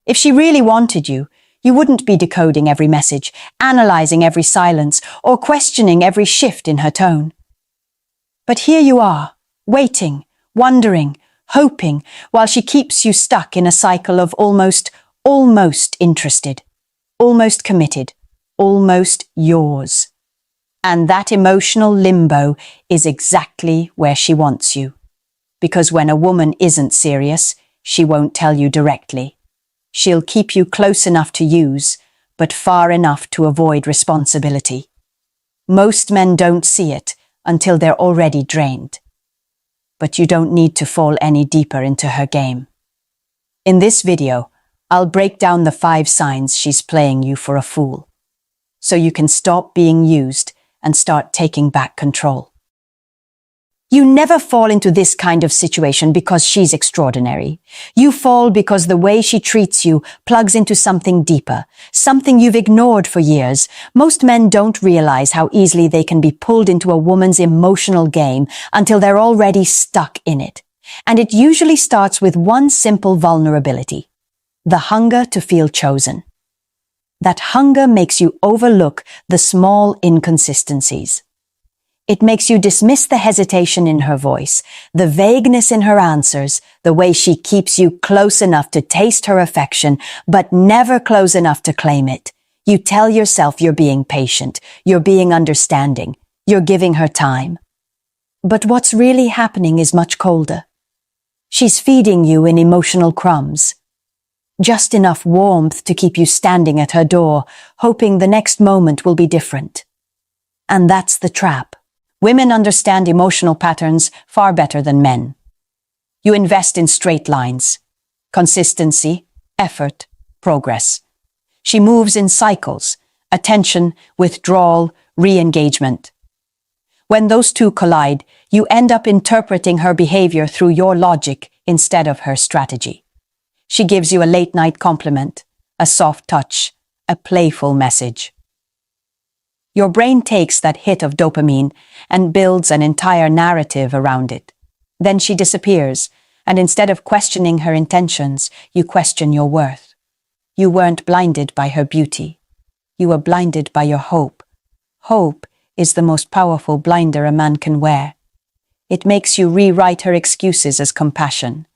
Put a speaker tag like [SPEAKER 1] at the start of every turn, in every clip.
[SPEAKER 1] If she really wanted you, you wouldn't be decoding every message, analyzing every silence, or questioning every shift in her tone. But here you are, waiting, wondering, hoping, while she keeps you stuck in a cycle of almost interested, almost committed, almost yours. And that emotional limbo is exactly where she wants you. Because when a woman isn't serious, she won't tell you directly. She'll keep you close enough to use, but far enough to avoid responsibility. Most men don't see it until they're already drained. But you don't need to fall any deeper into her game. In this video, I'll break down the 5 signs she's playing you for a fool, so you can stop being used and start taking back control. You never fall into this kind of situation because she's extraordinary. You fall because the way she treats you plugs into something deeper, something you've ignored for years. Most men don't realize how easily they can be pulled into a woman's emotional game until they're already stuck in it. And it usually starts with one simple vulnerability: the hunger to feel chosen. That hunger makes you overlook the small inconsistencies. It makes you dismiss the hesitation in her voice, the vagueness in her answers, the way she keeps you close enough to taste her affection, but never close enough to claim it. You tell yourself you're being patient, you're being understanding, you're giving her time. But what's really happening is much colder. She's feeding you in emotional crumbs. Just enough warmth to keep you standing at her door, hoping the next moment will be different. And that's the trap. Women understand emotional patterns far better than men. You invest in straight lines: consistency, effort, progress. She moves in cycles: attention, withdrawal, re-engagement. When those two collide, you end up interpreting her behavior through your logic instead of her strategy. She gives you a late-night compliment, a soft touch, a playful message. Your brain takes that hit of dopamine and builds an entire narrative around it. Then she disappears, and instead of questioning her intentions, you question your worth. You weren't blinded by her beauty. You were blinded by your hope. Hope is the most powerful blinder a man can wear. It makes you rewrite her excuses as compassion.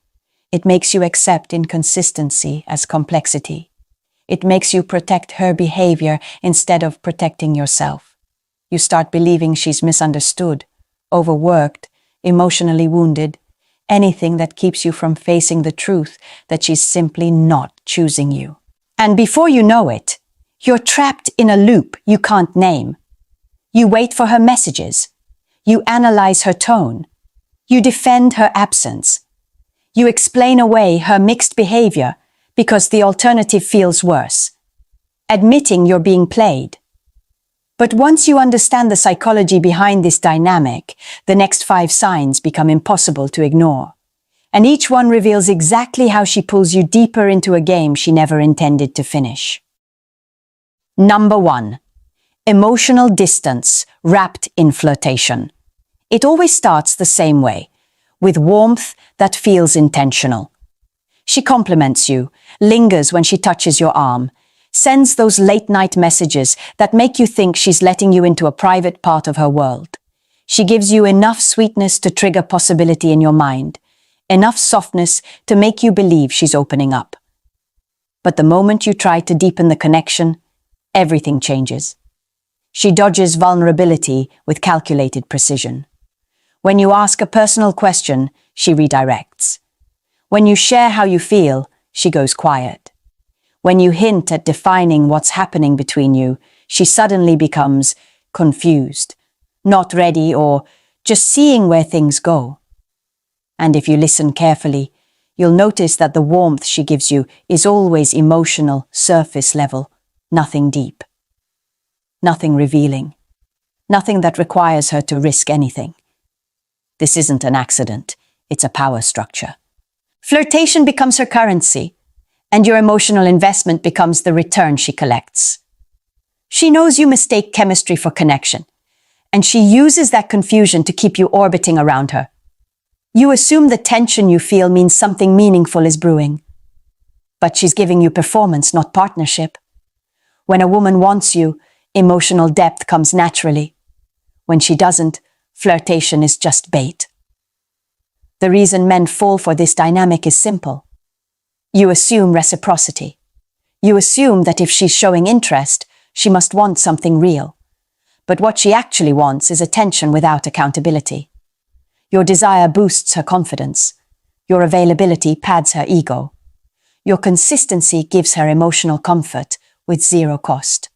[SPEAKER 1] It makes you accept inconsistency as complexity. It makes you protect her behavior instead of protecting yourself. You start believing she's misunderstood, overworked, emotionally wounded, anything that keeps you from facing the truth that she's simply not choosing you. And before you know it, you're trapped in a loop you can't name. You wait for her messages. You analyze her tone. You defend her absence. You explain away her mixed behavior because the alternative feels worse, admitting you're being played. But once you understand the psychology behind this dynamic, the next 5 signs become impossible to ignore. And each one reveals exactly how she pulls you deeper into a game she never intended to finish. Number 1. Emotional distance wrapped in flirtation. It always starts the same way, with warmth that feels intentional. She compliments you, lingers when she touches your arm, sends those late-night messages that make you think she's letting you into a private part of her world. She gives you enough sweetness to trigger possibility in your mind, enough softness to make you believe she's opening up. But the moment you try to deepen the connection, everything changes. She dodges vulnerability with calculated precision. When you ask a personal question, she redirects. When you share how you feel, she goes quiet. When you hint at defining what's happening between you, she suddenly becomes confused, not ready, or just seeing where things go. And if you listen carefully, you'll notice that the warmth she gives you is always emotional, surface level, nothing deep. Nothing revealing. Nothing that requires her to risk anything. This isn't an accident, it's a power structure. Flirtation becomes her currency, and your emotional investment becomes the return she collects. She knows you mistake chemistry for connection, and she uses that confusion to keep you orbiting around her. You assume the tension you feel means something meaningful is brewing. but she's giving you performance, not partnership. When a woman wants you, emotional depth comes naturally. When she doesn't, flirtation is just bait. The reason men fall for this dynamic is simple. You assume reciprocity. You assume that if she's showing interest, she must want something real. But what she actually wants is attention without accountability. Your desire boosts her confidence. Your availability pads her ego. Your consistency gives her emotional comfort with zero cost.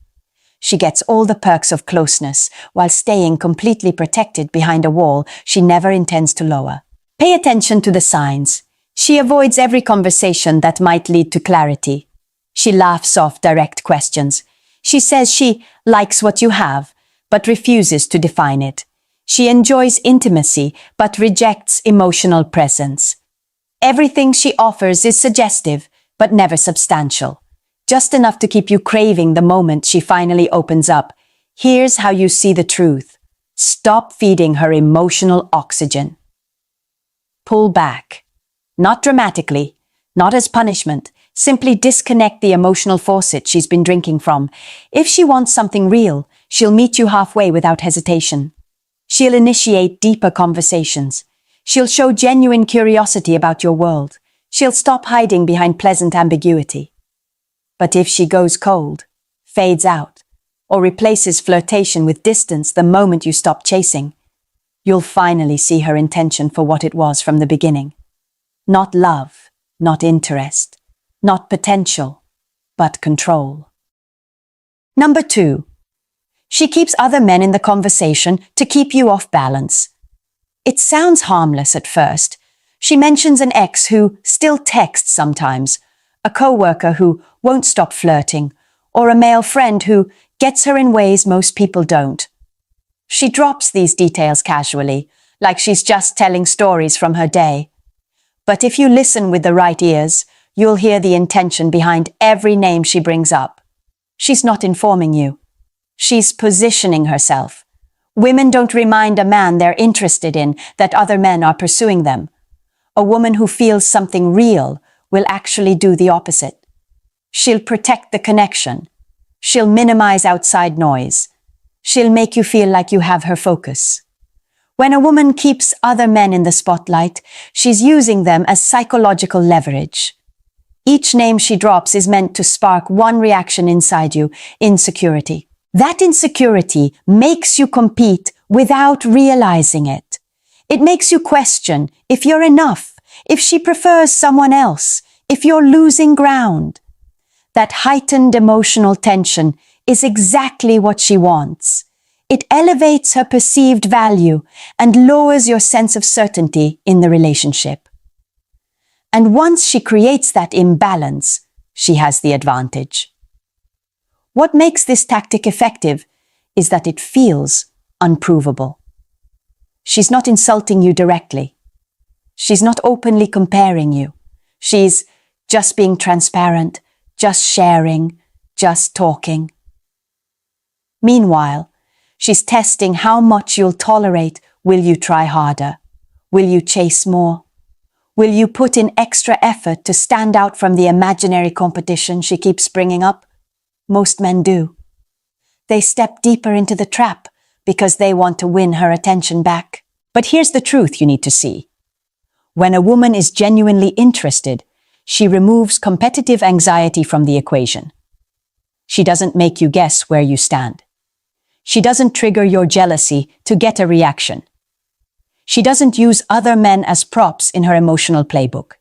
[SPEAKER 1] She gets all the perks of closeness while staying completely protected behind a wall she never intends to lower. Pay attention to the signs. She avoids every conversation that might lead to clarity. She laughs off direct questions. She says she likes what you have, but refuses to define it. She enjoys intimacy, but rejects emotional presence. Everything she offers is suggestive, but never substantial. Just enough to keep you craving the moment she finally opens up. Here's how you see the truth. Stop feeding her emotional oxygen. Pull back. Not dramatically, not as punishment. Simply disconnect the emotional faucet she's been drinking from. If she wants something real, she'll meet you halfway without hesitation. She'll initiate deeper conversations. She'll show genuine curiosity about your world. She'll stop hiding behind pleasant ambiguity. But if she goes cold, fades out, or replaces flirtation with distance the moment you stop chasing, you'll finally see her intention for what it was from the beginning. Not love, not interest, not potential, but control. Number 2. She keeps other men in the conversation to keep you off balance. It sounds harmless at first. She mentions an ex who still texts sometimes, a coworker who won't stop flirting, or a male friend who gets her in ways most people don't. She drops these details casually, like she's just telling stories from her day. But if you listen with the right ears, you'll hear the intention behind every name she brings up. She's not informing you. She's positioning herself. Women don't remind a man they're interested in that other men are pursuing them. A woman who feels something real will actually do the opposite. She'll protect the connection. She'll minimize outside noise. She'll make you feel like you have her focus. When a woman keeps other men in the spotlight, she's using them as psychological leverage. Each name she drops is meant to spark one reaction inside you: insecurity. That insecurity makes you compete without realizing it. It makes you question if you're enough, if she prefers someone else, if you're losing ground. That heightened emotional tension is exactly what she wants. It elevates her perceived value and lowers your sense of certainty in the relationship. And once she creates that imbalance, she has the advantage. What makes this tactic effective is that it feels unprovable. She's not insulting you directly. She's not openly comparing you. She's just being transparent, just sharing, just talking. Meanwhile, she's testing how much you'll tolerate. Will you try harder? Will you chase more? Will you put in extra effort to stand out from the imaginary competition she keeps bringing up? Most men do. They step deeper into the trap because they want to win her attention back. But here's the truth you need to see. When a woman is genuinely interested, she removes competitive anxiety from the equation. She doesn't make you guess where you stand. She doesn't trigger your jealousy to get a reaction. She doesn't use other men as props in her emotional playbook.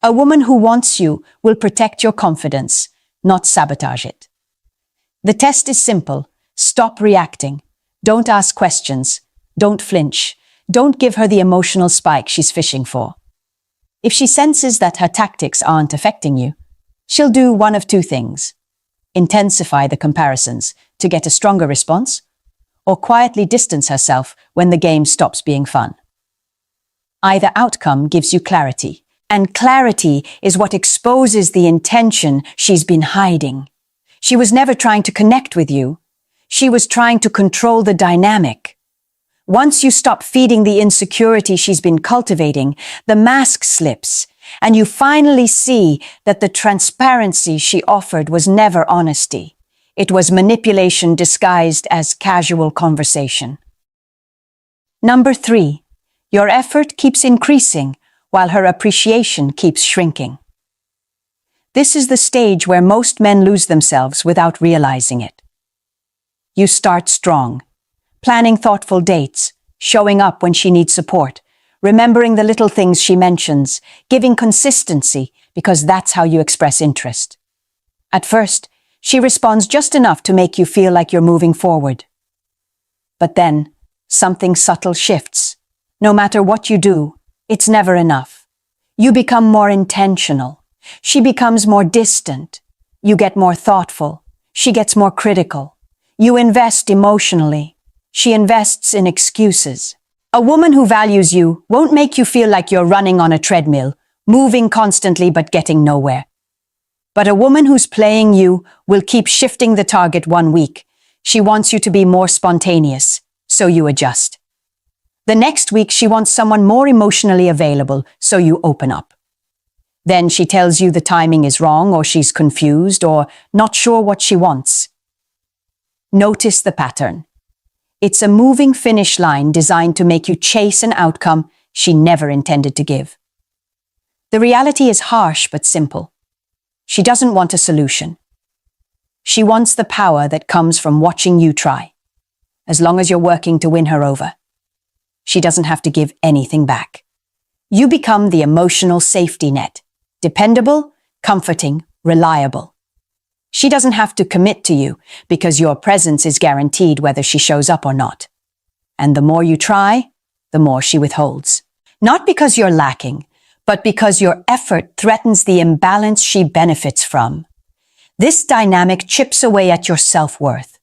[SPEAKER 1] A woman who wants you will protect your confidence, not sabotage it. The test is simple. Stop reacting. Don't ask questions. Don't flinch. Don't give her the emotional spike she's fishing for. If she senses that her tactics aren't affecting you, she'll do one of two things: intensify the comparisons to get a stronger response, or quietly distance herself when the game stops being fun. Either outcome gives you clarity, and clarity is what exposes the intention she's been hiding. She was never trying to connect with you. She was trying to control the dynamic. Once you stop feeding the insecurity she's been cultivating, the mask slips, and you finally see that the transparency she offered was never honesty. It was manipulation disguised as casual conversation. Number 3, your effort keeps increasing while her appreciation keeps shrinking. This is the stage where most men lose themselves without realizing it. You start strong, planning thoughtful dates, showing up when she needs support, remembering the little things she mentions, giving consistency because that's how you express interest. At first, she responds just enough to make you feel like you're moving forward. But then, something subtle shifts. No matter what you do, it's never enough. You become more intentional. She becomes more distant. You get more thoughtful. She gets more critical. You invest emotionally. She invests in excuses. A woman who values you won't make you feel like you're running on a treadmill, moving constantly but getting nowhere. But a woman who's playing you will keep shifting the target 1 week. She wants you to be more spontaneous, so you adjust. The next week she wants someone more emotionally available, so you open up. Then she tells you the timing is wrong, or she's confused, or not sure what she wants. Notice the pattern. It's a moving finish line designed to make you chase an outcome she never intended to give. The reality is harsh but simple. She doesn't want a solution. She wants the power that comes from watching you try, as long as you're working to win her over. She doesn't have to give anything back. You become the emotional safety net. Dependable, comforting, reliable. She doesn't have to commit to you because your presence is guaranteed whether she shows up or not. And the more you try, the more she withholds. Not because you're lacking, but because your effort threatens the imbalance she benefits from. This dynamic chips away at your self-worth.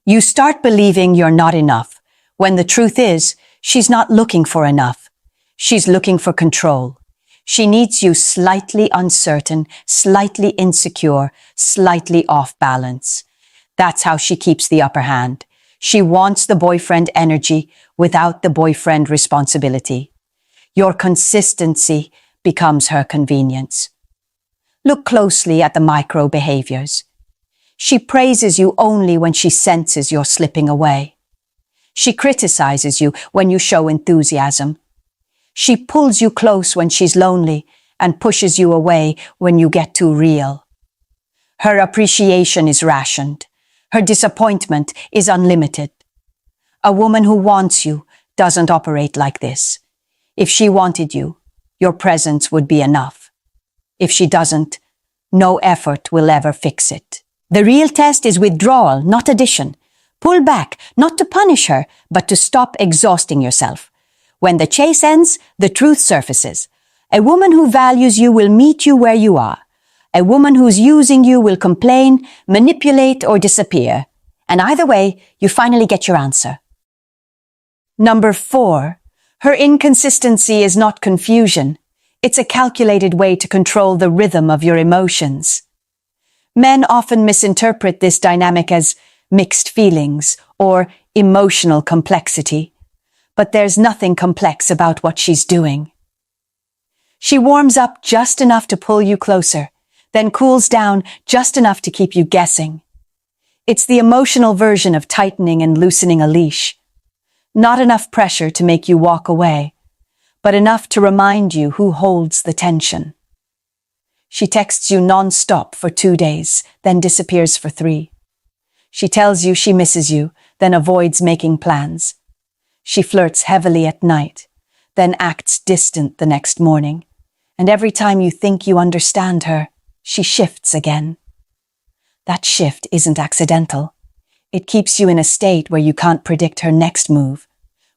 [SPEAKER 1] You start believing you're not enough, when the truth is, she's not looking for enough. She's looking for control. She needs you slightly uncertain, slightly insecure, slightly off balance. That's how she keeps the upper hand. She wants the boyfriend energy without the boyfriend responsibility. Your consistency becomes her convenience. Look closely at the micro behaviors. She praises you only when she senses you're slipping away. She criticizes you when you show enthusiasm. She pulls you close when she's lonely and pushes you away when you get too real. Her appreciation is rationed. Her disappointment is unlimited. A woman who wants you doesn't operate like this. If she wanted you, your presence would be enough. If she doesn't, no effort will ever fix it. The real test is withdrawal, not addition. Pull back, not to punish her, but to stop exhausting yourself. When the chase ends, the truth surfaces. A woman who values you will meet you where you are. A woman who's using you will complain, manipulate, or disappear. And either way, you finally get your answer. Number 4, her inconsistency is not confusion. It's a calculated way to control the rhythm of your emotions. Men often misinterpret this dynamic as mixed feelings or emotional complexity. But there's nothing complex about what she's doing. She warms up just enough to pull you closer, then cools down just enough to keep you guessing. It's the emotional version of tightening and loosening a leash. Not enough pressure to make you walk away, but enough to remind you who holds the tension. She texts you non-stop for 2 days, then disappears for 3. She tells you she misses you, then avoids making plans. She flirts heavily at night, then acts distant the next morning. And every time you think you understand her, she shifts again. That shift isn't accidental. It keeps you in a state where you can't predict her next move,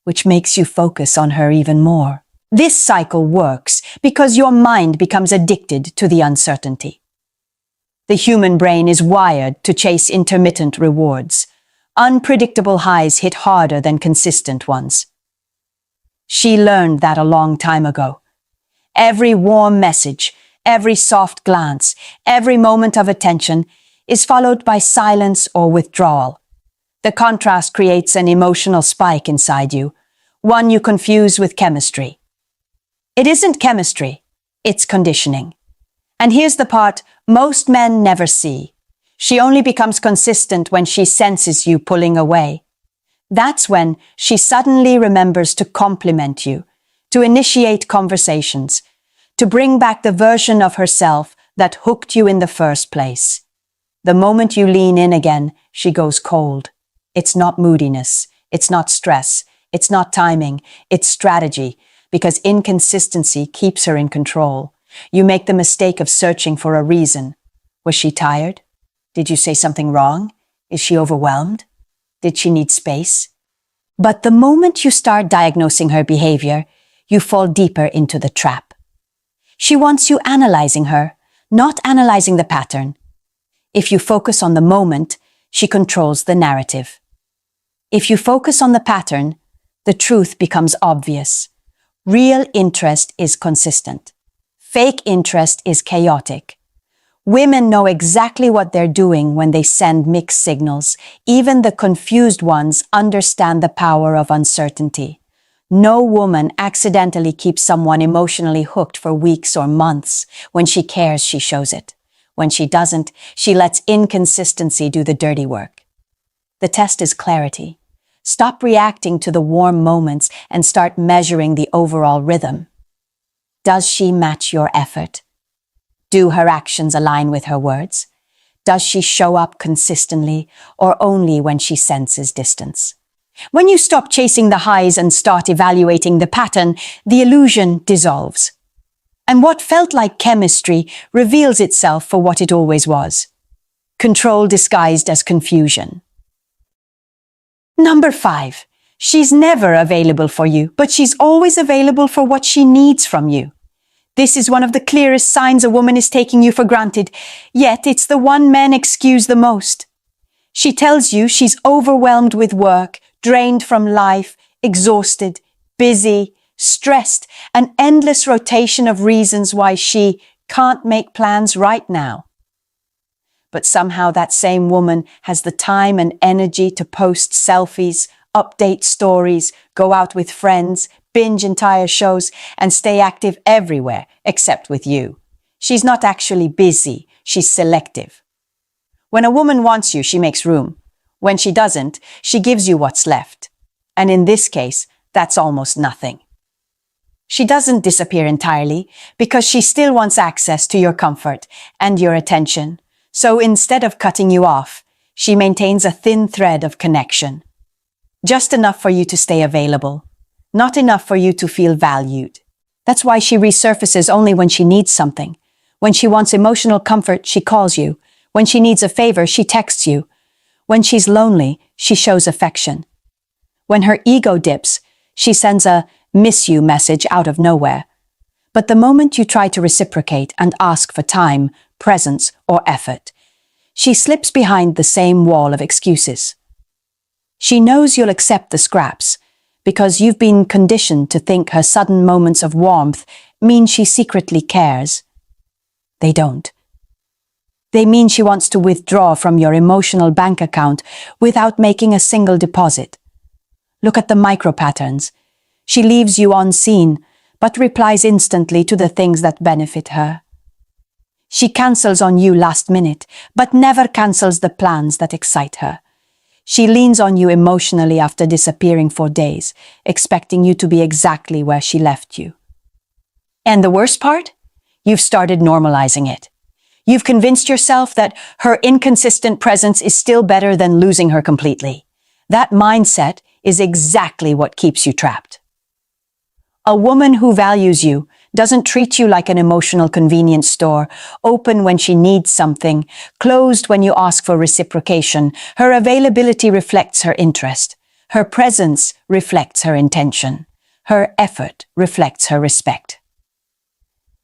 [SPEAKER 1] which makes you focus on her even more. This cycle works because your mind becomes addicted to the uncertainty. The human brain is wired to chase intermittent rewards. Unpredictable highs hit harder than consistent ones. She learned that a long time ago. Every warm message, every soft glance, every moment of attention is followed by silence or withdrawal. The contrast creates an emotional spike inside you, one you confuse with chemistry. It isn't chemistry, It's conditioning. And here's the part most men never see. She only becomes consistent when she senses you pulling away. That's when she suddenly remembers to compliment you, to initiate conversations, to bring back the version of herself that hooked you in the first place. The moment you lean in again, she goes cold. It's not moodiness, it's not stress, it's not timing, it's strategy, because inconsistency keeps her in control. You make the mistake of searching for a reason. Was she tired? Did you say something wrong? Is she overwhelmed? Did she need space? But the moment you start diagnosing her behavior, you fall deeper into the trap. She wants you analyzing her, not analyzing the pattern. If you focus on the moment, she controls the narrative. If you focus on the pattern, the truth becomes obvious. Real interest is consistent. Fake interest is chaotic. Women know exactly what they're doing when they send mixed signals. Even the confused ones understand the power of uncertainty. No woman accidentally keeps someone emotionally hooked for weeks or months. When she cares, she shows it. When she doesn't, she lets inconsistency do the dirty work. The test is clarity. Stop reacting to the warm moments and start measuring the overall rhythm. Does she match your effort? Do her actions align with her words? Does she show up consistently or only when she senses distance? When you stop chasing the highs and start evaluating the pattern, the illusion dissolves. And what felt like chemistry reveals itself for what it always was. Control disguised as confusion. Number 5. She's never available for you, but she's always available for what she needs from you. This is one of the clearest signs a woman is taking you for granted, yet it's the one men excuse the most. She tells you she's overwhelmed with work, drained from life, exhausted, busy, stressed, an endless rotation of reasons why she can't make plans right now. But somehow that same woman has the time and energy to post selfies, update stories, go out with friends, binge entire shows, and stay active everywhere except with you. She's not actually busy, she's selective. When a woman wants you, she makes room. When she doesn't, she gives you what's left. And in this case, that's almost nothing. She doesn't disappear entirely because she still wants access to your comfort and your attention. So instead of cutting you off, she maintains a thin thread of connection. Just enough for you to stay available, not enough for you to feel valued. That's why she resurfaces only when she needs something. When she wants emotional comfort, she calls you. When she needs a favor, she texts you. When she's lonely, she shows affection. When her ego dips, she sends a "miss you" message out of nowhere. But the moment you try to reciprocate and ask for time, presence, or effort, she slips behind the same wall of excuses. She knows you'll accept the scraps because you've been conditioned to think her sudden moments of warmth mean she secretly cares. They don't. They mean she wants to withdraw from your emotional bank account without making a single deposit. Look at the micro patterns. She leaves you unseen, but replies instantly to the things that benefit her. She cancels on you last minute, but never cancels the plans that excite her. She leans on you emotionally after disappearing for days, expecting you to be exactly where she left you. And the worst part? You've started normalizing it. You've convinced yourself that her inconsistent presence is still better than losing her completely. That mindset is exactly what keeps you trapped. A woman who values you doesn't treat you like an emotional convenience store, open when she needs something, closed when you ask for reciprocation. Her availability reflects her interest. Her presence reflects her intention. Her effort reflects her respect.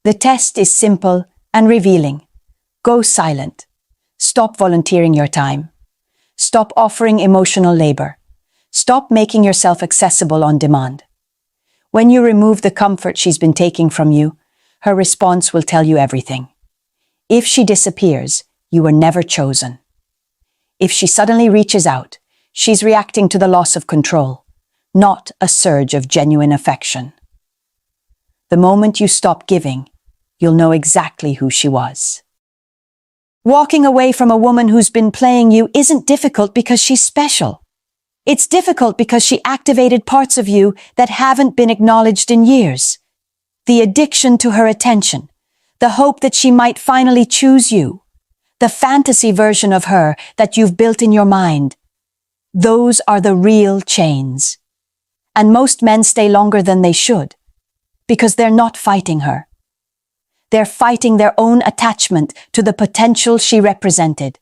[SPEAKER 1] The test is simple and revealing. Go silent. Stop volunteering your time. Stop offering emotional labor. Stop making yourself accessible on demand. When you remove the comfort she's been taking from you, her response will tell you everything. If she disappears, you were never chosen. If she suddenly reaches out, she's reacting to the loss of control, not a surge of genuine affection. The moment you stop giving, you'll know exactly who she was. Walking away from a woman who's been playing you isn't difficult because she's special. It's difficult because she activated parts of you that haven't been acknowledged in years. The addiction to her attention, the hope that she might finally choose you, the fantasy version of her that you've built in your mind. Those are the real chains. And most men stay longer than they should, because they're not fighting her. They're fighting their own attachment to the potential she represented.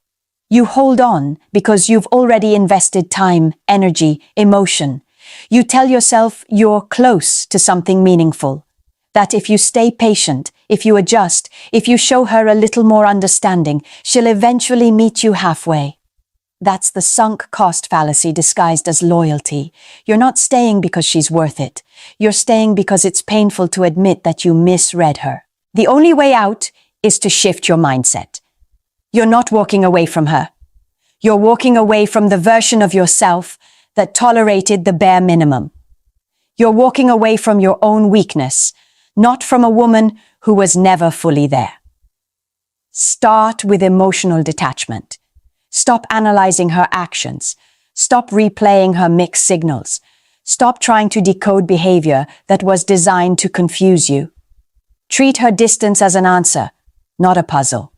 [SPEAKER 1] You hold on because you've already invested time, energy, emotion. You tell yourself you're close to something meaningful, that if you stay patient, if you adjust, if you show her a little more understanding, she'll eventually meet you halfway. That's the sunk cost fallacy disguised as loyalty. You're not staying because she's worth it. You're staying because it's painful to admit that you misread her. The only way out is to shift your mindset. You're not walking away from her. You're walking away from the version of yourself that tolerated the bare minimum. You're walking away from your own weakness, not from a woman who was never fully there. Start with emotional detachment. Stop analyzing her actions. Stop replaying her mixed signals. Stop trying to decode behavior that was designed to confuse you. Treat her distance as an answer, not a puzzle.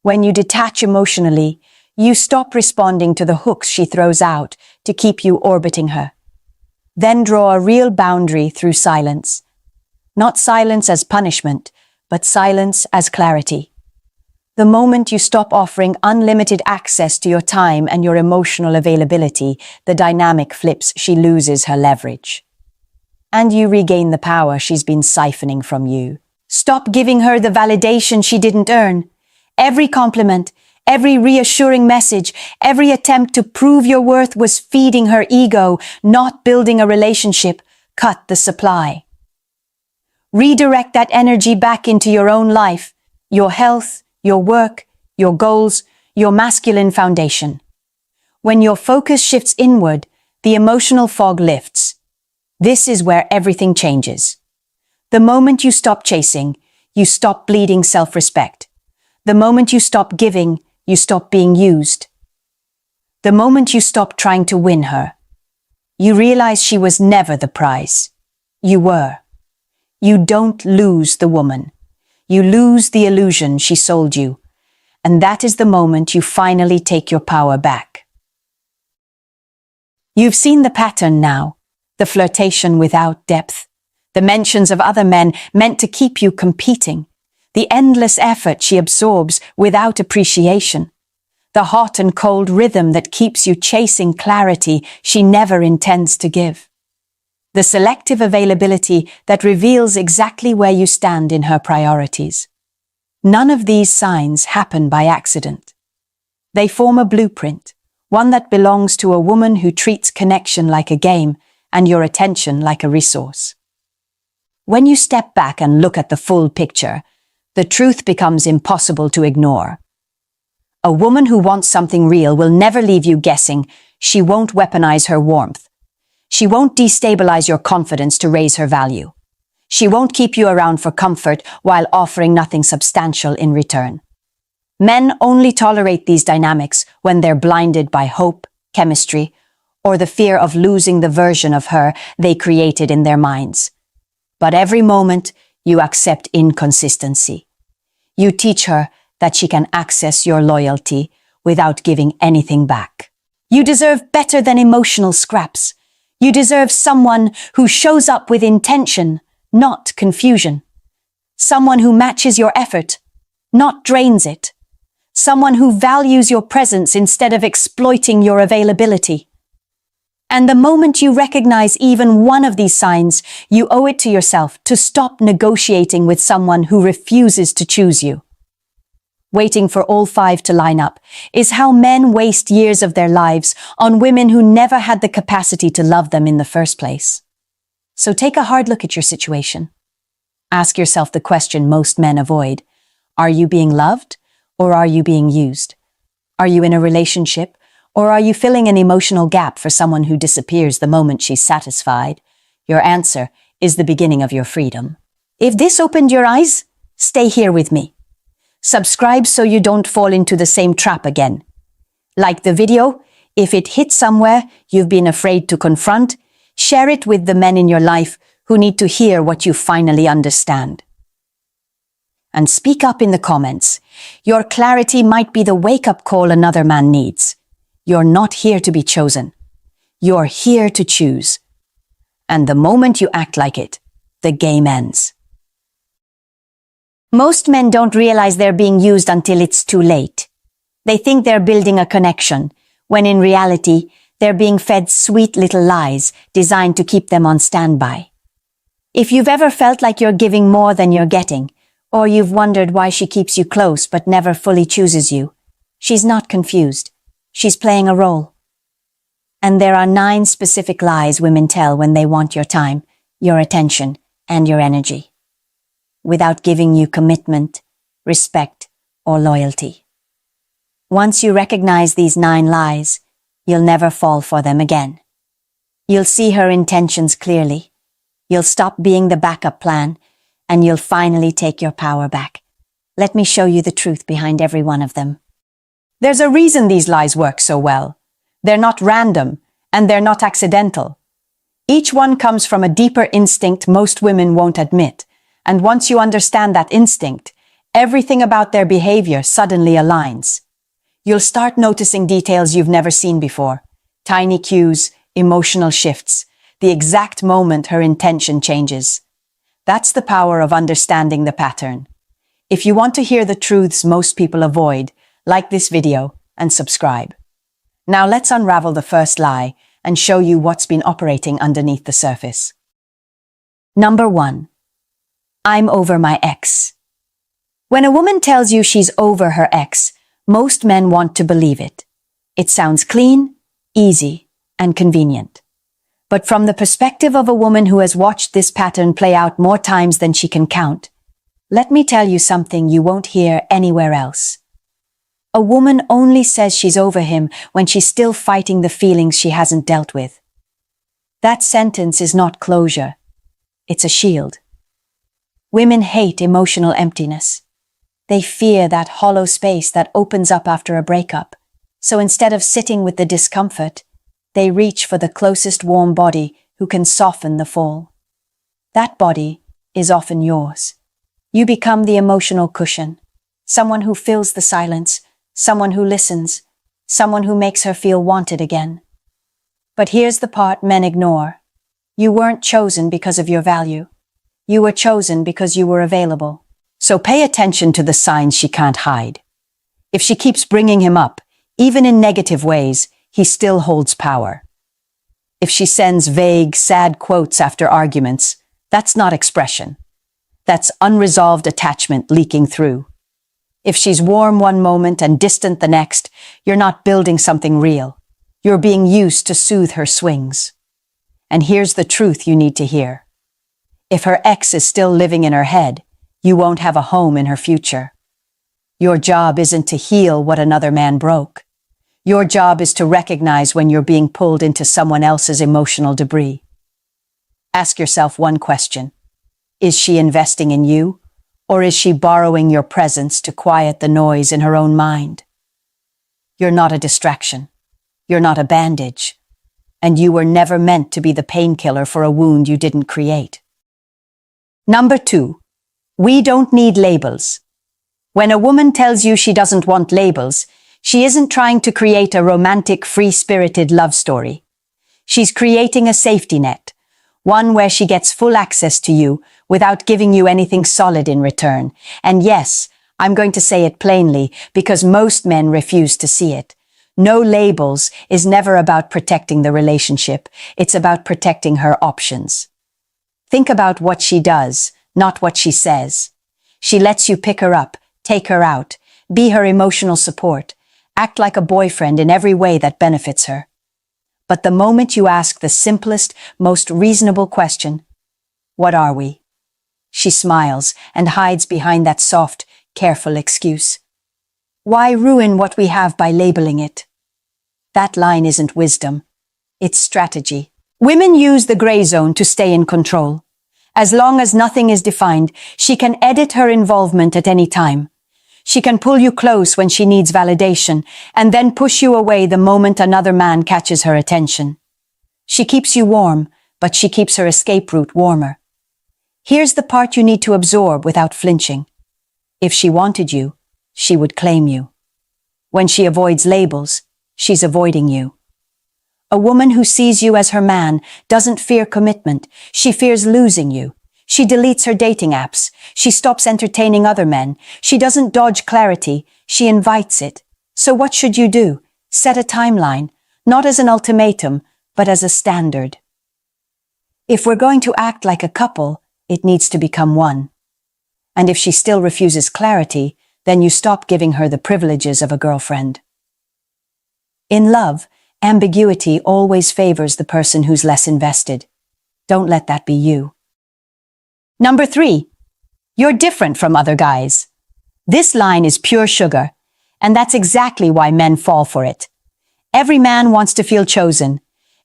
[SPEAKER 1] When you detach emotionally, you stop responding to the hooks she throws out to keep you orbiting her. Then draw a real boundary through silence. Not silence as punishment, but silence as clarity. The moment you stop offering unlimited access to your time and your emotional availability, the dynamic flips. She loses her leverage. And you regain the power she's been siphoning from you. Stop giving her the validation she didn't earn. Every compliment, every reassuring message, every attempt to prove your worth was feeding her ego, not building a relationship. Cut the supply. Redirect that energy back into your own life, your health, your work, your goals, your masculine foundation. When your focus shifts inward, the emotional fog lifts. This is where everything changes. The moment you stop chasing, you stop bleeding self-respect. The moment you stop giving, you stop being used. The moment you stop trying to win her, you realize she was never the prize. You were. You don't lose the woman. You lose the illusion she sold you. And that is the moment you finally take your power back. You've seen the pattern now, the flirtation without depth, the mentions of other men meant to keep you competing, the endless effort she absorbs without appreciation, the hot and cold rhythm that keeps you chasing clarity she never intends to give, the selective availability that reveals exactly where you stand in her priorities. None of these signs happen by accident. They form a blueprint, one that belongs to a woman who treats connection like a game and your attention like a resource. When you step back and look at the full picture, the truth becomes impossible to ignore. A woman who wants something real will never leave you guessing. She won't weaponize her warmth. She won't destabilize your confidence to raise her value. She won't keep you around for comfort while offering nothing substantial in return. Men only tolerate these dynamics when they're blinded by hope, chemistry, or the fear of losing the version of her they created in their minds. But every moment, you accept inconsistency. You teach her that she can access your loyalty without giving anything back. You deserve better than emotional scraps. You deserve someone who shows up with intention, not confusion. Someone who matches your effort, not drains it. Someone who values your presence instead of exploiting your availability. And the moment you recognize even one of these signs, you owe it to yourself to stop negotiating with someone who refuses to choose you. Waiting for all five to line up is how men waste years of their lives on women who never had the capacity to love them in the first place. So take a hard look at your situation. Ask yourself the question most men avoid. Are you being loved or are you being used? Are you in a relationship or are you filling an emotional gap for someone who disappears the moment she's satisfied? Your answer is the beginning of your freedom. If this opened your eyes, Stay here with me. Subscribe so you don't fall into the same trap again. Like the video, if it hits somewhere you've been afraid to confront, share it with the men in your life who need to hear what you finally understand. And speak up in the comments. Your clarity might be the wake-up call another man needs. You're not here to be chosen. You're here to choose. And the moment you act like it, the game ends. Most men don't realize they're being used until it's too late. They think they're building a connection, when in reality, they're being fed sweet little lies designed to keep them on standby. If you've ever felt like you're giving more than you're getting, or you've wondered why she keeps you close but never fully chooses you, she's not confused. She's playing a role. And there are 9 specific lies women tell when they want your time, your attention, and your energy, without giving you commitment, respect, or loyalty. Once you recognize these 9 lies, you'll never fall for them again. You'll see her intentions clearly. You'll stop being the backup plan, and you'll finally take your power back. Let me show you the truth behind every one of them. There's a reason these lies work so well. They're not random, and they're not accidental. Each one comes from a deeper instinct most women won't admit, and once you understand that instinct, everything about their behavior suddenly aligns. You'll start noticing details you've never seen before, tiny cues, emotional shifts, the exact moment her intention changes. That's the power of understanding the pattern. If you want to hear the truths most people avoid, like this video and subscribe. Now let's unravel the first lie and show you what's been operating underneath the surface. Number 1. I'm over my ex. When a woman tells you she's over her ex, most men want to believe it. It sounds clean, easy, and convenient. But from the perspective of a woman who has watched this pattern play out more times than she can count, let me tell you something you won't hear anywhere else. A woman only says she's over him when she's still fighting the feelings she hasn't dealt with. That sentence is not closure. It's a shield. Women hate emotional emptiness. They fear that hollow space that opens up after a breakup. So instead of sitting with the discomfort, they reach for the closest warm body who can soften the fall. That body is often yours. You become the emotional cushion, someone who fills the silence, someone who listens, someone who makes her feel wanted again. But here's the part men ignore. You weren't chosen because of your value. You were chosen because you were available. So pay attention to the signs she can't hide. If she keeps bringing him up, even in negative ways, he still holds power. If she sends vague, sad quotes after arguments, that's not expression. That's unresolved attachment leaking through. If she's warm one moment and distant the next, you're not building something real. You're being used to soothe her swings. And here's the truth you need to hear. If her ex is still living in her head, you won't have a home in her future. Your job isn't to heal what another man broke. Your job is to recognize when you're being pulled into someone else's emotional debris. Ask yourself one question. Is she investing in you, or is she borrowing your presence to quiet the noise in her own mind? You're not a distraction. You're not a bandage. And you were never meant to be the painkiller for a wound you didn't create. Number 2. We don't need labels. When a woman tells you she doesn't want labels, she isn't trying to create a romantic, free-spirited love story. She's creating a safety net, one where she gets full access to you without giving you anything solid in return. And yes, I'm going to say it plainly because most men refuse to see it. No labels is never about protecting the relationship. It's about protecting her options. Think about what she does, not what she says. She lets you pick her up, take her out, be her emotional support, act like a boyfriend in every way that benefits her. But the moment you ask the simplest, most reasonable question, what are we? She smiles and hides behind that soft, careful excuse. Why ruin what we have by labeling it? That line isn't wisdom. It's strategy. Women use the gray zone to stay in control. As long as nothing is defined, she can edit her involvement at any time. She can pull you close when she needs validation, and then push you away the moment another man catches her attention. She keeps you warm, but she keeps her escape route warmer. Here's the part you need to absorb without flinching. If she wanted you, she would claim you. When she avoids labels, she's avoiding you. A woman who sees you as her man doesn't fear commitment, she fears losing you. She deletes her dating apps, she stops entertaining other men, she doesn't dodge clarity, she invites it. So what should you do? Set a timeline, not as an ultimatum, but as a standard. If we're going to act like a couple, it needs to become one. And if she still refuses clarity, then you stop giving her the privileges of a girlfriend. In love, ambiguity always favors the person who's less invested. Don't let that be you. Number 3, you're different from other guys. This line is pure sugar, and that's exactly why men fall for it. Every man wants to feel chosen.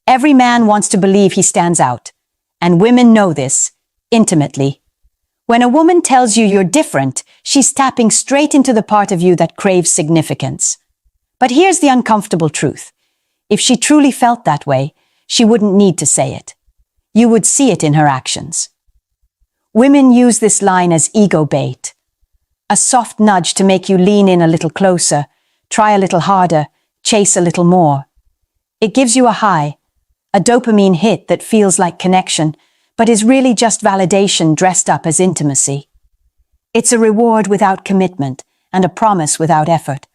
[SPEAKER 1] Every man wants to believe he stands out. And women know this, intimately. When a woman tells you you're different, she's tapping straight into the part of you that craves significance. But here's the uncomfortable truth. If she truly felt that way, she wouldn't need to say it. You would see it in her actions. Women use this line as ego bait. A soft nudge to make you lean in a little closer, try a little harder, chase a little more. It gives you a high, a dopamine hit that feels like connection, but is really just validation dressed up as intimacy. It's a reward without commitment and a promise without effort.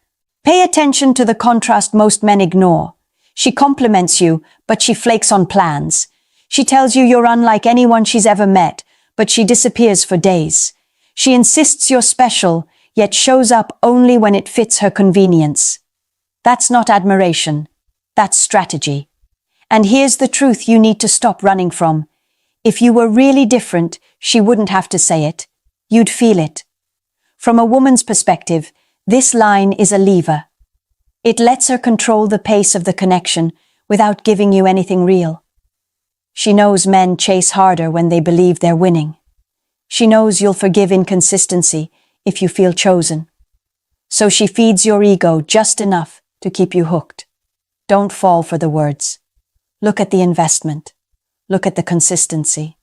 [SPEAKER 1] Pay attention to the contrast most men ignore. She compliments you, but she flakes on plans. She tells you you're unlike anyone she's ever met, but she disappears for days. She insists you're special, yet shows up only when it fits her convenience. That's not admiration. That's strategy. And here's the truth you need to stop running from. If you were really different, she wouldn't have to say it. You'd feel it. From a woman's perspective, this line is a lever. It lets her control the pace of the connection without giving you anything real. She knows men chase harder when they believe they're winning. She knows you'll forgive inconsistency if you feel chosen. So she feeds your ego just enough to keep you hooked. Don't fall for the words. Look at the investment. Look at the consistency.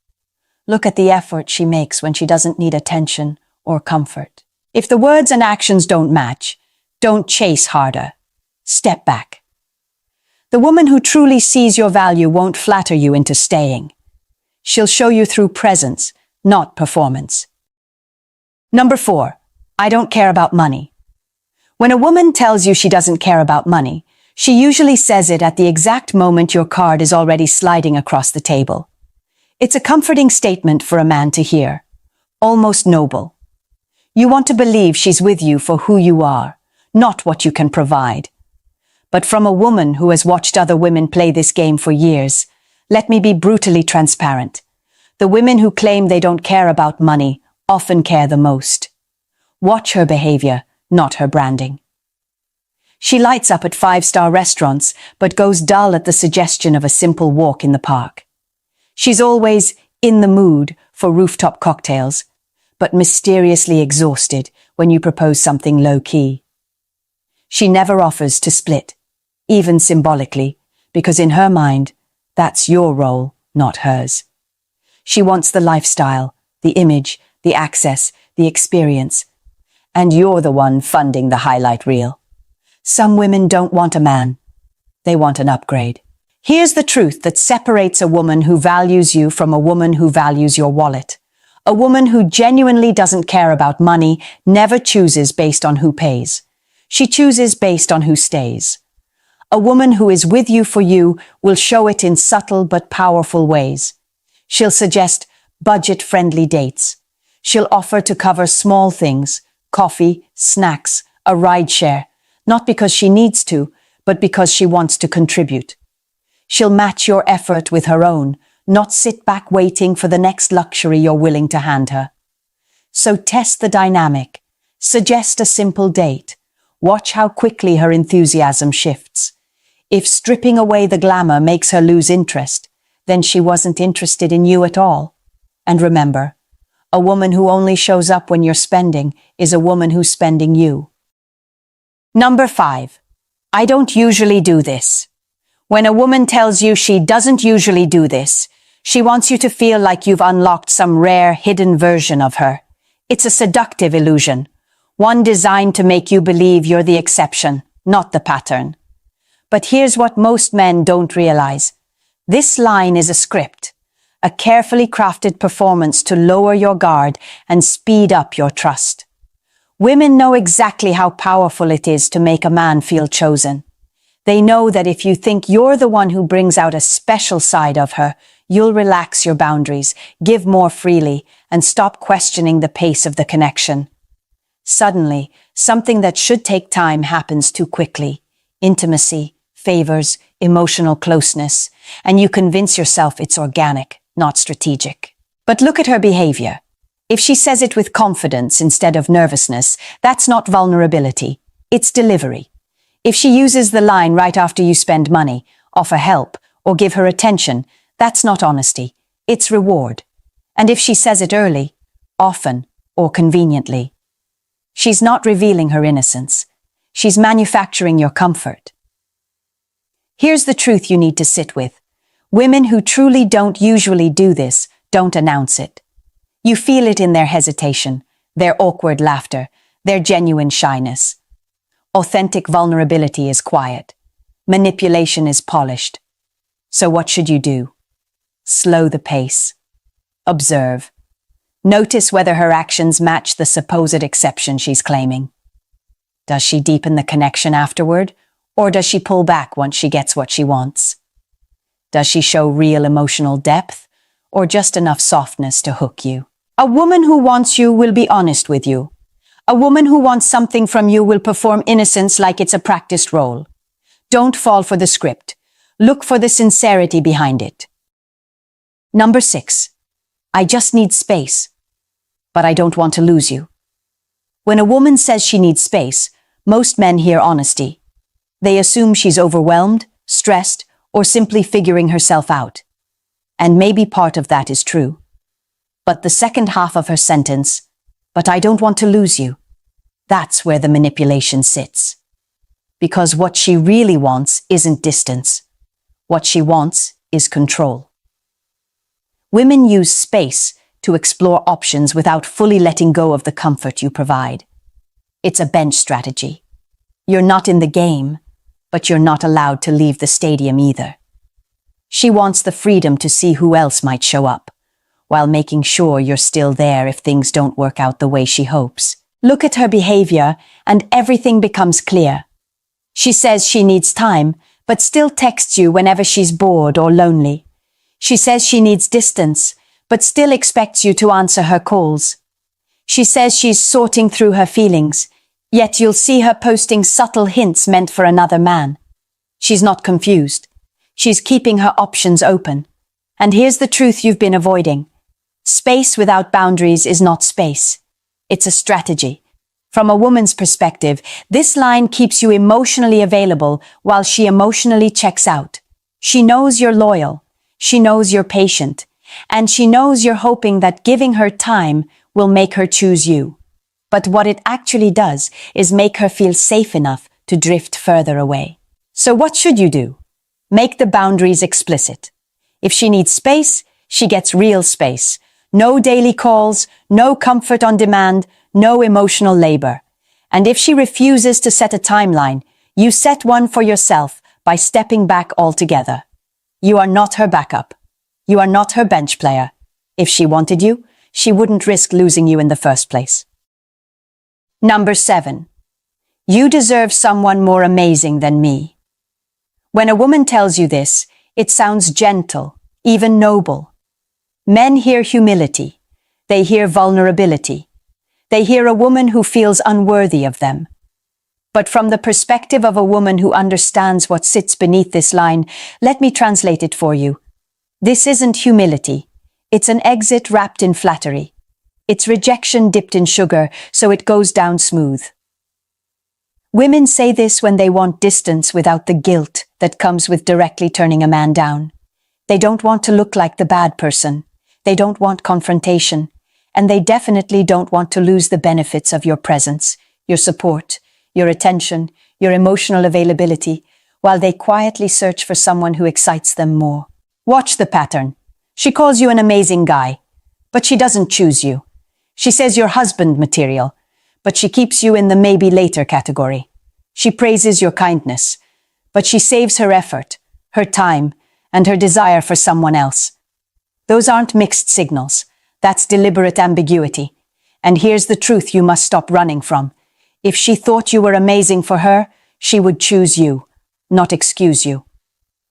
[SPEAKER 1] Look at the effort she makes when she doesn't need attention or comfort. If the words and actions don't match, don't chase harder. Step back. The woman who truly sees your value won't flatter you into staying. She'll show you through presence, not performance. Number 4, I don't care about money. When a woman tells you she doesn't care about money, she usually says it at the exact moment your card is already sliding across the table. It's a comforting statement for a man to hear, almost noble. You want to believe she's with you for who you are, not what you can provide. But from a woman who has watched other women play this game for years, let me be brutally transparent. The women who claim they don't care about money often care the most. Watch her behavior, not her branding. She lights up at 5-star restaurants, but goes dull at the suggestion of a simple walk in the park. She's always in the mood for rooftop cocktails, but mysteriously exhausted when you propose something low-key. She never offers to split, even symbolically, because in her mind, that's your role, not hers. She wants the lifestyle, the image, the access, the experience, and you're the one funding the highlight reel. Some women don't want a man. They want an upgrade. Here's the truth that separates a woman who values you from a woman who values your wallet. A woman who genuinely doesn't care about money never chooses based on who pays. She chooses based on who stays. A woman who is with you for you will show it in subtle but powerful ways. She'll suggest budget-friendly dates. She'll offer to cover small things, coffee, snacks, a ride share, not because she needs to, but because she wants to contribute. She'll match your effort with her own, not sit back waiting for the next luxury you're willing to hand her. So test the dynamic. Suggest a simple date. Watch how quickly her enthusiasm shifts. If stripping away the glamour makes her lose interest, then she wasn't interested in you at all. And remember, a woman who only shows up when you're spending is a woman who's spending you. Number 5. I don't usually do this. When a woman tells you she doesn't usually do this, she wants you to feel like you've unlocked some rare, hidden version of her. It's a seductive illusion, one designed to make you believe you're the exception, not the pattern. But here's what most men don't realize. This line is a script, a carefully crafted performance to lower your guard and speed up your trust. Women know exactly how powerful it is to make a man feel chosen. They know that if you think you're the one who brings out a special side of her, you'll relax your boundaries, give more freely, and stop questioning the pace of the connection. Suddenly, something that should take time happens too quickly. Intimacy, favors, emotional closeness, and you convince yourself it's organic, not strategic. But look at her behavior. If she says it with confidence instead of nervousness, that's not vulnerability, it's delivery. If she uses the line right after you spend money, offer help, or give her attention, that's not honesty, it's reward. And if she says it early, often, or conveniently, she's not revealing her innocence. She's manufacturing your comfort. Here's the truth you need to sit with. Women who truly don't usually do this don't announce it. You feel it in their hesitation, their awkward laughter, their genuine shyness. Authentic vulnerability is quiet. Manipulation is polished. So what should you do? Slow the pace. Observe. Notice whether her actions match the supposed exception she's claiming. Does she deepen the connection afterward, or does she pull back once she gets what she wants? Does she show real emotional depth, or just enough softness to hook you? A woman who wants you will be honest with you. A woman who wants something from you will perform innocence like it's a practiced role. Don't fall for the script. Look for the sincerity behind it. Number 6. I just need space, but I don't want to lose you. When a woman says she needs space, most men hear honesty. They assume she's overwhelmed, stressed, or simply figuring herself out. And maybe part of that is true. But the second half of her sentence, but I don't want to lose you, that's where the manipulation sits. Because what she really wants isn't distance. What she wants is control. Women use space to explore options without fully letting go of the comfort you provide. It's a bench strategy. You're not in the game, but you're not allowed to leave the stadium either. She wants the freedom to see who else might show up, while making sure you're still there if things don't work out the way she hopes. Look at her behavior, and everything becomes clear. She says she needs time, but still texts you whenever she's bored or lonely. She says she needs distance, but still expects you to answer her calls. She says she's sorting through her feelings, yet you'll see her posting subtle hints meant for another man. She's not confused. She's keeping her options open. And here's the truth you've been avoiding. Space without boundaries is not space. It's a strategy. From a woman's perspective, this line keeps you emotionally available while she emotionally checks out. She knows you're loyal. She knows you're patient. And she knows you're hoping that giving her time will make her choose you. But what it actually does is make her feel safe enough to drift further away. So what should you do? Make the boundaries explicit. If she needs space, she gets real space. No daily calls, no comfort on demand, no emotional labor. And if she refuses to set a timeline, you set one for yourself by stepping back altogether. You are not her backup. You are not her bench player. If she wanted you, she wouldn't risk losing you in the first place. Number 7. You deserve someone more amazing than me. When a woman tells you this, it sounds gentle, even noble. Men hear humility. They hear vulnerability. They hear a woman who feels unworthy of them. But from the perspective of a woman who understands what sits beneath this line, let me translate it for you. This isn't humility. It's an exit wrapped in flattery. It's rejection dipped in sugar, so it goes down smooth. Women say this when they want distance without the guilt that comes with directly turning a man down. They don't want to look like the bad person. They don't want confrontation, and they definitely don't want to lose the benefits of your presence, your support, your attention, your emotional availability, while they quietly search for someone who excites them more. Watch the pattern. She calls you an amazing guy, but she doesn't choose you. She says you're husband material, but she keeps you in the maybe later category. She praises your kindness, but she saves her effort, her time, and her desire for someone else. Those aren't mixed signals. That's deliberate ambiguity. And here's the truth you must stop running from. If she thought you were amazing for her, she would choose you, not excuse you.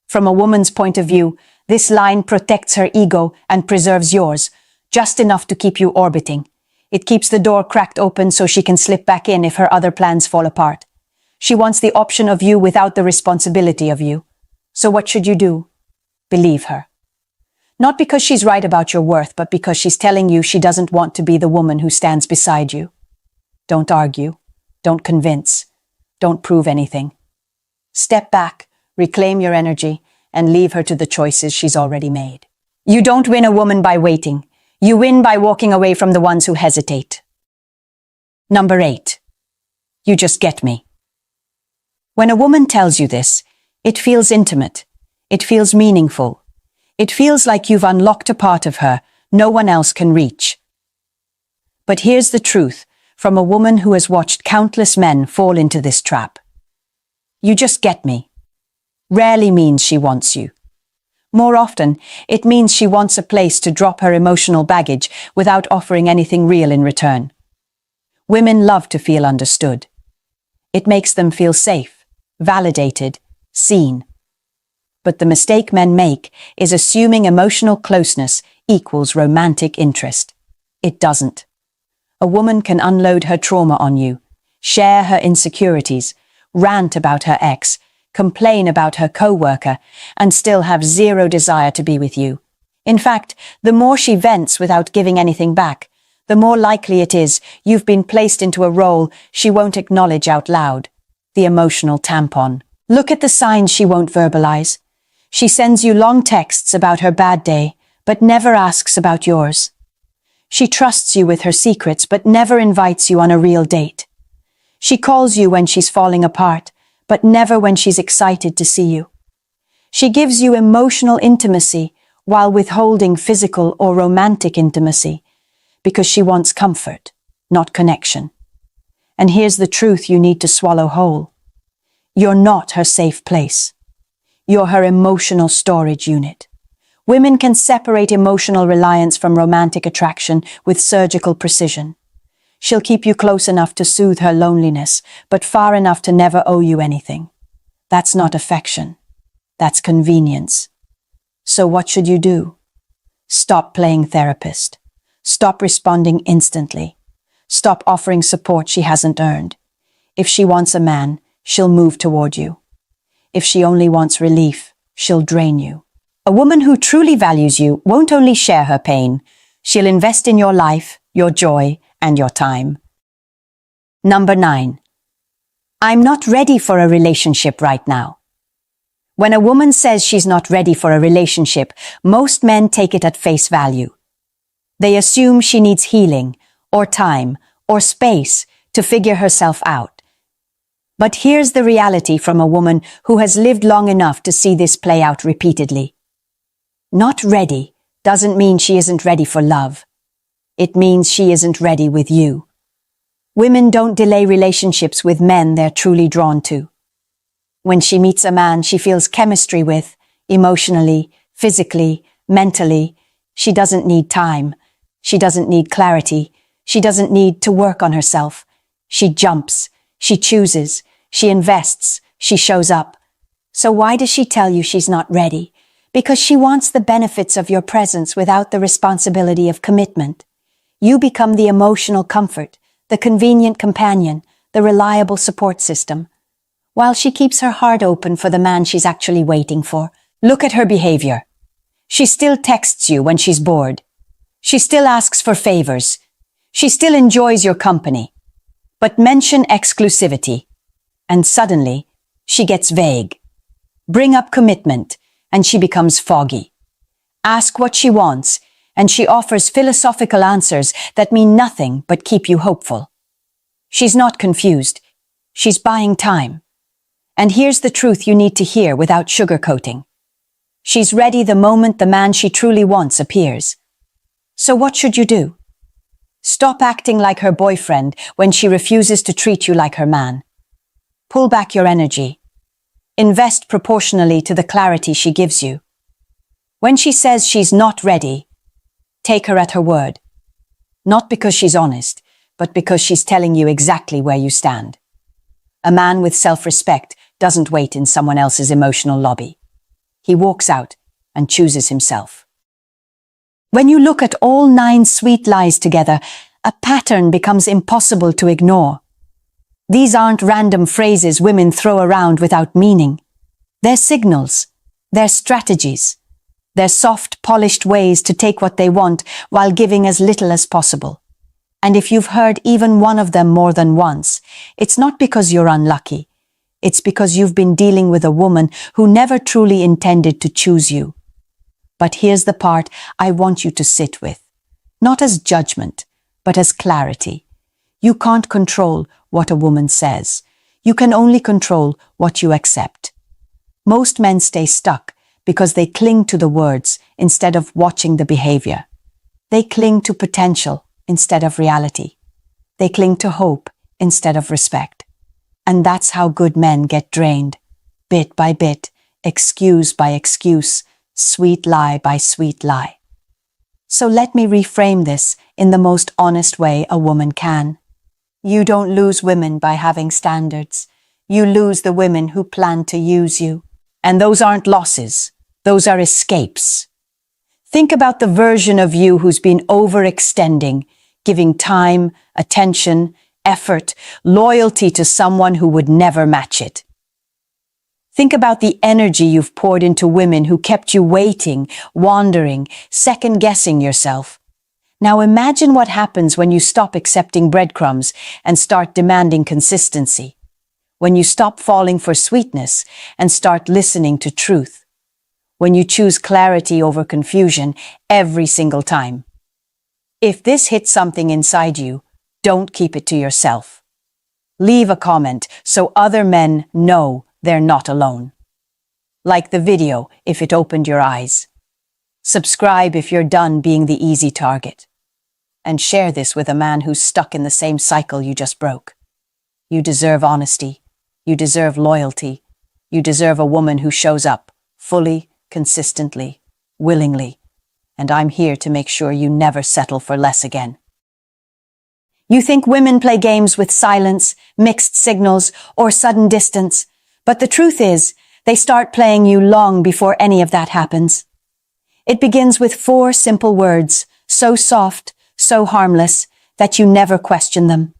[SPEAKER 1] From a woman's point of view, this line protects her ego and preserves yours, just enough to keep you orbiting. It keeps the door cracked open so she can slip back in if her other plans fall apart. She wants the option of you without the responsibility of you. So what should you do? Believe her. Not because she's right about your worth, but because she's telling you she doesn't want to be the woman who stands beside you. Don't argue. Don't convince. Don't prove anything. Step back, reclaim your energy, and leave her to the choices she's already made. You don't win a woman by waiting. You win by walking away from the ones who hesitate. Number 8. You just get me. When a woman tells you this, it feels intimate. It feels meaningful. It feels like you've unlocked a part of her no one else can reach. But here's the truth from a woman who has watched countless men fall into this trap. You just get me rarely means she wants you. More often, it means she wants a place to drop her emotional baggage without offering anything real in return. Women love to feel understood. It makes them feel safe, validated, seen. But the mistake men make is assuming emotional closeness equals romantic interest. It doesn't. A woman can unload her trauma on you, share her insecurities, rant about her ex, complain about her co-worker, and still have zero desire to be with you. In fact, the more she vents without giving anything back, the more likely it is you've been placed into a role she won't acknowledge out loud, the emotional tampon. Look at the signs she won't verbalize. She sends you long texts about her bad day, but never asks about yours. She trusts you with her secrets, but never invites you on a real date. She calls you when she's falling apart, but never when she's excited to see you. She gives you emotional intimacy while withholding physical or romantic intimacy, because she wants comfort, not connection. And here's the truth you need to swallow whole. You're not her safe place. You're her emotional storage unit. Women can separate emotional reliance from romantic attraction with surgical precision. She'll keep you close enough to soothe her loneliness, but far enough to never owe you anything. That's not affection. That's convenience. So what should you do? Stop playing therapist. Stop responding instantly. Stop offering support she hasn't earned. If she wants a man, she'll move toward you. If she only wants relief, she'll drain you. A woman who truly values you won't only share her pain, she'll invest in your life, your joy, and your time. Number 9. I'm not ready for a relationship right now. When a woman says she's not ready for a relationship, most men take it at face value. They assume she needs healing, or time, or space to figure herself out. But here's the reality from a woman who has lived long enough to see this play out repeatedly. Not ready doesn't mean she isn't ready for love. It means she isn't ready with you. Women don't delay relationships with men they're truly drawn to. When she meets a man she feels chemistry with, emotionally, physically, mentally, she doesn't need time. She doesn't need clarity. She doesn't need to work on herself. She jumps. She chooses. She invests. She shows up. So why does she tell you she's not ready? Because she wants the benefits of your presence without the responsibility of commitment. You become the emotional comfort, the convenient companion, the reliable support system, while she keeps her heart open for the man she's actually waiting for. Look at her behavior. She still texts you when she's bored. She still asks for favors. She still enjoys your company. But mention exclusivity, and suddenly she gets vague. Bring up commitment, and she becomes foggy. Ask what she wants, and she offers philosophical answers that mean nothing but keep you hopeful. She's not confused. She's buying time. And here's the truth you need to hear without sugarcoating. She's ready the moment the man she truly wants appears. So what should you do? Stop acting like her boyfriend when she refuses to treat you like her man. Pull back your energy. Invest proportionally to the clarity she gives you. When she says she's not ready, take her at her word. Not because she's honest, but because she's telling you exactly where you stand. A man with self-respect doesn't wait in someone else's emotional lobby. He walks out and chooses himself. When you look at all 9 sweet lies together, a pattern becomes impossible to ignore. These aren't random phrases women throw around without meaning. They're signals. They're strategies. They're soft, polished ways to take what they want while giving as little as possible. And if you've heard even one of them more than once, it's not because you're unlucky. It's because you've been dealing with a woman who never truly intended to choose you. But here's the part I want you to sit with. Not as judgment, but as clarity. You can't control what a woman says. You can only control what you accept. Most men stay stuck because they cling to the words instead of watching the behavior. They cling to potential instead of reality. They cling to hope instead of respect. And that's how good men get drained, bit by bit, excuse by excuse, sweet lie by sweet lie. So let me reframe this in the most honest way a woman can. You don't lose women by having standards. You lose the women who plan to use you. And those aren't losses. Those are escapes. Think about the version of you who's been overextending, giving time, attention, effort, loyalty to someone who would never match it. Think about the energy you've poured into women who kept you waiting, wandering, second-guessing yourself. Now imagine what happens when you stop accepting breadcrumbs and start demanding consistency. When you stop falling for sweetness and start listening to truth. When you choose clarity over confusion every single time. If this hits something inside you, don't keep it to yourself. Leave a comment so other men know they're not alone. Like the video if it opened your eyes. Subscribe if you're done being the easy target. And share this with a man who's stuck in the same cycle you just broke. You deserve honesty. You deserve loyalty. You deserve a woman who shows up fully, consistently, willingly. And I'm here to make sure you never settle for less again. You think women play games with silence, mixed signals, or sudden distance. But the truth is, they start playing you long before any of that happens. It begins with 4 simple words, so soft, so harmless, that you never question them.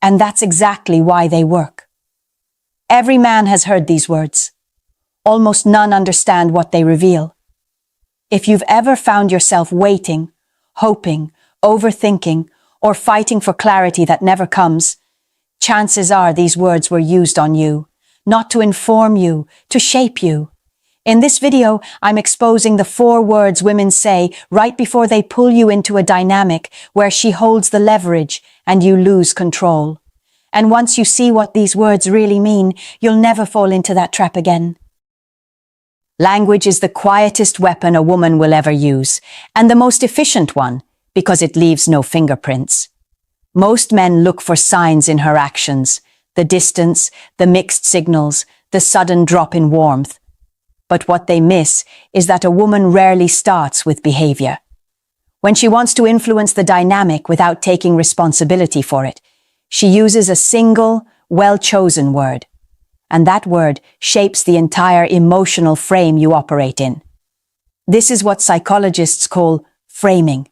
[SPEAKER 1] And that's exactly why they work. Every man has heard these words. Almost none understand what they reveal. If you've ever found yourself waiting, hoping, overthinking, or fighting for clarity that never comes, chances are these words were used on you, not to inform you, to shape you. In this video, I'm exposing the 4 words women say right before they pull you into a dynamic where she holds the leverage and you lose control. And once you see what these words really mean, you'll never fall into that trap again. Language is the quietest weapon a woman will ever use, and the most efficient one, because it leaves no fingerprints. Most men look for signs in her actions, the distance, the mixed signals, the sudden drop in warmth. But what they miss is that a woman rarely starts with behavior. When she wants to influence the dynamic without taking responsibility for it, she uses a single, well-chosen word. And that word shapes the entire emotional frame you operate in. This is what psychologists call framing.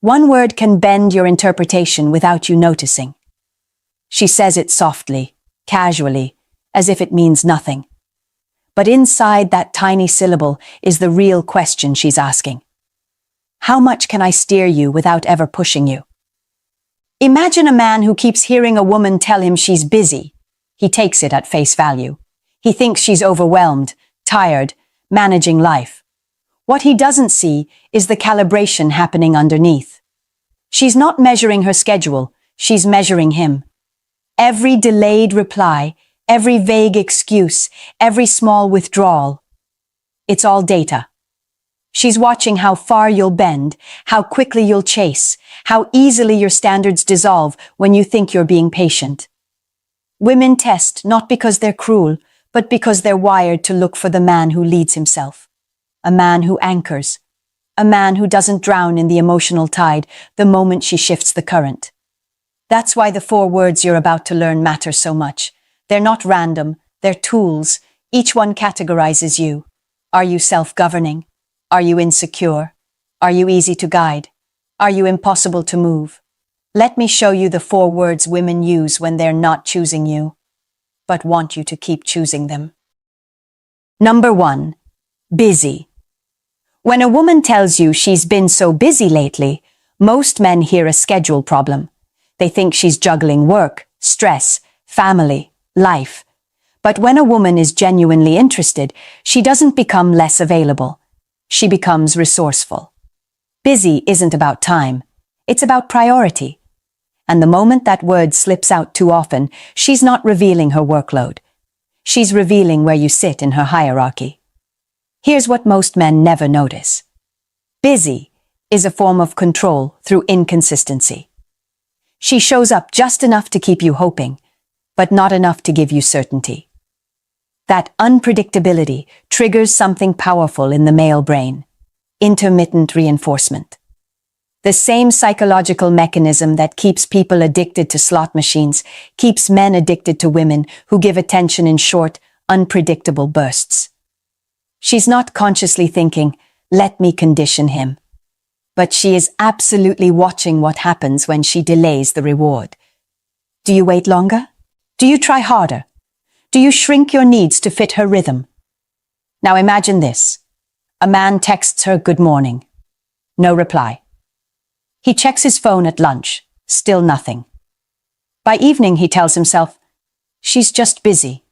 [SPEAKER 1] One word can bend your interpretation without you noticing. She says it softly, casually, as if it means nothing. But inside that tiny syllable is the real question she's asking. How much can I steer you without ever pushing you? Imagine a man who keeps hearing a woman tell him she's busy. He takes it at face value. He thinks she's overwhelmed, tired, managing life. What he doesn't see is the calibration happening underneath. She's not measuring her schedule, she's measuring him. Every delayed reply, every vague excuse, every small withdrawal. It's all data. She's watching how far you'll bend, how quickly you'll chase, how easily your standards dissolve when you think you're being patient. Women test not because they're cruel, but because they're wired to look for the man who leads himself. A man who anchors. A man who doesn't drown in the emotional tide the moment she shifts the current. That's why the 4 words you're about to learn matter so much. They're not random, they're tools. Each one categorizes you. Are you self-governing? Are you insecure? Are you easy to guide? Are you impossible to move? Let me show you the 4 words women use when they're not choosing you, but want you to keep choosing them. Number 1, busy. When a woman tells you she's been so busy lately, most men hear a schedule problem. They think she's juggling work, stress, family, life. But when a woman is genuinely interested, she doesn't become less available. She becomes resourceful. Busy isn't about time. It's about priority. And the moment that word slips out too often, she's not revealing her workload. She's revealing where you sit in her hierarchy. Here's what most men never notice. Busy is a form of control through inconsistency. She shows up just enough to keep you hoping, but not enough to give you certainty. That unpredictability triggers something powerful in the male brain: intermittent reinforcement. The same psychological mechanism that keeps people addicted to slot machines keeps men addicted to women who give attention in short, unpredictable bursts. She's not consciously thinking, "Let me condition him." But she is absolutely watching what happens when she delays the reward. Do you wait longer? Do you try harder? Do you shrink your needs to fit her rhythm? Now imagine this. A man texts her good morning. No reply. He checks his phone at lunch. Still nothing. By evening, he tells himself, she's just busy.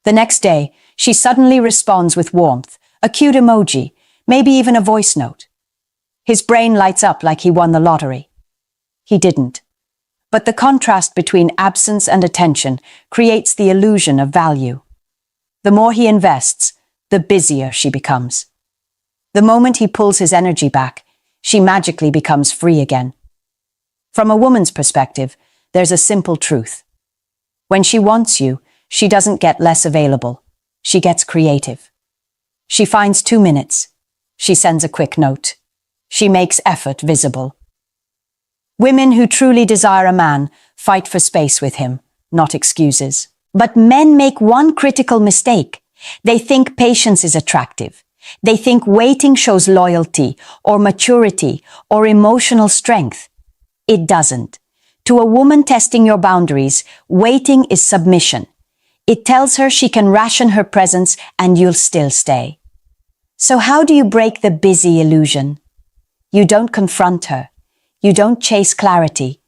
[SPEAKER 1] The next day, she suddenly responds with warmth, a cute emoji, maybe even a voice note. His brain lights up like he won the lottery. He didn't. But the contrast between absence and attention creates the illusion of value. The more he invests, the busier she becomes. The moment he pulls his energy back, she magically becomes free again. From a woman's perspective, there's a simple truth. When she wants you, she doesn't get less available. She gets creative. She finds 2 minutes. She sends a quick note. She makes effort visible. Women who truly desire a man fight for space with him, not excuses. But men make one critical mistake. They think patience is attractive. They think waiting shows loyalty or maturity or emotional strength. It doesn't. To a woman testing your boundaries, waiting is submission. It tells her she can ration her presence and you'll still stay. So how do you break the busy illusion? You don't confront her. You don't chase clarity.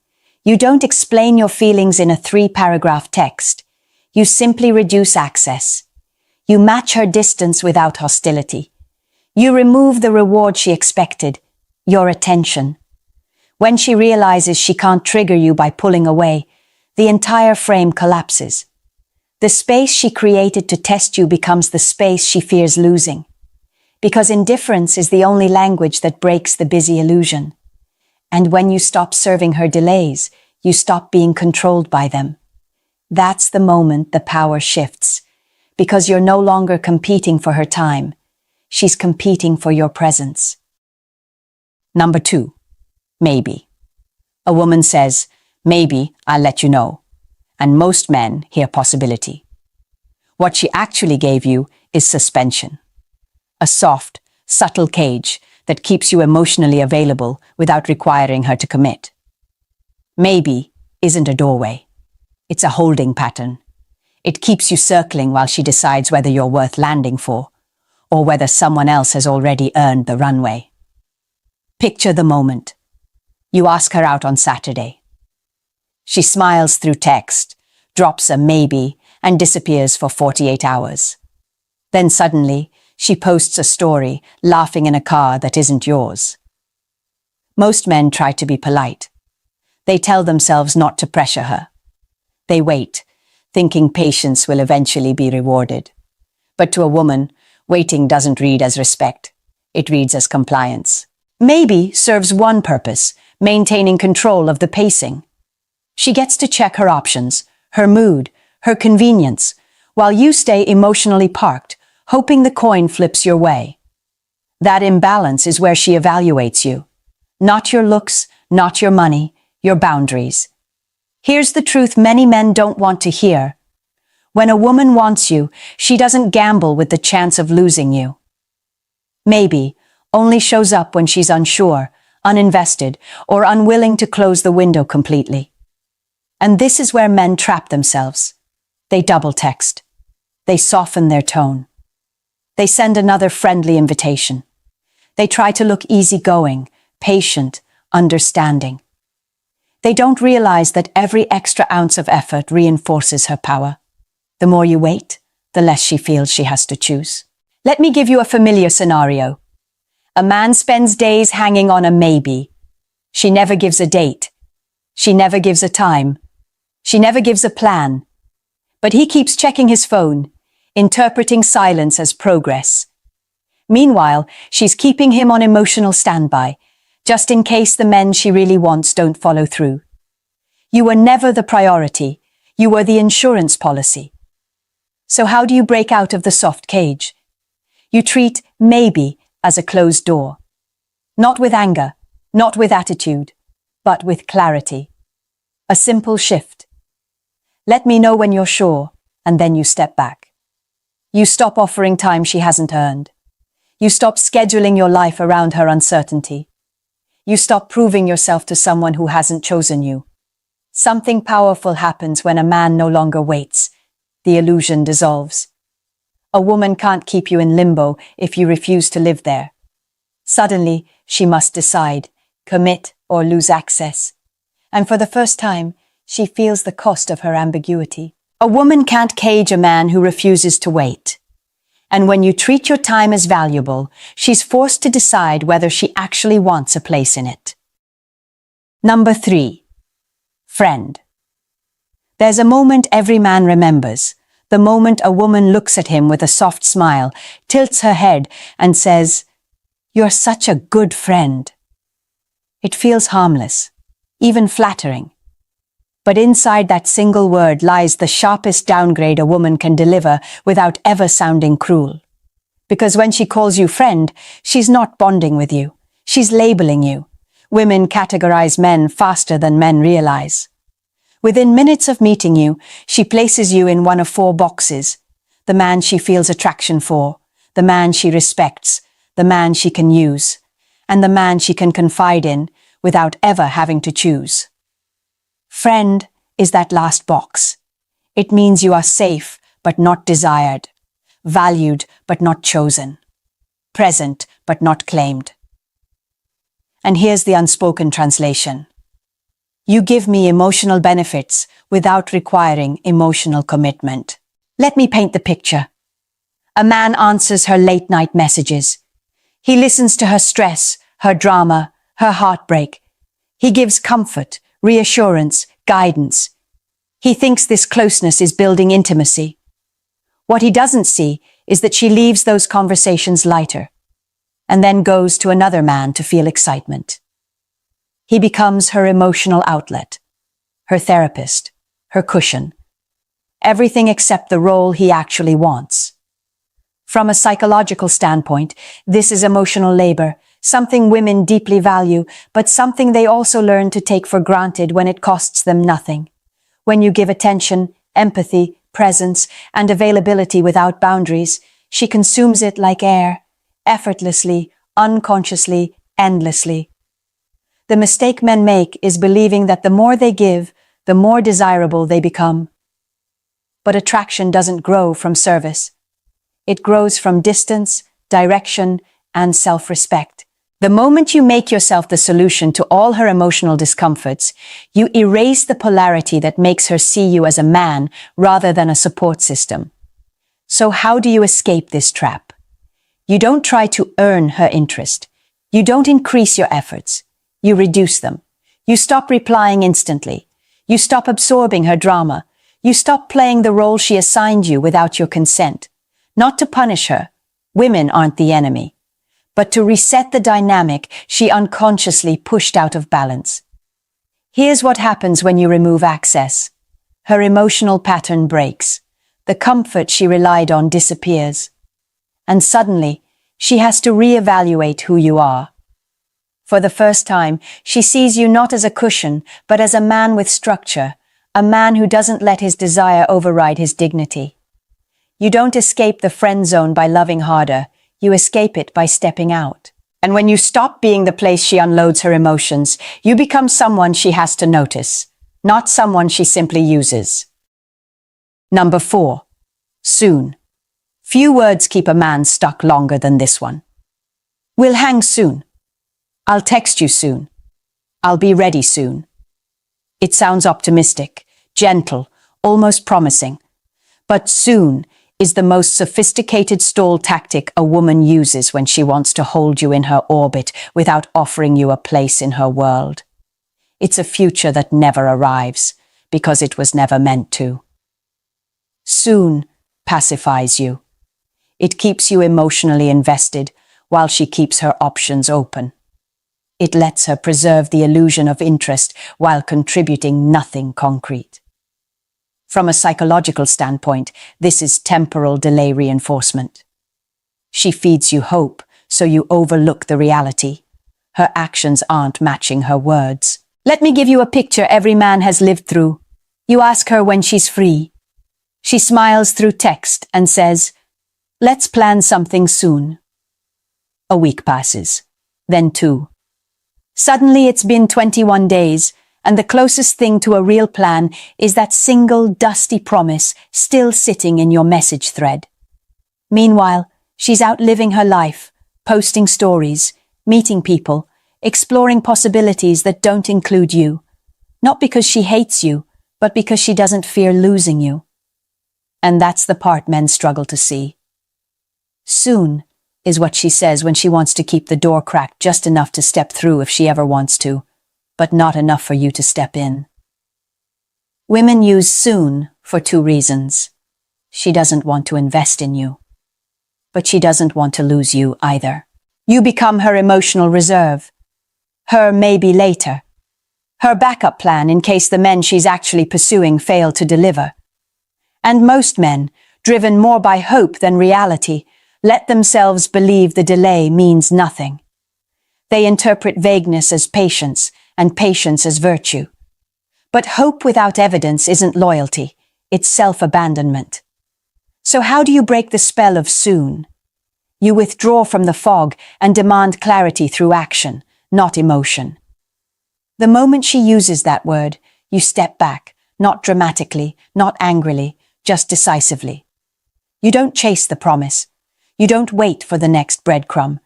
[SPEAKER 1] You don't explain your feelings in a 3-paragraph text. You simply reduce access. You match her distance without hostility. You remove the reward she expected, your attention. When she realizes she can't trigger you by pulling away, the entire frame collapses. The space she created to test you becomes the space she fears losing. Because indifference is the only language that breaks the busy illusion. And when you stop serving her delays, you stop being controlled by them. That's the moment the power shifts, because you're no longer competing for her time. She's competing for your presence. Number 2, maybe. A woman says, maybe I'll let you know. And most men hear possibility. What she actually gave you is suspension. A soft, subtle cage that keeps you emotionally available without requiring her to commit. Maybe isn't a doorway. It's a holding pattern. It keeps you circling while she decides whether you're worth landing for, or whether someone else has already earned the runway. Picture the moment. You ask her out on Saturday. She smiles through text, drops a maybe, and disappears for 48 hours. Then suddenly, She posts a story, laughing in a car that isn't yours. Most men try to be polite. They tell themselves not to pressure her. They wait, thinking patience will eventually be rewarded. But to a woman, waiting doesn't read as respect. It reads as compliance. Maybe serves one purpose, maintaining control of the pacing. She gets to check her options, her mood, her convenience, while you stay emotionally parked, hoping the coin flips your way. That imbalance is where she evaluates you. Not your looks, not your money, your boundaries. Here's the truth many men don't want to hear. When a woman wants you, she doesn't gamble with the chance of losing you. Maybe only shows up when she's unsure, uninvested, or unwilling to close the window completely. And this is where men trap themselves. They double text. They soften their tone. They send another friendly invitation. They try to look easygoing, patient, understanding. They don't realize that every extra ounce of effort reinforces her power. The more you wait, the less she feels she has to choose. Let me give you a familiar scenario. A man spends days hanging on a maybe. She never gives a date. She never gives a time. She never gives a plan. But he keeps checking his phone, interpreting silence as progress. Meanwhile, she's keeping him on emotional standby, just in case the men she really wants don't follow through. You were never the priority. You were the insurance policy. So how do you break out of the soft cage? You treat maybe as a closed door. Not with anger, not with attitude, but with clarity. A simple shift. Let me know when you're sure, and then you step back. You stop offering time she hasn't earned. You stop scheduling your life around her uncertainty. You stop proving yourself to someone who hasn't chosen you. Something powerful happens when a man no longer waits. The illusion dissolves. A woman can't keep you in limbo if you refuse to live there. Suddenly, she must decide, commit or lose access. And for the first time, she feels the cost of her ambiguity. A woman can't cage a man who refuses to wait. And when you treat your time as valuable, she's forced to decide whether she actually wants a place in it. Number 3. Friend. There's a moment every man remembers. The moment a woman looks at him with a soft smile, tilts her head, and says, "You're such a good friend." It feels harmless, even flattering. But inside that single word lies the sharpest downgrade a woman can deliver without ever sounding cruel. Because when she calls you friend, she's not bonding with you. She's labeling you. Women categorize men faster than men realize. Within minutes of meeting you, she places you in one of 4 boxes. The man she feels attraction for, the man she respects, the man she can use, and the man she can confide in without ever having to choose. Friend is that last box. It means you are safe but not desired, valued but not chosen, present but not claimed. And here's the unspoken translation. You give me emotional benefits without requiring emotional commitment. Let me paint the picture. A man answers her late-night messages. He listens to her stress, her drama, her heartbreak. He gives comfort, reassurance, guidance. He thinks this closeness is building intimacy. What he doesn't see is that she leaves those conversations lighter, and then goes to another man to feel excitement. He becomes her emotional outlet, her therapist, her cushion. Everything except the role he actually wants. From a psychological standpoint, this is emotional labor, something women deeply value, but something they also learn to take for granted when it costs them nothing. When you give attention, empathy, presence, and availability without boundaries, she consumes it like air, effortlessly, unconsciously, endlessly. The mistake men make is believing that the more they give, the more desirable they become. But attraction doesn't grow from service. It grows from distance, direction, and self-respect. The moment you make yourself the solution to all her emotional discomforts, you erase the polarity that makes her see you as a man rather than a support system. So how do you escape this trap? You don't try to earn her interest. You don't increase your efforts. You reduce them. You stop replying instantly. You stop absorbing her drama. You stop playing the role she assigned you without your consent. Not to punish her. Women aren't the enemy. But to reset the dynamic she unconsciously pushed out of balance. Here's what happens when you remove access. Her emotional pattern breaks. The comfort she relied on disappears. And suddenly, she has to reevaluate who you are. For the first time, she sees you not as a cushion, but as a man with structure, a man who doesn't let his desire override his dignity. You don't escape the friend zone by loving harder, you escape it by stepping out. And when you stop being the place she unloads her emotions, you become someone she has to notice, not someone she simply uses. Number 4. Soon. Few words keep a man stuck longer than this one. We'll hang soon. I'll text you soon. I'll be ready soon. It sounds optimistic, gentle, almost promising. But soon is the most sophisticated stall tactic a woman uses when she wants to hold you in her orbit without offering you a place in her world. It's a future that never arrives, because it was never meant to. Soon pacifies you. It keeps you emotionally invested while she keeps her options open. It lets her preserve the illusion of interest while contributing nothing concrete. From a psychological standpoint, this is temporal delay reinforcement. She feeds you hope, so you overlook the reality. Her actions aren't matching her words. Let me give you a picture every man has lived through. You ask her when she's free. She smiles through text and says, "Let's plan something soon." A week passes, then 2. Suddenly it's been 21 days, and the closest thing to a real plan is that single dusty promise still sitting in your message thread. Meanwhile, she's out living her life, posting stories, meeting people, exploring possibilities that don't include you. Not because she hates you, but because she doesn't fear losing you. And that's the part men struggle to see. Soon is what she says when she wants to keep the door cracked just enough to step through if she ever wants to, but not enough for you to step in. Women use soon for 2 reasons. She doesn't want to invest in you, but she doesn't want to lose you either. You become her emotional reserve, her maybe later, her backup plan in case the men she's actually pursuing fail to deliver. And most men, driven more by hope than reality, let themselves believe the delay means nothing. They interpret vagueness as patience and patience as virtue. But hope without evidence isn't loyalty, it's self-abandonment. So how do you break the spell of soon? You withdraw from the fog and demand clarity through action, not emotion. The moment she uses that word, you step back, not dramatically, not angrily, just decisively. You don't chase the promise. You don't wait for the next breadcrumb.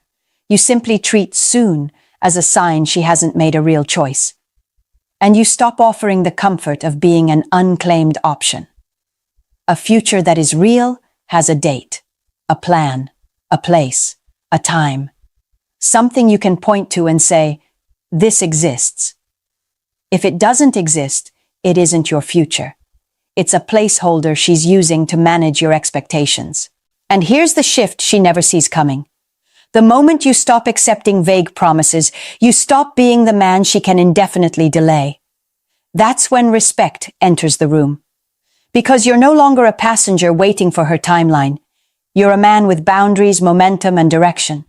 [SPEAKER 1] You simply treat soon as a sign she hasn't made a real choice. And you stop offering the comfort of being an unclaimed option. A future that is real has a date, a plan, a place, a time. Something you can point to and say, this exists. If it doesn't exist, it isn't your future. It's a placeholder she's using to manage your expectations. And here's the shift she never sees coming. The moment you stop accepting vague promises, you stop being the man she can indefinitely delay. That's when respect enters the room. Because you're no longer a passenger waiting for her timeline. You're a man with boundaries, momentum, and direction.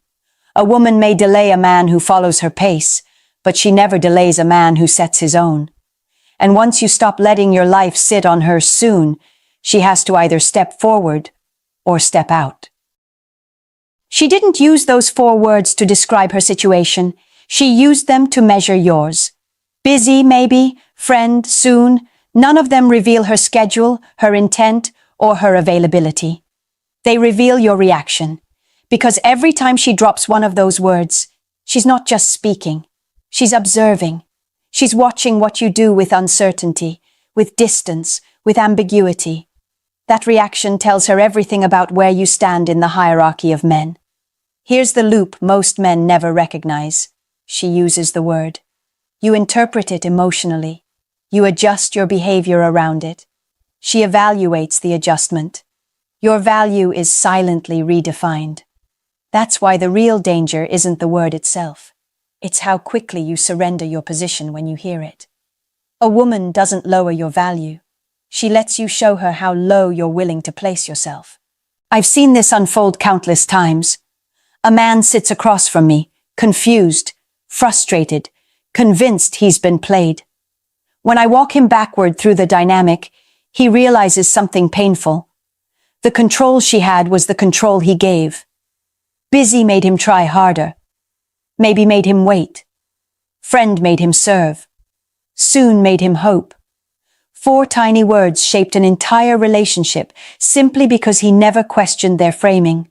[SPEAKER 1] A woman may delay a man who follows her pace, but she never delays a man who sets his own. And once you stop letting your life sit on her soon, she has to either step forward or step out. She didn't use those 4 words to describe her situation. She used them to measure yours. Busy, maybe, friend, soon. None of them reveal her schedule, her intent, or her availability. They reveal your reaction. Because every time she drops one of those words, she's not just speaking. She's observing. She's watching what you do with uncertainty, with distance, with ambiguity. That reaction tells her everything about where you stand in the hierarchy of men. Here's the loop most men never recognize. She uses the word. You interpret it emotionally. You adjust your behavior around it. She evaluates the adjustment. Your value is silently redefined. That's why the real danger isn't the word itself. It's how quickly you surrender your position when you hear it. A woman doesn't lower your value. She lets you show her how low you're willing to place yourself. I've seen this unfold countless times. A man sits across from me, confused, frustrated, convinced he's been played. When I walk him backward through the dynamic, he realizes something painful. The control she had was the control he gave. Busy made him try harder. Maybe made him wait. Friend made him serve. Soon made him hope. 4 tiny words shaped an entire relationship simply because he never questioned their framing.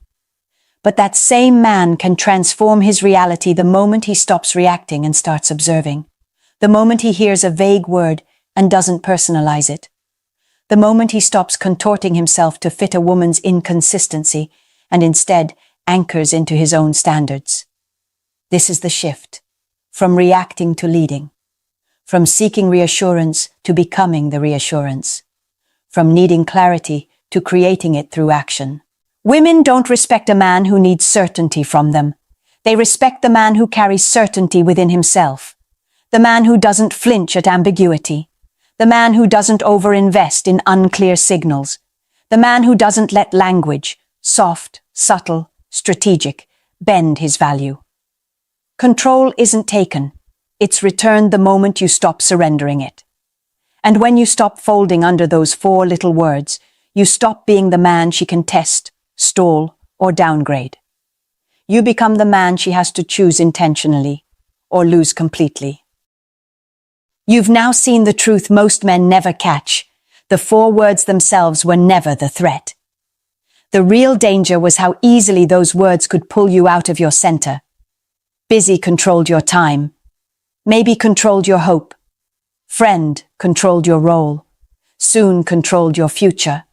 [SPEAKER 1] But that same man can transform his reality the moment he stops reacting and starts observing. The moment he hears a vague word and doesn't personalize it. The moment he stops contorting himself to fit a woman's inconsistency and instead anchors into his own standards. This is the shift, from reacting to leading, from seeking reassurance to becoming the reassurance, from needing clarity to creating it through action. Women don't respect a man who needs certainty from them. They respect the man who carries certainty within himself, the man who doesn't flinch at ambiguity, the man who doesn't overinvest in unclear signals, the man who doesn't let language, soft, subtle, strategic, bend his value. Control isn't taken. It's returned the moment you stop surrendering it. And when you stop folding under those 4 little words, you stop being the man she can test, stall, or downgrade. You become the man she has to choose intentionally, or lose completely. You've now seen the truth most men never catch. The 4 words themselves were never the threat. The real danger was how easily those words could pull you out of your center. Busy controlled your time. Maybe controlled your hope. Friend controlled your role. Soon controlled your future.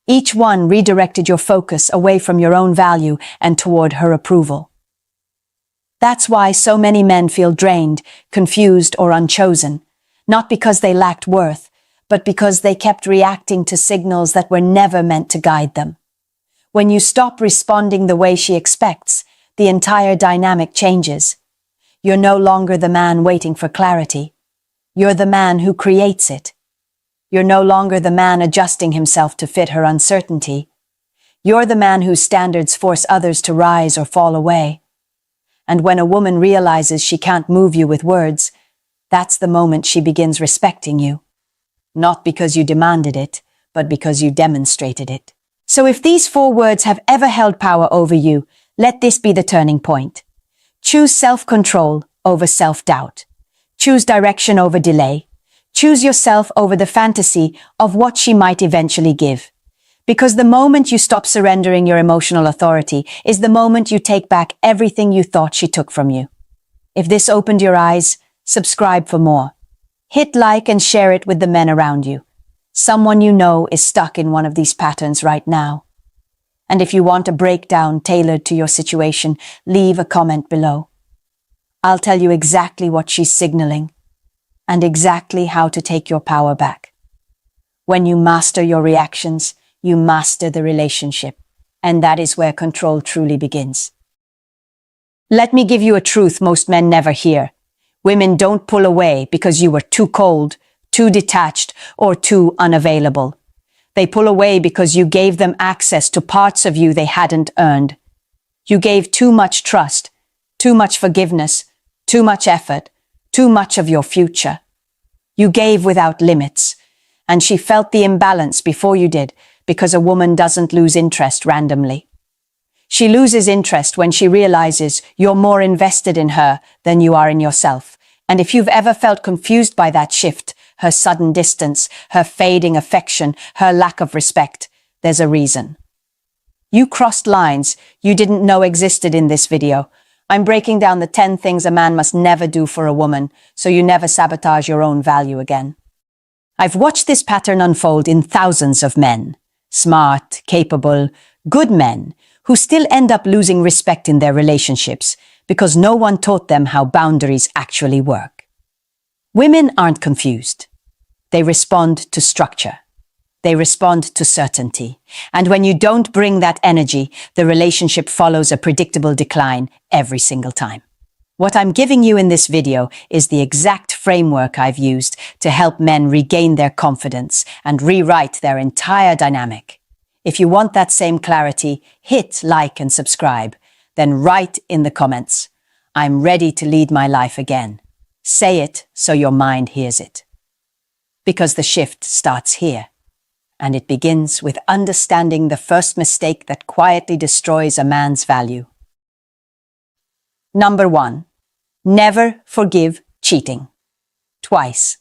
[SPEAKER 1] Each one redirected your focus away from your own value and toward her approval. That's why so many men feel drained, confused, or unchosen, not because they lacked worth, but because they kept reacting to signals that were never meant to guide them. When you stop responding the way she expects, the entire dynamic changes. You're no longer the man waiting for clarity. You're the man who creates it. You're no longer the man adjusting himself to fit her uncertainty. You're the man whose standards force others to rise or fall away. And when a woman realizes she can't move you with words, that's the moment she begins respecting you. Not because you demanded it, but because you demonstrated it. So if these 4 words have ever held power over you, let this be the turning point. Choose self-control over self-doubt. Choose direction over delay. Choose yourself over the fantasy of what she might eventually give. Because the moment you stop surrendering your emotional authority is the moment you take back everything you thought she took from you. If this opened your eyes, subscribe for more. Hit like and share it with the men around you. Someone you know is stuck in one of these patterns right now. And if you want a breakdown tailored to your situation, leave a comment below. I'll tell you exactly what she's signaling and exactly how to take your power back. When you master your reactions, you master the relationship, and that is where control truly begins. Let me give you a truth most men never hear. Women don't pull away because you were too cold, too detached, or too unavailable. They pull away because you gave them access to parts of you they hadn't earned. You gave too much trust, too much forgiveness, too much effort, too much of your future. You gave without limits, and she felt the imbalance before you did because a woman doesn't lose interest randomly. She loses interest when she realizes you're more invested in her than you are in yourself. And if you've ever felt confused by that shift, her sudden distance, her fading affection, her lack of respect, there's a reason. You crossed lines you didn't know existed in this video. I'm breaking down the 10 things a man must never do for a woman, so you never sabotage your own value again. I've watched this pattern unfold in thousands of men. Smart, capable, good men who still end up losing respect in their relationships because no one taught them how boundaries actually work. Women aren't confused. They respond to structure. They respond to certainty. And when you don't bring that energy, the relationship follows a predictable decline every single time. What I'm giving you in this video is the exact framework I've used to help men regain their confidence and rewrite their entire dynamic. If you want that same clarity, hit like and subscribe. Then write in the comments, "I'm ready to lead my life again." Say it so your mind hears it. Because the shift starts here. And it begins with understanding the first mistake that quietly destroys a man's value. Number 1. Never forgive cheating. Twice.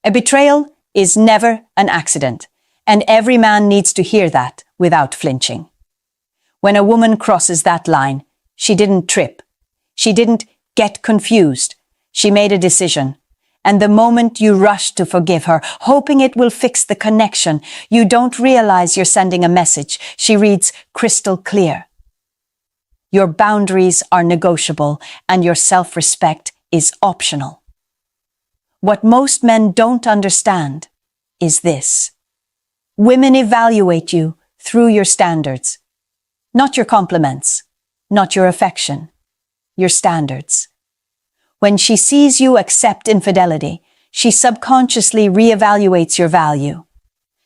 [SPEAKER 1] A betrayal is never an accident, and every man needs to hear that without flinching. When a woman crosses that line, she didn't trip. She didn't get confused. She made a decision. And the moment you rush to forgive her, hoping it will fix the connection, you don't realize you're sending a message. She reads crystal clear. Your boundaries are negotiable and your self-respect is optional. What most men don't understand is this. Women evaluate you through your standards, not your compliments, not your affection, your standards. When she sees you accept infidelity, she subconsciously reevaluates your value.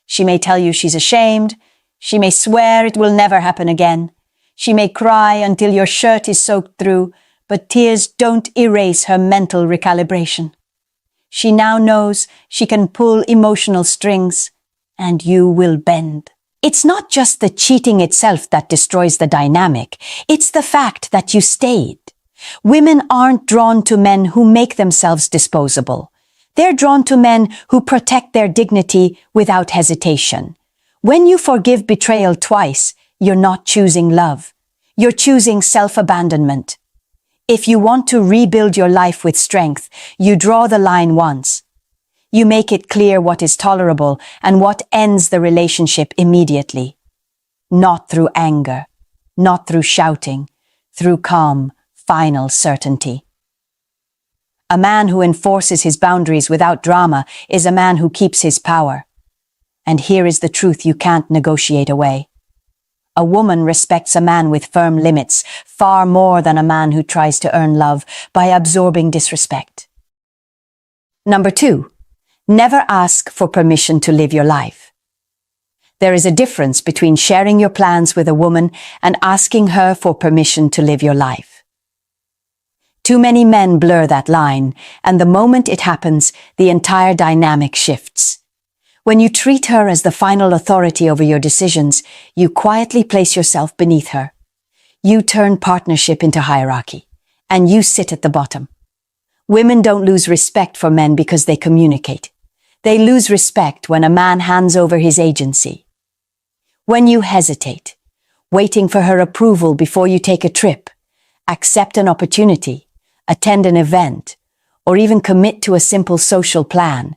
[SPEAKER 1] She may tell you she's ashamed. She may swear it will never happen again. She may cry until your shirt is soaked through, but tears don't erase her mental recalibration. She now knows she can pull emotional strings, and you will bend. It's not just the cheating itself that destroys the dynamic. It's the fact that you stayed. Women aren't drawn to men who make themselves disposable. They're drawn to men who protect their dignity without hesitation. When you forgive betrayal twice, you're not choosing love. You're choosing self-abandonment. If you want to rebuild your life with strength, you draw the line once. You make it clear what is tolerable and what ends the relationship immediately. Not through anger, not through shouting, through calm, final certainty. A man who enforces his boundaries without drama is a man who keeps his power. And here is the truth you can't negotiate away. A woman respects a man with firm limits far more than a man who tries to earn love by absorbing disrespect. Number 2, never ask for permission to live your life. There is a difference between sharing your plans with a woman and asking her for permission to live your life. Too many men blur that line, and the moment it happens, the entire dynamic shifts. When you treat her as the final authority over your decisions, you quietly place yourself beneath her. You turn partnership into hierarchy, and you sit at the bottom. Women don't lose respect for men because they communicate. They lose respect when a man hands over his agency. When you hesitate, waiting for her approval before you take a trip, accept an opportunity, attend an event, or even commit to a simple social plan,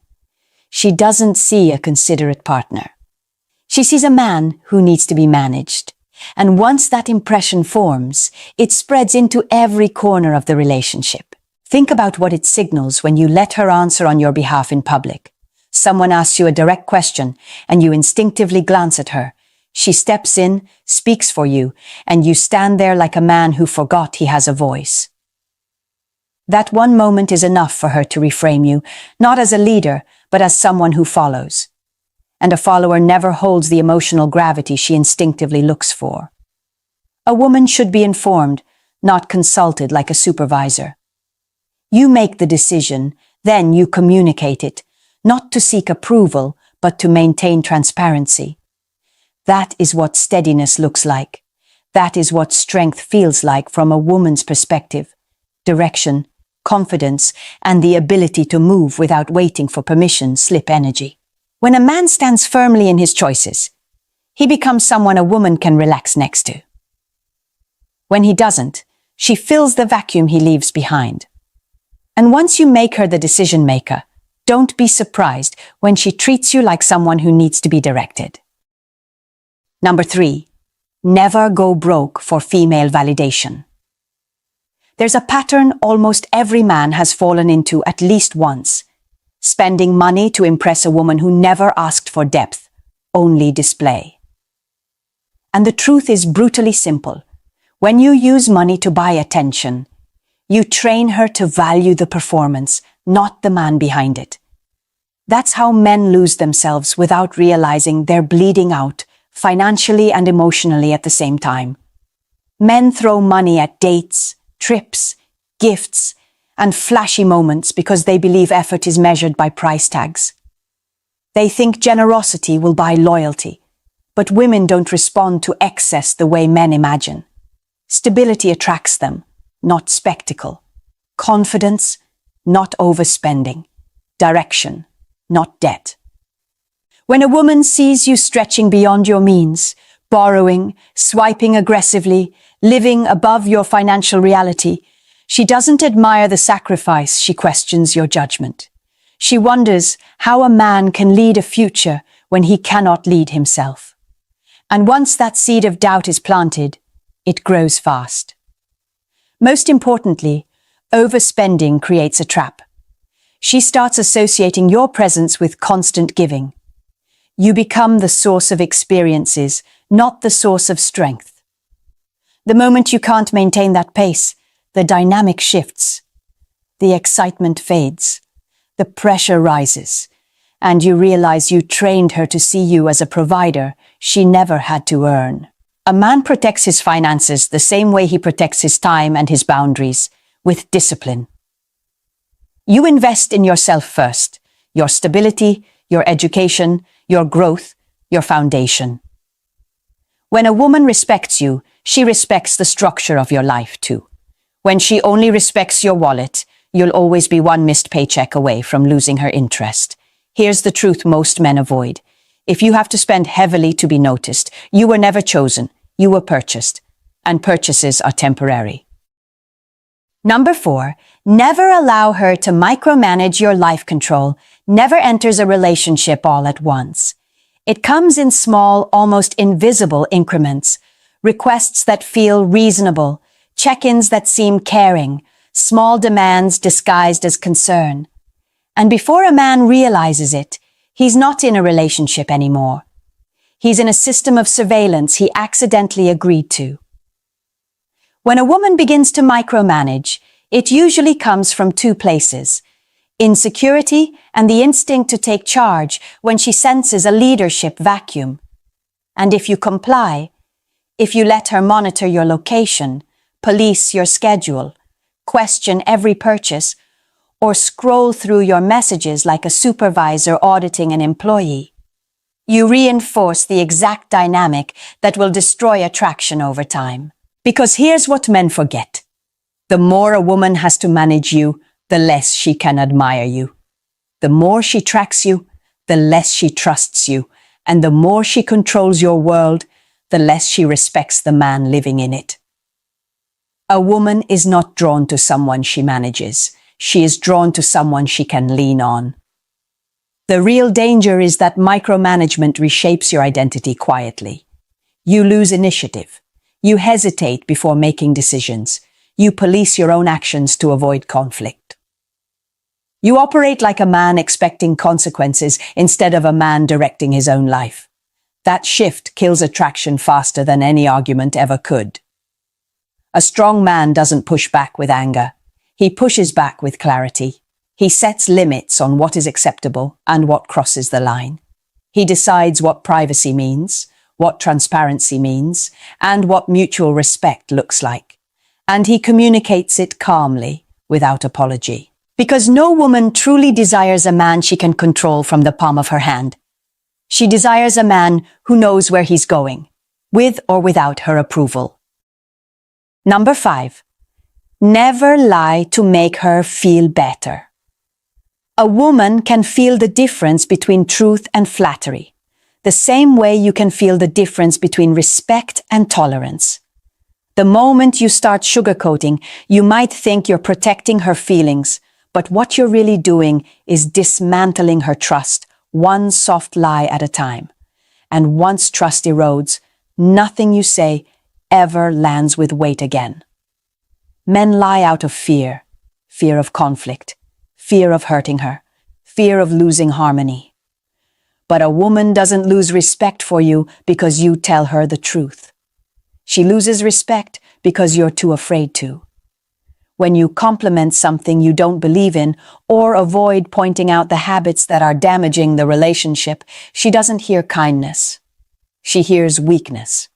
[SPEAKER 1] she doesn't see a considerate partner. She sees a man who needs to be managed. And once that impression forms, it spreads into every corner of the relationship. Think about what it signals when you let her answer on your behalf in public. Someone asks you a direct question, and you instinctively glance at her. She steps in, speaks for you, and you stand there like a man who forgot he has a voice. That one moment is enough for her to reframe you, not as a leader, but as someone who follows. And a follower never holds the emotional gravity she instinctively looks for. A woman should be informed, not consulted like a supervisor. You make the decision, then you communicate it, not to seek approval, but to maintain transparency. That is what steadiness looks like. That is what strength feels like from a woman's perspective. Direction, confidence, and the ability to move without waiting for permission slip energy. When a man stands firmly in his choices, he becomes someone a woman can relax next to. When he doesn't, she fills the vacuum he leaves behind. And once you make her the decision maker, don't be surprised when she treats you like someone who needs to be directed. Number 3, never go broke for female validation. There's a pattern almost every man has fallen into at least once: spending money to impress a woman who never asked for depth, only display. And the truth is brutally simple. When you use money to buy attention, you train her to value the performance, not the man behind it. That's how men lose themselves without realizing they're bleeding out, financially and emotionally at the same time. Men throw money at dates, trips, gifts, and flashy moments because they believe effort is measured by price tags. They think generosity will buy loyalty, but women don't respond to excess the way men imagine. Stability attracts them, not spectacle. Confidence, not overspending. Direction, not debt. When a woman sees you stretching beyond your means, borrowing, swiping aggressively, living above your financial reality, she doesn't admire the sacrifice, she questions your judgment. She wonders how a man can lead a future when he cannot lead himself. And once that seed of doubt is planted, it grows fast. Most importantly, overspending creates a trap. She starts associating your presence with constant giving. You become the source of experiences, not the source of strength. The moment you can't maintain that pace, the dynamic shifts. The excitement fades. The pressure rises. And you realize you trained her to see you as a provider she never had to earn. A man protects his finances the same way he protects his time and his boundaries, with discipline. You invest in yourself first, your stability, your education, your growth, your foundation. When a woman respects you, she respects the structure of your life too. When she only respects your wallet, you'll always be one missed paycheck away from losing her interest. Here's the truth most men avoid. If you have to spend heavily to be noticed, you were never chosen, you were purchased. And purchases are temporary. Number 4, never allow her to micromanage your life control. Never enters a relationship all at once. It comes in small, almost invisible increments. Requests that feel reasonable, check-ins that seem caring, small demands disguised as concern. And before a man realizes it, he's not in a relationship anymore. He's in a system of surveillance he accidentally agreed to. When a woman begins to micromanage, it usually comes from 2 places: insecurity and the instinct to take charge when she senses a leadership vacuum. And if you comply, if you let her monitor your location, police your schedule, question every purchase, or scroll through your messages like a supervisor auditing an employee, you reinforce the exact dynamic that will destroy attraction over time. Because here's what men forget. The more a woman has to manage you, the less she can admire you. The more she tracks you, the less she trusts you. And the more she controls your world, the less she respects the man living in it. A woman is not drawn to someone she manages. She is drawn to someone she can lean on. The real danger is that micromanagement reshapes your identity quietly. You lose initiative. You hesitate before making decisions. You police your own actions to avoid conflict. You operate like a man expecting consequences instead of a man directing his own life. That shift kills attraction faster than any argument ever could. A strong man doesn't push back with anger. He pushes back with clarity. He sets limits on what is acceptable and what crosses the line. He decides what privacy means, what transparency means, and what mutual respect looks like. And he communicates it calmly, without apology. Because no woman truly desires a man she can control from the palm of her hand. She desires a man who knows where he's going, with or without her approval. Number 5. Never lie to make her feel better. A woman can feel the difference between truth and flattery, the same way you can feel the difference between respect and tolerance. The moment you start sugarcoating, you might think you're protecting her feelings, but what you're really doing is dismantling her trust, one soft lie at a time. And once trust erodes, Nothing you say ever lands with weight again. Men lie out of fear, fear of conflict, fear of hurting her, fear of losing harmony. But a woman doesn't lose respect for you because you tell her the truth. She loses respect because you're too afraid to. When you compliment something you don't believe in or avoid pointing out the habits that are damaging the relationship, she doesn't hear kindness. She hears weakness.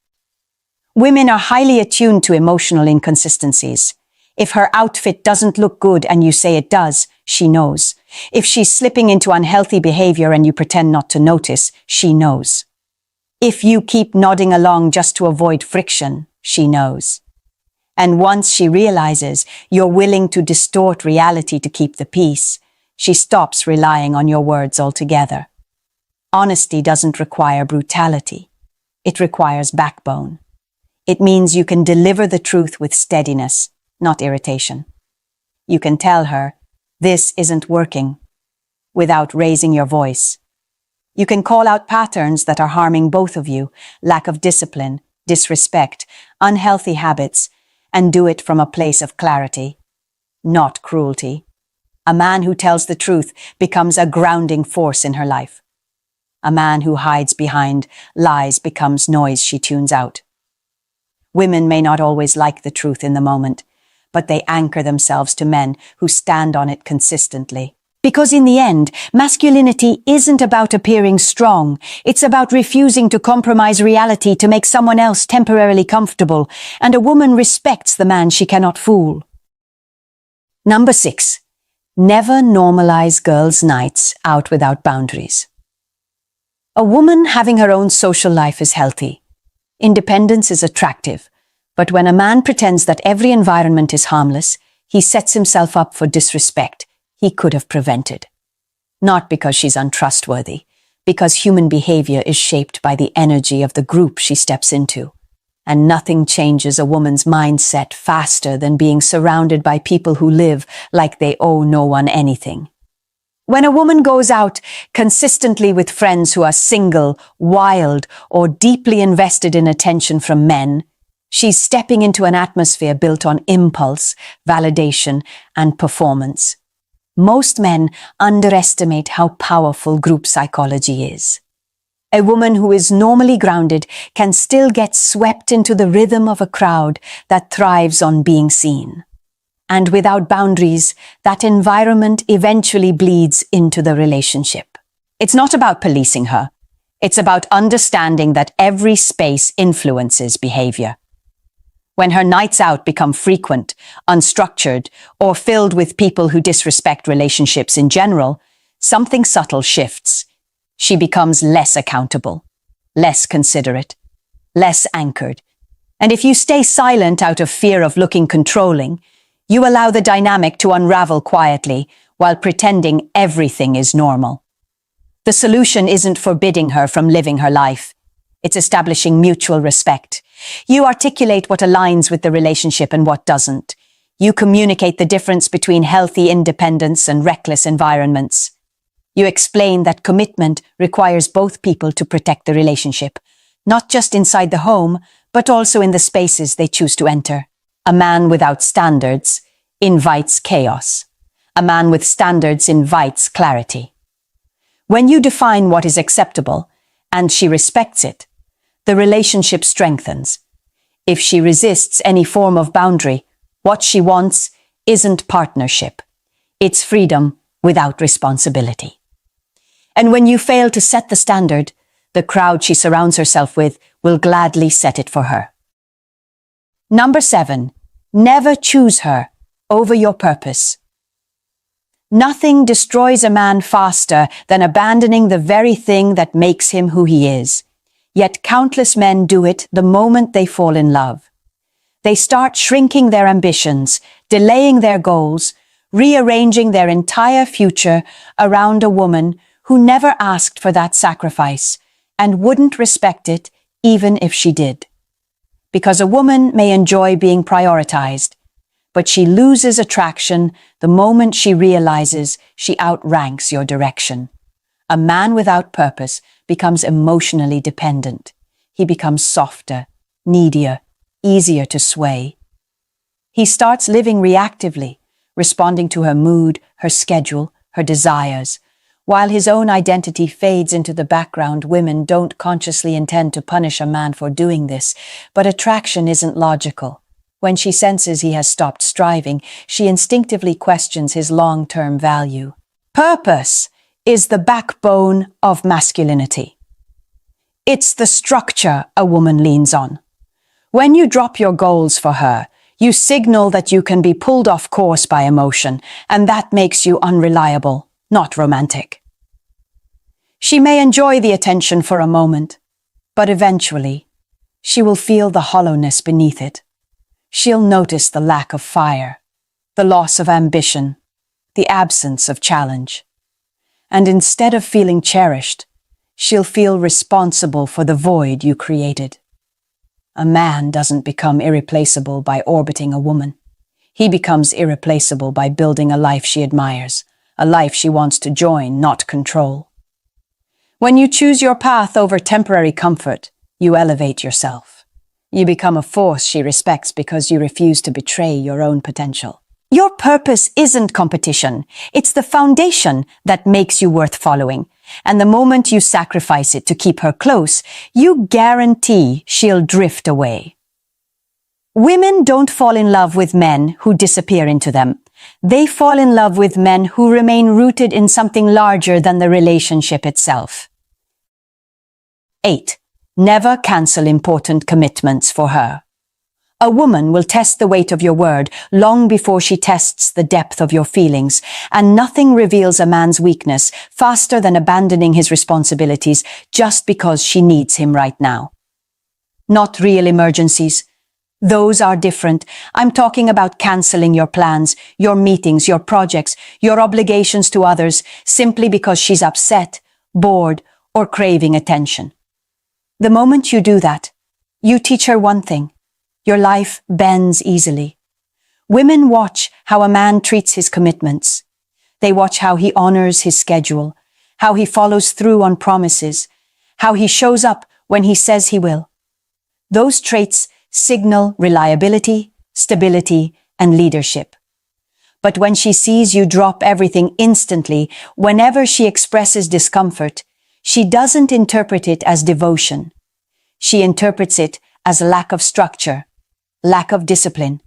[SPEAKER 1] Women are highly attuned to emotional inconsistencies. If her outfit doesn't look good and you say it does, she knows. If she's slipping into unhealthy behavior and you pretend not to notice, she knows. If you keep nodding along just to avoid friction, she knows. And once she realizes you're willing to distort reality to keep the peace, she stops relying on your words altogether. Honesty doesn't require brutality. It requires backbone. It means you can deliver the truth with steadiness, not irritation. You can tell her, "This isn't working," without raising your voice. You can call out patterns that are harming both of you, lack of discipline, disrespect, unhealthy habits, and do it from a place of clarity, not cruelty. A man who tells the truth becomes a grounding force in her life. A man who hides behind lies becomes noise she tunes out. Women may not always like the truth in the moment, but they anchor themselves to men who stand on it consistently. Because in the end, masculinity isn't about appearing strong. It's about refusing to compromise reality to make someone else temporarily comfortable, and a woman respects the man she cannot fool. Number 6. Never normalize girls' nights out without boundaries. A woman having her own social life is healthy. Independence is attractive, but when a man pretends that every environment is harmless, he sets himself up for disrespect he could have prevented. Not because she's untrustworthy, because human behavior is shaped by the energy of the group she steps into. And nothing changes a woman's mindset faster than being surrounded by people who live like they owe no one anything. When a woman goes out consistently with friends who are single, wild, or deeply invested in attention from men, she's stepping into an atmosphere built on impulse, validation, and performance. Most men underestimate how powerful group psychology is. A woman who is normally grounded can still get swept into the rhythm of a crowd that thrives on being seen. And without boundaries, that environment eventually bleeds into the relationship. It's not about policing her. It's about understanding that every space influences behavior. When her nights out become frequent, unstructured, or filled with people who disrespect relationships in general, something subtle shifts. She becomes less accountable, less considerate, less anchored. And if you stay silent out of fear of looking controlling, you allow the dynamic to unravel quietly while pretending everything is normal. The solution isn't forbidding her from living her life. It's establishing mutual respect. You articulate what aligns with the relationship and what doesn't. You communicate the difference between healthy independence and reckless environments. You explain that commitment requires both people to protect the relationship, not just inside the home, but also in the spaces they choose to enter. A man without standards invites chaos. A man with standards invites clarity. When you define what is acceptable, and she respects it, the relationship strengthens. If she resists any form of boundary, what she wants isn't partnership. It's freedom without responsibility. And when you fail to set the standard, the crowd she surrounds herself with will gladly set it for her. Number 7. Never choose her over your purpose. Nothing destroys a man faster than abandoning the very thing that makes him who he is. Yet countless men do it the moment they fall in love. They start shrinking their ambitions, delaying their goals, rearranging their entire future around a woman who never asked for that sacrifice and wouldn't respect it even if she did. Because a woman may enjoy being prioritized, but she loses attraction the moment she realizes she outranks your direction. A man without purpose becomes emotionally dependent. he becomes softer, needier, easier to sway. He starts living reactively, responding to her mood, her schedule, her desires. While his own identity fades into the background, women don't consciously intend to punish a man for doing this, but attraction isn't logical. When she senses he has stopped striving, she instinctively questions his long-term value. Purpose is the backbone of masculinity. It's the structure a woman leans on. When you drop your goals for her, you signal that you can be pulled off course by emotion, and that makes you unreliable, not romantic. She may enjoy the attention for a moment, but eventually, she will feel the hollowness beneath it. She'll notice the lack of fire, the loss of ambition, the absence of challenge. And instead of feeling cherished, she'll feel responsible for the void you created. A man doesn't become irreplaceable by orbiting a woman. He becomes irreplaceable by building a life she admires, a life she wants to join, not control. When you choose your path over temporary comfort, you elevate yourself. You become a force she respects because you refuse to betray your own potential. Your purpose isn't competition. It's the foundation that makes you worth following. And the moment you sacrifice it to keep her close, you guarantee she'll drift away. Women don't fall in love with men who disappear into them. They fall in love with men who remain rooted in something larger than the relationship itself. 8. Never cancel important commitments for her. A woman will test the weight of your word long before she tests the depth of your feelings, and nothing reveals a man's weakness faster than abandoning his responsibilities just because she needs him right now. Not real emergencies. Those are different. I'm talking about canceling your plans, your meetings, your projects, your obligations to others simply because she's upset, bored, or craving attention. The moment you do that, you teach her one thing. Your life bends easily. Women watch how a man treats his commitments. They watch how he honors his schedule, how he follows through on promises, how he shows up when he says he will. Those traits signal reliability, stability, and leadership. But when she sees you drop everything instantly, whenever she expresses discomfort, she doesn't interpret it as devotion. She interprets it as lack of structure, lack of discipline,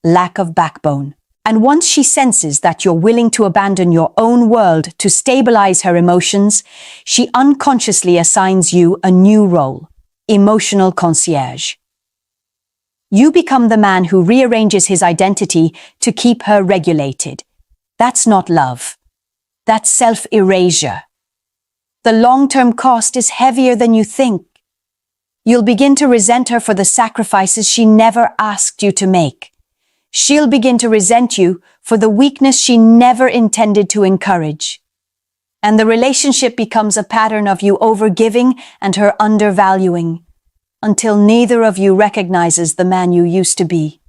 [SPEAKER 1] lack of backbone. And once she senses that you're willing to abandon your own world to stabilize her emotions, she unconsciously assigns you a new role, emotional concierge. You become the man who rearranges his identity to keep her regulated. That's not love. That's self-erasure. The long-term cost is heavier than you think. You'll begin to resent her for the sacrifices she never asked you to make. She'll begin to resent you for the weakness she never intended to encourage. And the relationship becomes a pattern of you overgiving and her undervaluing, until neither of you recognizes the man you used to be.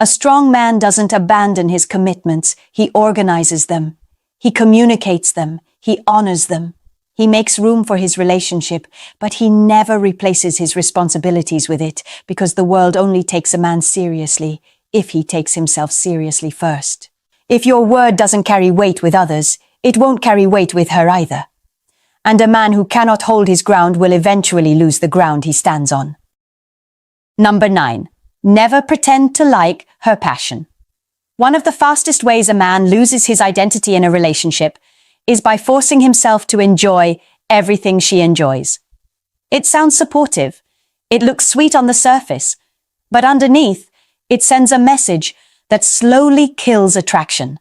[SPEAKER 1] A strong man doesn't abandon his commitments, he organizes them. He communicates them, he honors them. He makes room for his relationship, but he never replaces his responsibilities with it, because the world only takes a man seriously if he takes himself seriously first. If your word doesn't carry weight with others, it won't carry weight with her either. And a man who cannot hold his ground will eventually lose the ground he stands on. Number 9. Never pretend to like her passion. One of the fastest ways a man loses his identity in a relationship is by forcing himself to enjoy everything she enjoys. It sounds supportive. It looks sweet on the surface. But underneath, it sends a message that slowly kills attraction.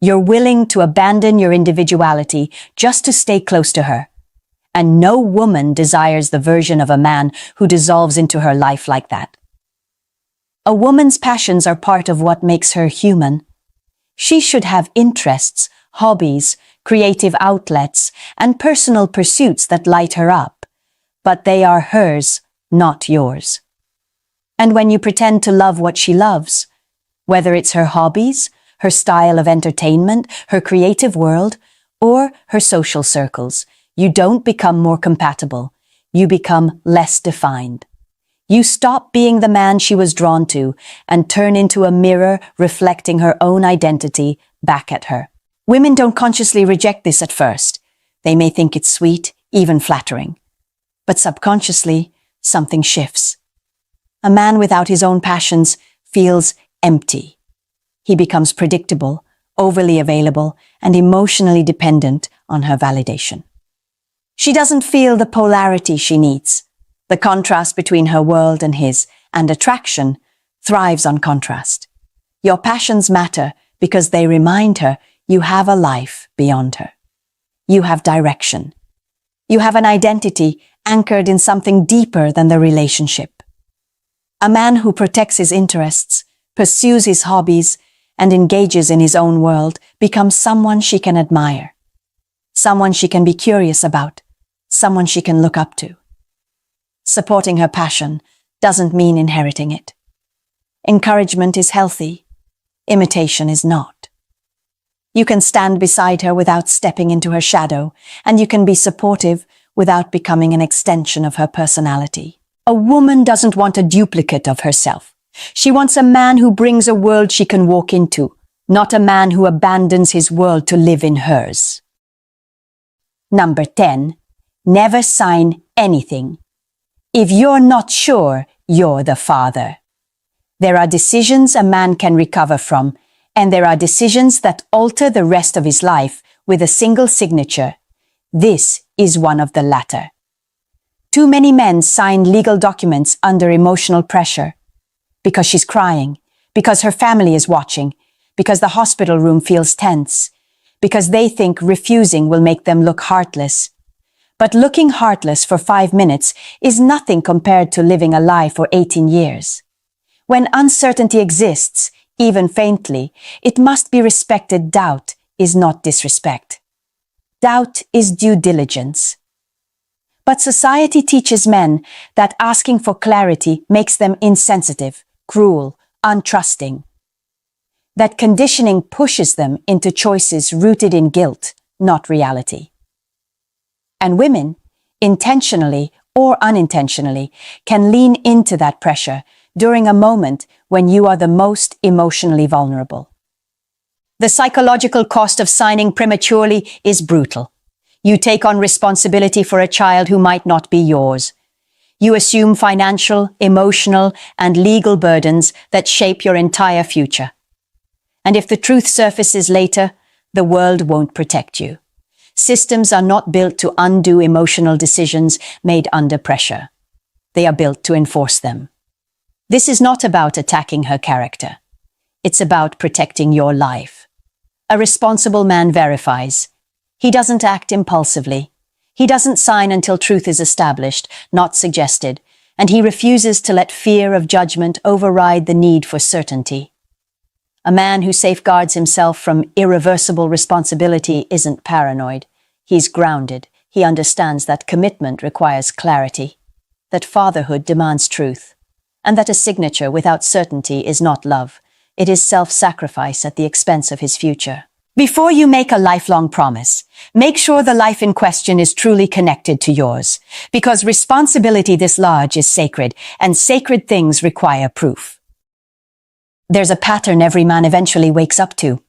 [SPEAKER 1] You're willing to abandon your individuality just to stay close to her. And no woman desires the version of a man who dissolves into her life like that. A woman's passions are part of what makes her human. She should have interests, hobbies, creative outlets, and personal pursuits that light her up. But they are hers, not yours. And when you pretend to love what she loves, whether it's her hobbies, her style of entertainment, her creative world, or her social circles, you don't become more compatible. you become less defined. You stop being the man she was drawn to and turn into a mirror reflecting her own identity back at her. Women don't consciously reject this at first. They may think it's sweet, even flattering. But subconsciously, something shifts. A man without his own passions feels empty. He becomes predictable, overly available, and emotionally dependent on her validation. She doesn't feel the polarity she needs. The contrast between her world and his, and attraction, thrives on contrast. Your passions matter because they remind her you have a life beyond her. You have direction. You have an identity anchored in something deeper than the relationship. A man who protects his interests, pursues his hobbies, and engages in his own world becomes someone she can admire. Someone she can be curious about. Someone she can look up to. Supporting her passion doesn't mean inheriting it. Encouragement is healthy. Imitation is not. You can stand beside her without stepping into her shadow, and you can be supportive without becoming an extension of her personality. A woman doesn't want a duplicate of herself. She wants a man who brings a world she can walk into, not a man who abandons his world to live in hers. Number 10. Never sign anything. If you're not sure, you're the father. There are decisions a man can recover from, and there are decisions that alter the rest of his life with a single signature. This is one of the latter. Too many men sign legal documents under emotional pressure. Because she's crying, because her family is watching, because the hospital room feels tense, because they think refusing will make them look heartless. But looking heartless for 5 minutes is nothing compared to living a lie for 18 years. When uncertainty exists, even faintly, it must be respected. Doubt is not disrespect. Doubt is due diligence. But society teaches men that asking for clarity makes them insensitive, cruel, untrusting. That conditioning pushes them into choices rooted in guilt, not reality. And women, intentionally or unintentionally, can lean into that pressure during a moment when you are the most emotionally vulnerable. The psychological cost of signing prematurely is brutal. You take on responsibility for a child who might not be yours. You assume financial, emotional, and legal burdens that shape your entire future. And if the truth surfaces later, the world won't protect you. Systems are not built to undo emotional decisions made under pressure. They are built to enforce them. This is not about attacking her character. It's about protecting your life. A responsible man verifies. He doesn't act impulsively. He doesn't sign until truth is established, not suggested, and he refuses to let fear of judgment override the need for certainty. A man who safeguards himself from irreversible responsibility isn't paranoid. He's grounded. He understands that commitment requires clarity, that fatherhood demands truth, and that a signature without certainty is not love. It is self-sacrifice at the expense of his future. Before you make a lifelong promise, make sure the life in question is truly connected to yours, because responsibility this large is sacred, and sacred things require proof. There's a pattern every man eventually wakes up to.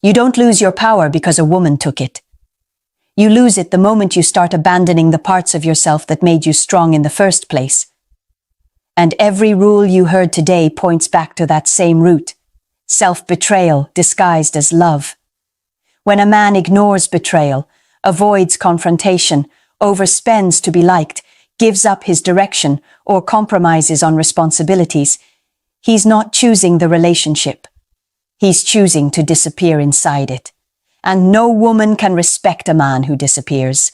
[SPEAKER 1] You don't lose your power because a woman took it. You lose it the moment you start abandoning the parts of yourself that made you strong in the first place. And every rule you heard today points back to that same root. Self-betrayal disguised as love. When a man ignores betrayal, avoids confrontation, overspends to be liked, gives up his direction, or compromises on responsibilities, he's not choosing the relationship. He's choosing to disappear inside it. And no woman can respect a man who disappears.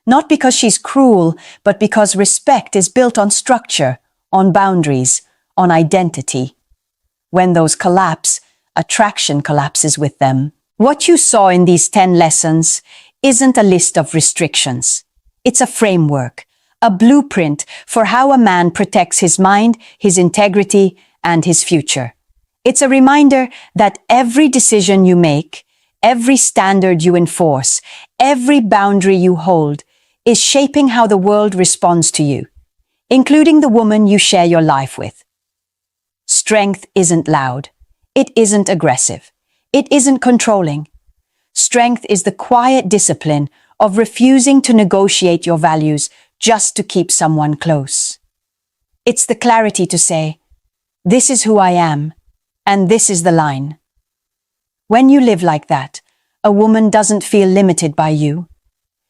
[SPEAKER 1] Not because she's cruel, but because respect is built on structure, on boundaries, on identity. When those collapse, attraction collapses with them. What you saw in these 10 lessons isn't a list of restrictions. It's a framework, a blueprint for how a man protects his mind, his integrity, and his future. It's a reminder that every decision you make, every standard you enforce, every boundary you hold, is shaping how the world responds to you, including the woman you share your life with. Strength isn't loud. It isn't aggressive. It isn't controlling. Strength is the quiet discipline of refusing to negotiate your values just to keep someone close. It's the clarity to say, "This is who I am, and this is the line." When you live like that, a woman doesn't feel limited by you.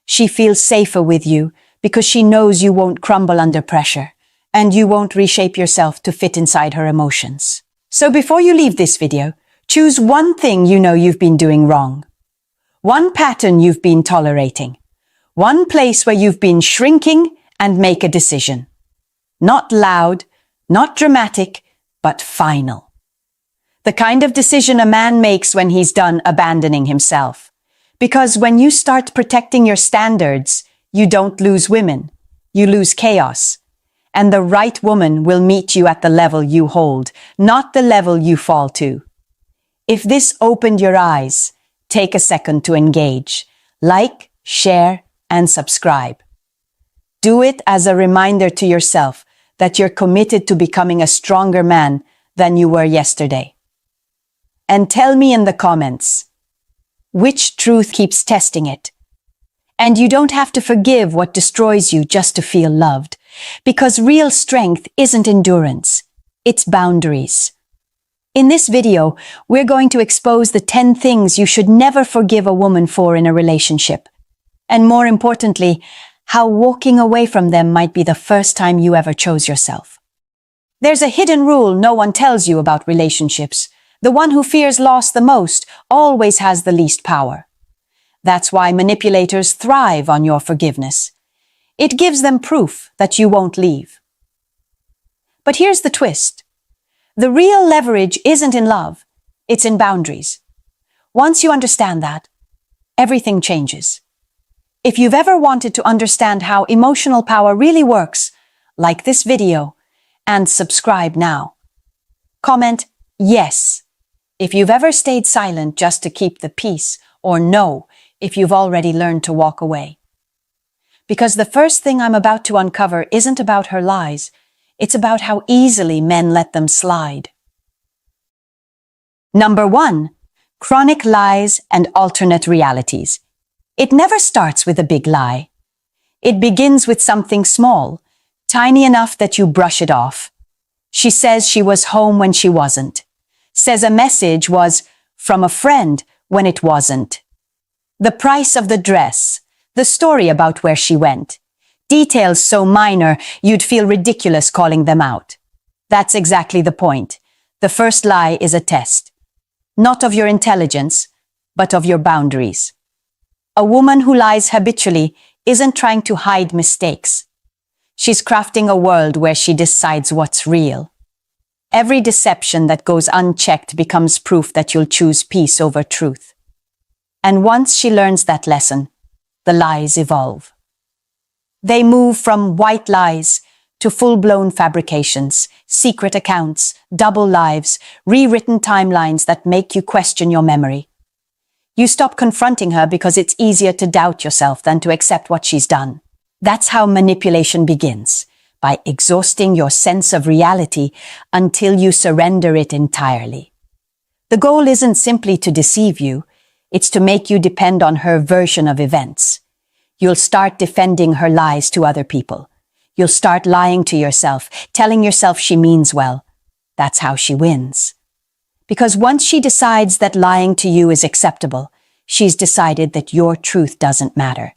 [SPEAKER 1] She feels safer with you because she knows you won't crumble under pressure, and you won't reshape yourself to fit inside her emotions. So before you leave this video, choose one thing you know you've been doing wrong. One pattern you've been tolerating. One place where you've been shrinking, and make a decision. Not loud, not dramatic, but final. The kind of decision a man makes when he's done abandoning himself. Because when you start protecting your standards, you don't lose women, you lose chaos. And the right woman will meet you at the level you hold, not the level you fall to. If this opened your eyes, take a second to engage. Like, share, and subscribe. Do it as a reminder to yourself that you're committed to becoming a stronger man than you were yesterday. And tell me in the comments, which truth keeps testing it? And you don't have to forgive what destroys you just to feel loved, because real strength isn't endurance, it's boundaries. In this video, we're going to expose the 10 things you should never forgive a woman for in a relationship. And more importantly, how walking away from them might be the first time you ever chose yourself. There's a hidden rule no one tells you about relationships. The one who fears loss the most always has the least power. That's why manipulators thrive on your forgiveness. It gives them proof that you won't leave. But here's the twist. The real leverage isn't in love, it's in boundaries. Once you understand that, everything changes. If you've ever wanted to understand how emotional power really works, like this video and subscribe now. Comment yes if you've ever stayed silent just to keep the peace, or no if you've already learned to walk away. Because the first thing I'm about to uncover isn't about her lies, it's about how easily men let them slide. Number 1, chronic lies and alternate realities. It never starts with a big lie. It begins with something small, tiny enough that you brush it off. She says she was home when she wasn't. Says a message was from a friend when it wasn't. The price of the dress. The story about where she went. Details so minor you'd feel ridiculous calling them out. That's exactly the point. The first lie is a test. Not of your intelligence, but of your boundaries. A woman who lies habitually isn't trying to hide mistakes. She's crafting a world where she decides what's real. Every deception that goes unchecked becomes proof that you'll choose peace over truth. And once she learns that lesson, the lies evolve. They move from white lies to full-blown fabrications, secret accounts, double lives, rewritten timelines that make you question your memory. You stop confronting her because it's easier to doubt yourself than to accept what she's done. That's how manipulation begins, by exhausting your sense of reality until you surrender it entirely. The goal isn't simply to deceive you, it's to make you depend on her version of events. You'll start defending her lies to other people. You'll start lying to yourself, telling yourself she means well. That's how she wins. Because once she decides that lying to you is acceptable, she's decided that your truth doesn't matter.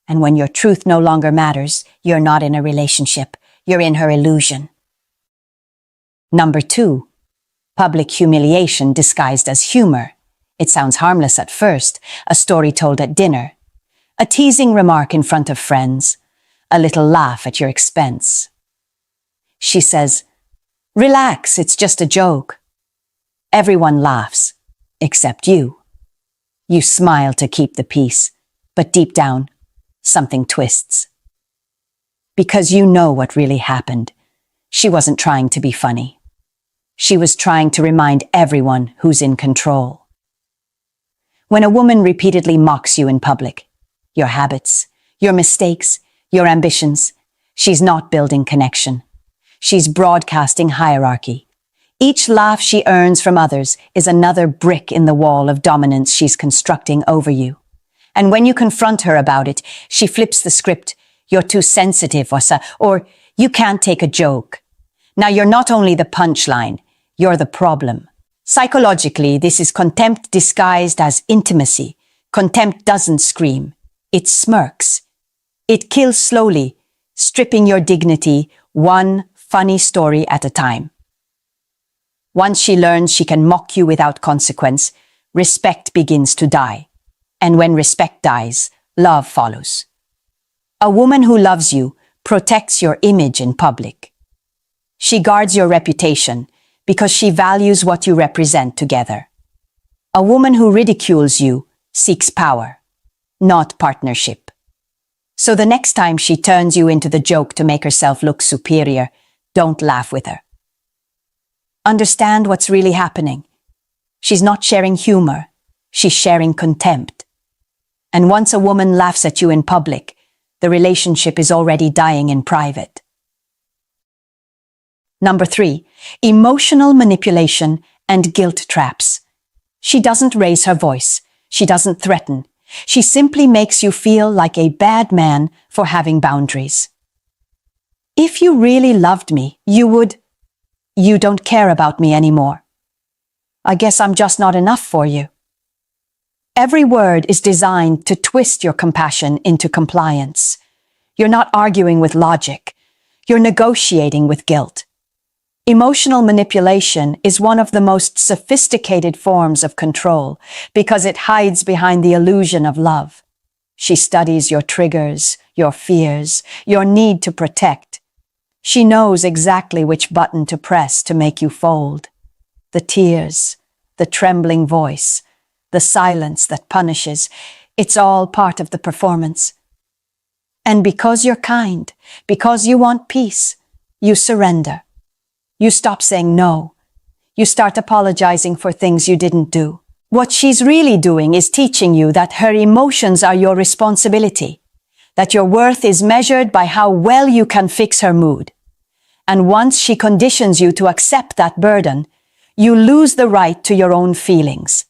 [SPEAKER 1] And when your truth no longer matters, you're not in a relationship, you're in her illusion. Number 2, public humiliation disguised as humor. It sounds harmless at first, a story told at dinner, a teasing remark in front of friends, a little laugh at your expense. She says, "Relax, it's just a joke." Everyone laughs, except you. You smile to keep the peace, but deep down, something twists. Because you know what really happened. She wasn't trying to be funny. She was trying to remind everyone who's in control. When a woman repeatedly mocks you in public, your habits, Your mistakes, your ambitions. She's not building connection. She's broadcasting hierarchy. Each laugh she earns from others is another brick in the wall of dominance she's constructing over you. And when you confront her about it, she flips the script. You're too sensitive, or you can't take a joke. Now you're not only the punchline, you're the problem. Psychologically, this is contempt disguised as intimacy. Contempt doesn't scream. It smirks. It kills slowly, stripping your dignity one funny story at a time. Once she learns she can mock you without consequence, respect begins to die. And when respect dies, love follows. A woman who loves you protects your image in public. She guards your reputation because she values what you represent together. A woman who ridicules you seeks power, not partnership. So the next time she turns you into the joke to make herself look superior, don't laugh with her. Understand what's really happening. She's not sharing humor, she's sharing contempt. And once a woman laughs at you in public, the relationship is already dying in private. Number 3, emotional manipulation and guilt traps. She doesn't raise her voice. She doesn't threaten. She simply makes you feel like a bad man for having boundaries. If you really loved me, you don't care about me anymore. I guess I'm just not enough for you. Every word is designed to twist your compassion into compliance. You're not arguing with logic. You're negotiating with guilt. Emotional manipulation is one of the most sophisticated forms of control because it hides behind the illusion of love. She studies your triggers, your fears, your need to protect. She knows exactly which button to press to make you fold. The tears, the trembling voice, the silence that punishes, it's all part of the performance. And because you're kind, because you want peace, you surrender. You stop saying no. You start apologizing for things you didn't do. What she's really doing is teaching you that her emotions are your responsibility, that your worth is measured by how well you can fix her mood. And once she conditions you to accept that burden, you lose the right to your own feelings.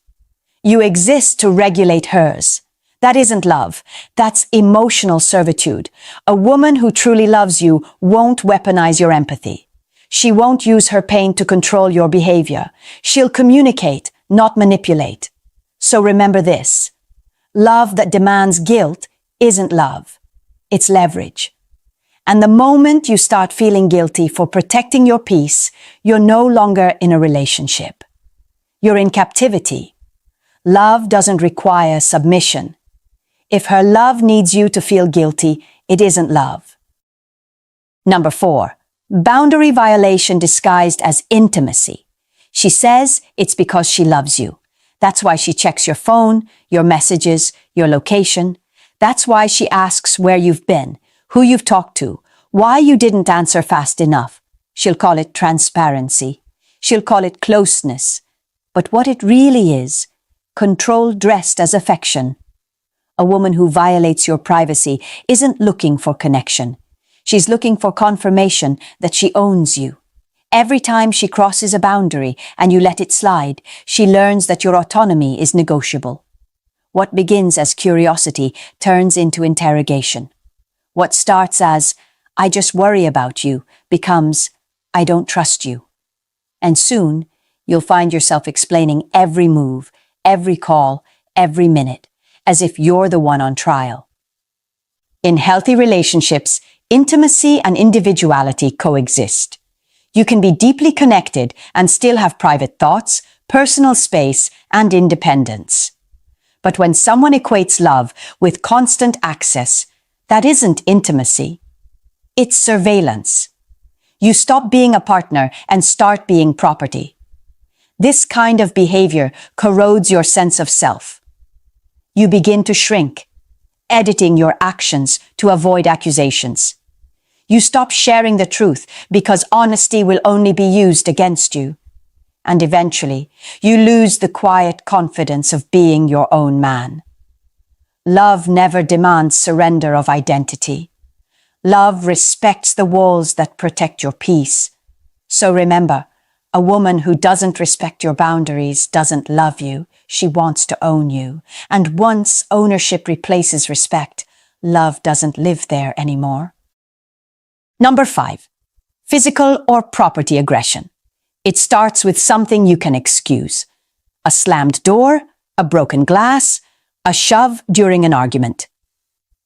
[SPEAKER 1] You exist to regulate hers. That isn't love. That's emotional servitude. A woman who truly loves you won't weaponize your empathy. She won't use her pain to control your behavior. She'll communicate, not manipulate. So remember this. Love that demands guilt isn't love. It's leverage. And the moment you start feeling guilty for protecting your peace, you're no longer in a relationship. You're in captivity. Love doesn't require submission. If her love needs you to feel guilty, it isn't love. Number 4. Boundary violation disguised as intimacy. She says it's because she loves you. That's why she checks your phone, your messages, your location. That's why she asks where you've been, who you've talked to, why you didn't answer fast enough. She'll call it transparency. She'll call it closeness. But what it really is, control dressed as affection. A woman who violates your privacy isn't looking for connection. She's looking for confirmation that she owns you. Every time she crosses a boundary and you let it slide, she learns that your autonomy is negotiable. What begins as curiosity turns into interrogation. What starts as, I just worry about you, becomes, I don't trust you. And soon, you'll find yourself explaining every move, every call, every minute, as if you're the one on trial. In healthy relationships, intimacy and individuality coexist. You can be deeply connected and still have private thoughts, personal space, and independence. But when someone equates love with constant access, that isn't intimacy. It's surveillance. You stop being a partner and start being property. This kind of behavior corrodes your sense of self. You begin to shrink, editing your actions to avoid accusations. You stop sharing the truth because honesty will only be used against you. And eventually, you lose the quiet confidence of being your own man. Love never demands surrender of identity. Love respects the walls that protect your peace. So remember, a woman who doesn't respect your boundaries doesn't love you. She wants to own you. And once ownership replaces respect, love doesn't live there anymore. Number 5. Physical or property aggression. It starts with something you can excuse. A slammed door, a broken glass, a shove during an argument.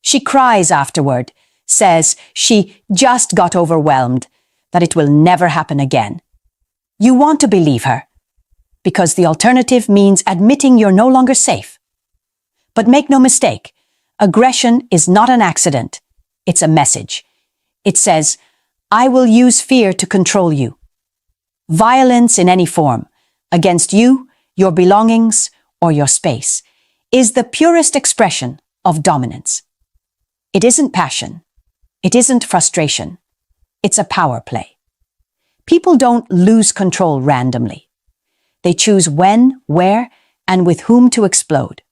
[SPEAKER 1] She cries afterward, says she just got overwhelmed, that it will never happen again. You want to believe her, because the alternative means admitting you're no longer safe. But make no mistake, aggression is not an accident. It's a message. It says, I will use fear to control you. Violence in any form, against you, your belongings, or your space, is the purest expression of dominance. It isn't passion. It isn't frustration. It's a power play. People don't lose control randomly. They choose when, where, and with whom to explode.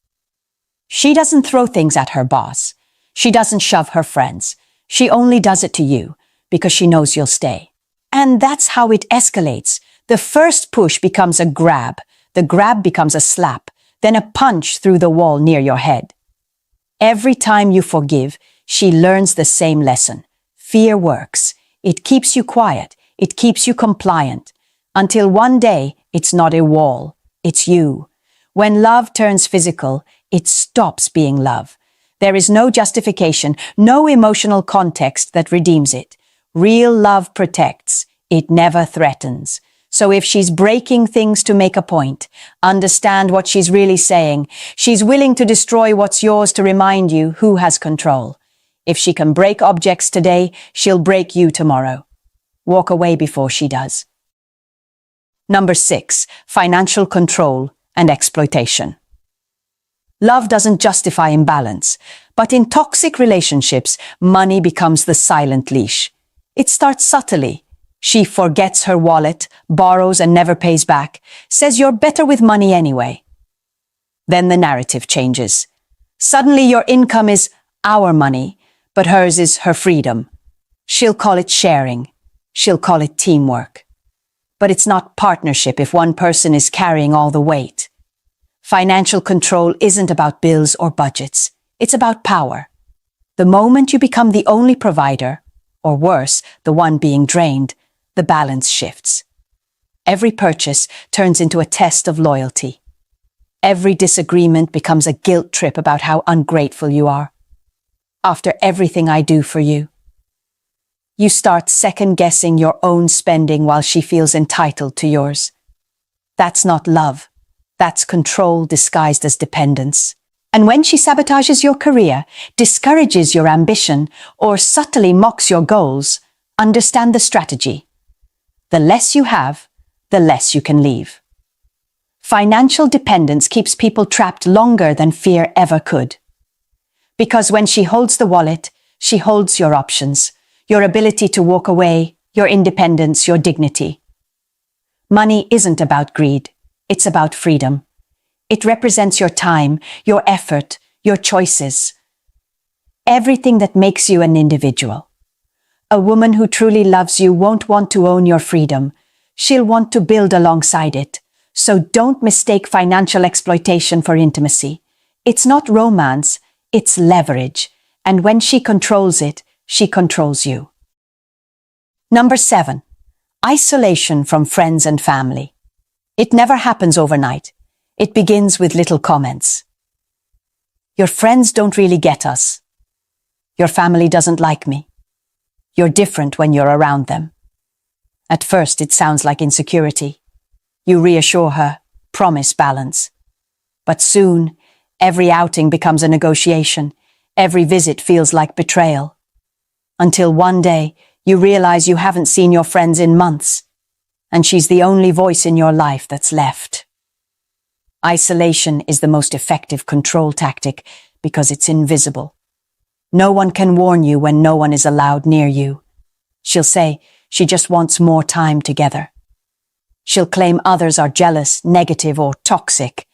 [SPEAKER 1] She doesn't throw things at her boss. She doesn't shove her friends. She only does it to you because she knows you'll stay. And that's how it escalates. The first push becomes a grab. The grab becomes a slap, then a punch through the wall near your head. Every time you forgive, she learns the same lesson. Fear works. It keeps you quiet. It keeps you compliant. Until one day, it's not a wall. It's you. When love turns physical, it stops being love. There is no justification, no emotional context that redeems it. Real love protects. It never threatens. So if she's breaking things to make a point, understand what she's really saying. She's willing to destroy what's yours to remind you who has control. If she can break objects today, she'll break you tomorrow. Walk away before she does. Number 6, financial control and exploitation. Love doesn't justify imbalance, but in toxic relationships, money becomes the silent leash. It starts subtly. She forgets her wallet, borrows and never pays back, says you're better with money anyway. Then the narrative changes. Suddenly your income is our money, but hers is her freedom. She'll call it sharing. She'll call it teamwork. But it's not partnership if one person is carrying all the weight. Financial control isn't about bills or budgets. It's about power. The moment you become the only provider, or worse, the one being drained, the balance shifts. Every purchase turns into a test of loyalty. Every disagreement becomes a guilt trip about how ungrateful you are. After everything I do for you, you start second-guessing your own spending while she feels entitled to yours. That's not love. That's control disguised as dependence. And when she sabotages your career, discourages your ambition, or subtly mocks your goals, understand the strategy. The less you have, the less you can leave. Financial dependence keeps people trapped longer than fear ever could. Because when she holds the wallet, she holds your options, your ability to walk away, your independence, your dignity. Money isn't about greed. It's about freedom. It represents your time, your effort, your choices. Everything that makes you an individual. A woman who truly loves you won't want to own your freedom. She'll want to build alongside it. So don't mistake financial exploitation for intimacy. It's not romance, it's leverage. And when she controls it, she controls you. Number 7, isolation from friends and family. It never happens overnight. It begins with little comments. Your friends don't really get us. Your family doesn't like me. You're different when you're around them. At first, it sounds like insecurity. You reassure her, promise balance. But soon, every outing becomes a negotiation. Every visit feels like betrayal. Until one day, you realize you haven't seen your friends in months, and she's the only voice in your life that's left. Isolation is the most effective control tactic because it's invisible. No one can warn you when no one is allowed near you. She'll say she just wants more time together. She'll claim others are jealous, negative, or toxic.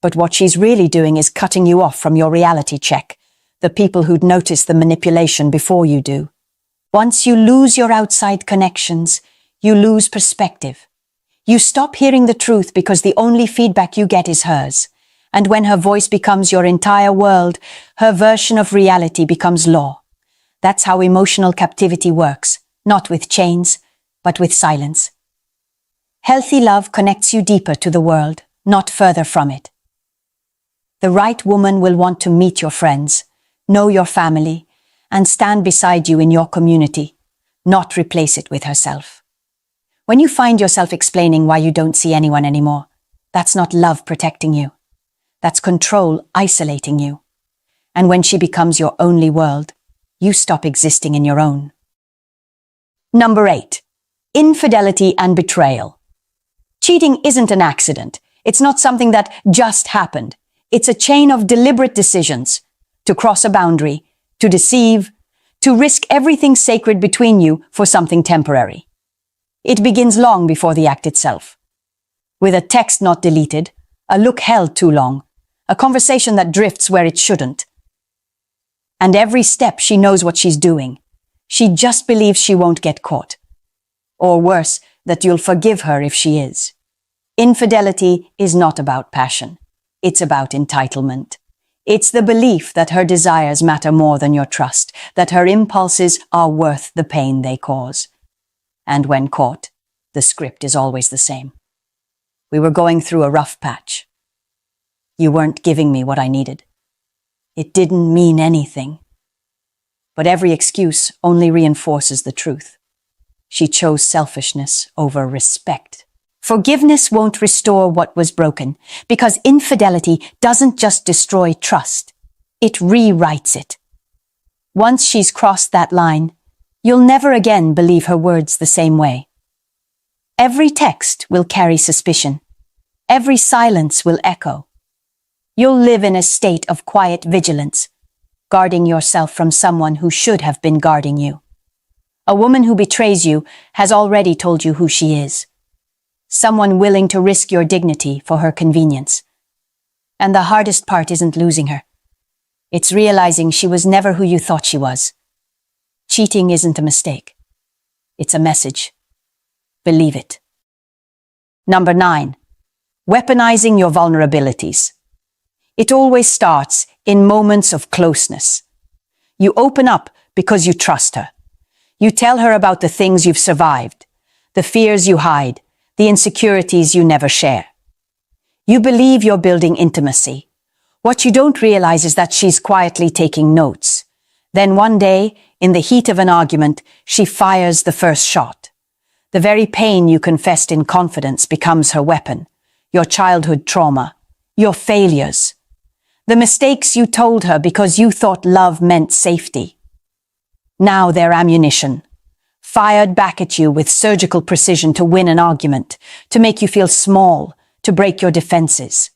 [SPEAKER 1] But what she's really doing is cutting you off from your reality check, the people who'd notice the manipulation before you do. Once you lose your outside connections, you lose perspective. You stop hearing the truth because the only feedback you get is hers. And when her voice becomes your entire world, her version of reality becomes law. That's how emotional captivity works, not with chains, but with silence. Healthy love connects you deeper to the world, not further from it. The right woman will want to meet your friends, know your family, and stand beside you in your community, not replace it with herself. When you find yourself explaining why you don't see anyone anymore, that's not love protecting you. That's control isolating you. And when she becomes your only world, you stop existing in your own. Number 8. Infidelity and betrayal. Cheating isn't an accident. It's not something that just happened. It's a chain of deliberate decisions to cross a boundary, to deceive, to risk everything sacred between you for something temporary. It begins long before the act itself. With a text not deleted, a look held too long, a conversation that drifts where it shouldn't. And every step she knows what she's doing. She just believes she won't get caught. Or worse, that you'll forgive her if she is. Infidelity is not about passion. It's about entitlement. It's the belief that her desires matter more than your trust, that her impulses are worth the pain they cause. And when caught, the script is always the same. We were going through a rough patch. You weren't giving me what I needed. It didn't mean anything. But every excuse only reinforces the truth. She chose selfishness over respect. Forgiveness won't restore what was broken, because infidelity doesn't just destroy trust, it rewrites it. Once she's crossed that line, you'll never again believe her words the same way. Every text will carry suspicion. Every silence will echo. You'll live in a state of quiet vigilance, guarding yourself from someone who should have been guarding you. A woman who betrays you has already told you who she is. Someone willing to risk your dignity for her convenience. And the hardest part isn't losing her. It's realizing she was never who you thought she was. Cheating isn't a mistake. It's a message. Believe it. Number 9. Weaponizing your vulnerabilities. It always starts in moments of closeness. You open up because you trust her. You tell her about the things you've survived, the fears you hide, the insecurities you never share. You believe you're building intimacy. What you don't realize is that she's quietly taking notes. Then one day, in the heat of an argument, she fires the first shot. The very pain you confessed in confidence becomes her weapon. Your childhood trauma, your failures, the mistakes you told her because you thought love meant safety. Now they're ammunition, fired back at you with surgical precision to win an argument, to make you feel small, to break your defenses.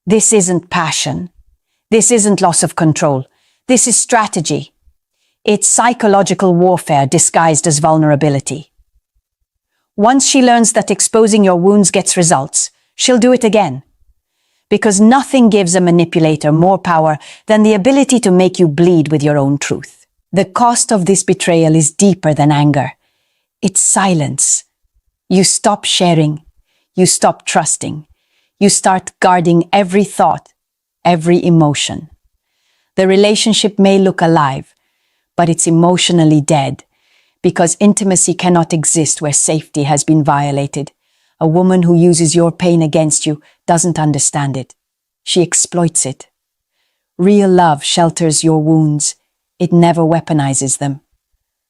[SPEAKER 1] This isn't passion. This isn't loss of control. This is strategy. It's psychological warfare disguised as vulnerability. Once she learns that exposing your wounds gets results, she'll do it again. Because nothing gives a manipulator more power than the ability to make you bleed with your own truth. The cost of this betrayal is deeper than anger. It's silence. You stop sharing. You stop trusting. You start guarding every thought, every emotion. The relationship may look alive, but it's emotionally dead, because intimacy cannot exist where safety has been violated. A woman who uses your pain against you doesn't understand it. She exploits it. Real love shelters your wounds. It never weaponizes them.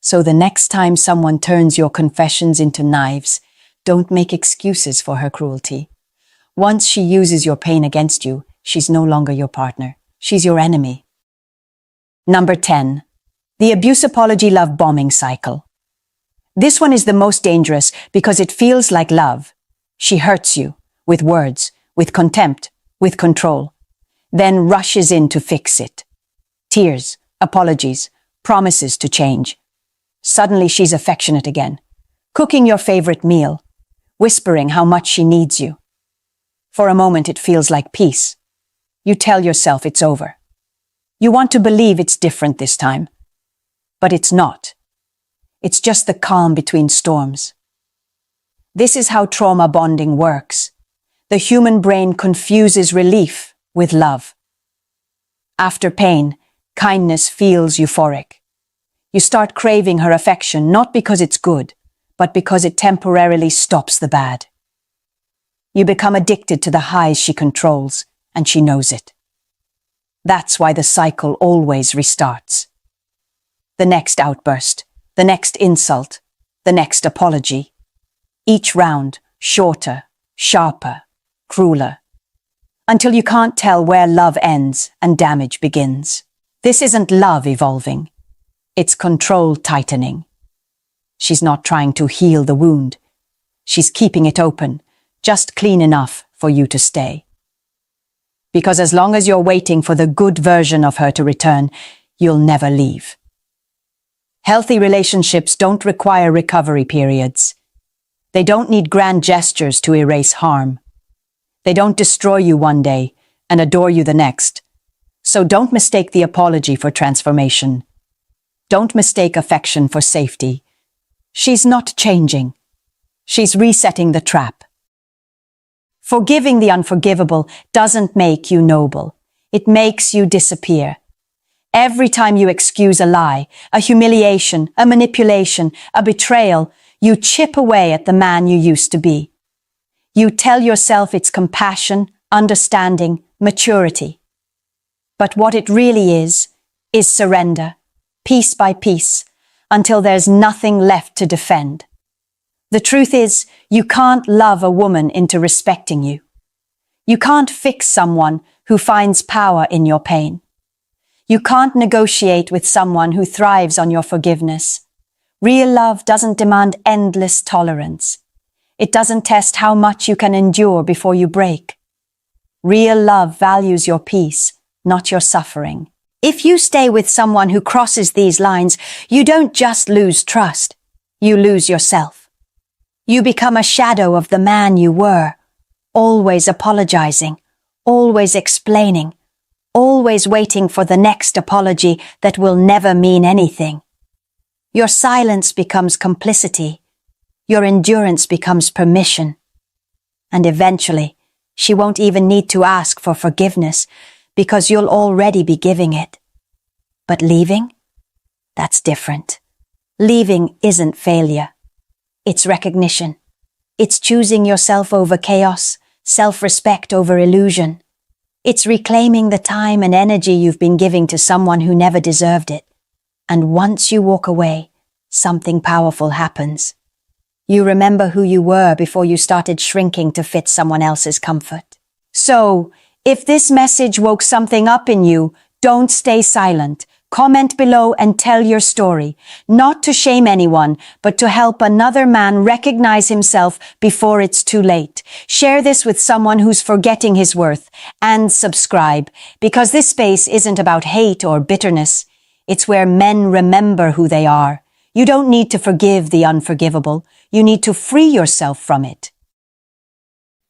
[SPEAKER 1] So the next time someone turns your confessions into knives, don't make excuses for her cruelty. Once she uses your pain against you, she's no longer your partner. She's your enemy. Number 10. The abuse apology love bombing cycle. This one is the most dangerous because it feels like love. She hurts you with words, with contempt, with control, then rushes in to fix it. Tears, apologies, promises to change. Suddenly she's affectionate again, cooking your favorite meal, whispering how much she needs you. For a moment it feels like peace. You tell yourself it's over. You want to believe it's different this time. But it's not. It's just the calm between storms. This is how trauma bonding works. The human brain confuses relief with love. After pain, kindness feels euphoric. You start craving her affection not because it's good, but because it temporarily stops the bad. You become addicted to the highs she controls, and she knows it. That's why the cycle always restarts. The next outburst, the next insult, the next apology. Each round, shorter, sharper, crueler. Until you can't tell where love ends and damage begins. This isn't love evolving. It's control tightening. She's not trying to heal the wound. She's keeping it open, just clean enough for you to stay. Because as long as you're waiting for the good version of her to return, you'll never leave. Healthy relationships don't require recovery periods. They don't need grand gestures to erase harm. They don't destroy you one day and adore you the next. So don't mistake the apology for transformation. Don't mistake affection for safety. She's not changing. She's resetting the trap. Forgiving the unforgivable doesn't make you noble. It makes you disappear. Every time you excuse a lie, a humiliation, a manipulation, a betrayal, you chip away at the man you used to be. You tell yourself it's compassion, understanding, maturity. But what it really is surrender, piece by piece, until there's nothing left to defend. The truth is, you can't love a woman into respecting you. You can't fix someone who finds power in your pain. You can't negotiate with someone who thrives on your forgiveness. Real love doesn't demand endless tolerance. It doesn't test how much you can endure before you break. Real love values your peace, not your suffering. If you stay with someone who crosses these lines, you don't just lose trust, you lose yourself. You become a shadow of the man you were, always apologizing, always explaining, always waiting for the next apology that will never mean anything. Your silence becomes complicity. Your endurance becomes permission. And eventually, she won't even need to ask for forgiveness because you'll already be giving it. But leaving? That's different. Leaving isn't failure. It's recognition. It's choosing yourself over chaos, self-respect over illusion. It's reclaiming the time and energy you've been giving to someone who never deserved it. And once you walk away, something powerful happens. You remember who you were before you started shrinking to fit someone else's comfort. So, if this message woke something up in you, don't stay silent. Comment below and tell your story, not to shame anyone, but to help another man recognize himself before it's too late. Share this with someone who's forgetting his worth, and subscribe, because this space isn't about hate or bitterness. It's where men remember who they are. You don't need to forgive the unforgivable. You need to free yourself from it.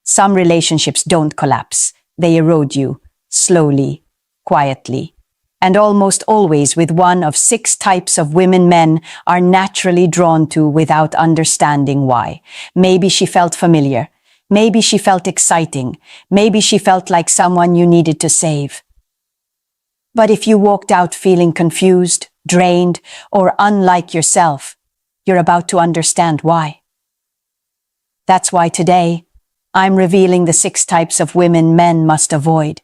[SPEAKER 1] Some relationships don't collapse. They erode you, slowly, quietly. And almost always with one of 6 types of women men are naturally drawn to without understanding why. Maybe she felt familiar. Maybe she felt exciting. Maybe she felt like someone you needed to save. But if you walked out feeling confused, drained, or unlike yourself, you're about to understand why. That's why today, I'm revealing the 6 types of women men must avoid,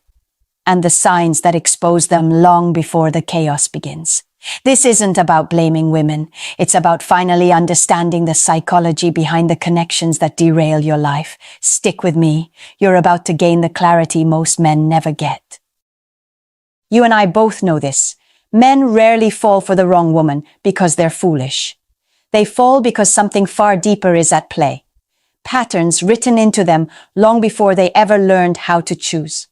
[SPEAKER 1] and the signs that expose them long before the chaos begins. This isn't about blaming women. It's about finally understanding the psychology behind the connections that derail your life. Stick with me. You're about to gain the clarity most men never get. You and I both know this. Men rarely fall for the wrong woman because they're foolish. They fall because something far deeper is at play. Patterns written into them long before they ever learned how to choose.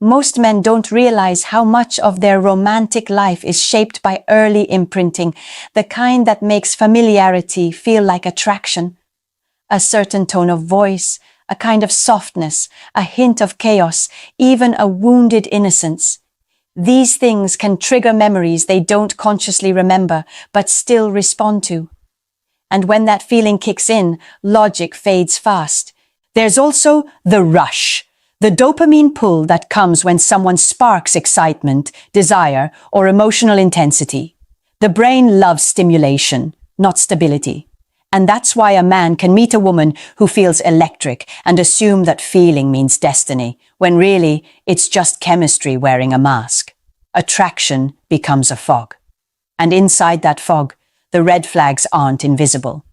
[SPEAKER 1] Most men don't realize how much of their romantic life is shaped by early imprinting, the kind that makes familiarity feel like attraction. A certain tone of voice, a kind of softness, a hint of chaos, even a wounded innocence. These things can trigger memories they don't consciously remember, but still respond to. And when that feeling kicks in, logic fades fast. There's also the rush, the dopamine pull that comes when someone sparks excitement, desire, or emotional intensity. The brain loves stimulation, not stability. And that's why a man can meet a woman who feels electric and assume that feeling means destiny, when really it's just chemistry wearing a mask. Attraction becomes a fog. And inside that fog, the red flags aren't invisible.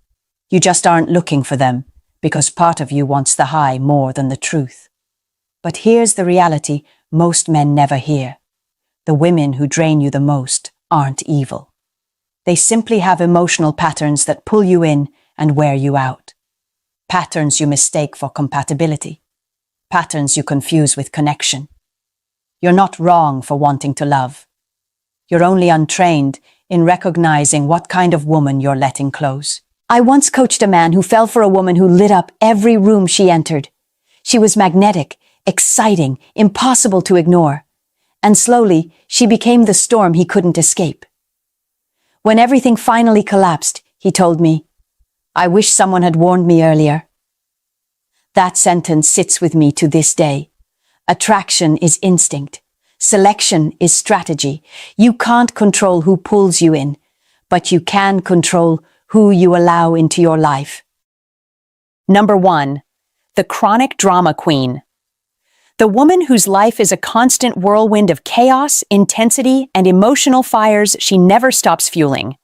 [SPEAKER 1] You just aren't looking for them, because part of you wants the high more than the truth. But here's the reality most men never hear. The women who drain you the most aren't evil. They simply have emotional patterns that pull you in and wear you out. Patterns you mistake for compatibility. Patterns you confuse with connection. You're not wrong for wanting to love. You're only untrained in recognizing what kind of woman you're letting close. I once coached a man who fell for a woman who lit up every room she entered. She was magnetic, exciting, impossible to ignore. And slowly, she became the storm he couldn't escape. When everything finally collapsed, he told me, "I wish someone had warned me earlier." That sentence sits with me to this day. Attraction is instinct. Selection is strategy. You can't control who pulls you in, but you can control who you allow into your life. Number 1. The chronic drama queen. The woman whose life is a constant whirlwind of chaos, intensity, and emotional fires she never stops fueling.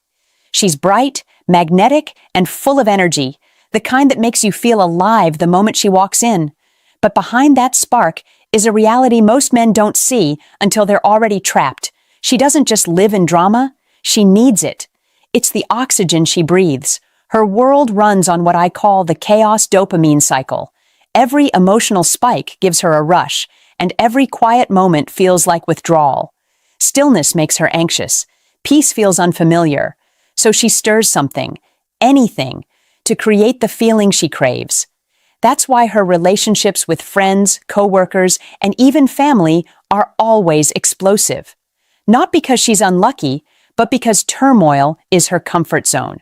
[SPEAKER 1] She's bright, magnetic, and full of energy, the kind that makes you feel alive the moment she walks in. But behind that spark is a reality most men don't see until they're already trapped. She doesn't just live in drama, she needs it. It's the oxygen she breathes. Her world runs on what I call the chaos dopamine cycle. Every emotional spike gives her a rush, and every quiet moment feels like withdrawal. Stillness makes her anxious. Peace feels unfamiliar. So she stirs something, anything, to create the feeling she craves. That's why her relationships with friends, coworkers, and even family are always explosive. Not because she's unlucky, but because turmoil is her comfort zone.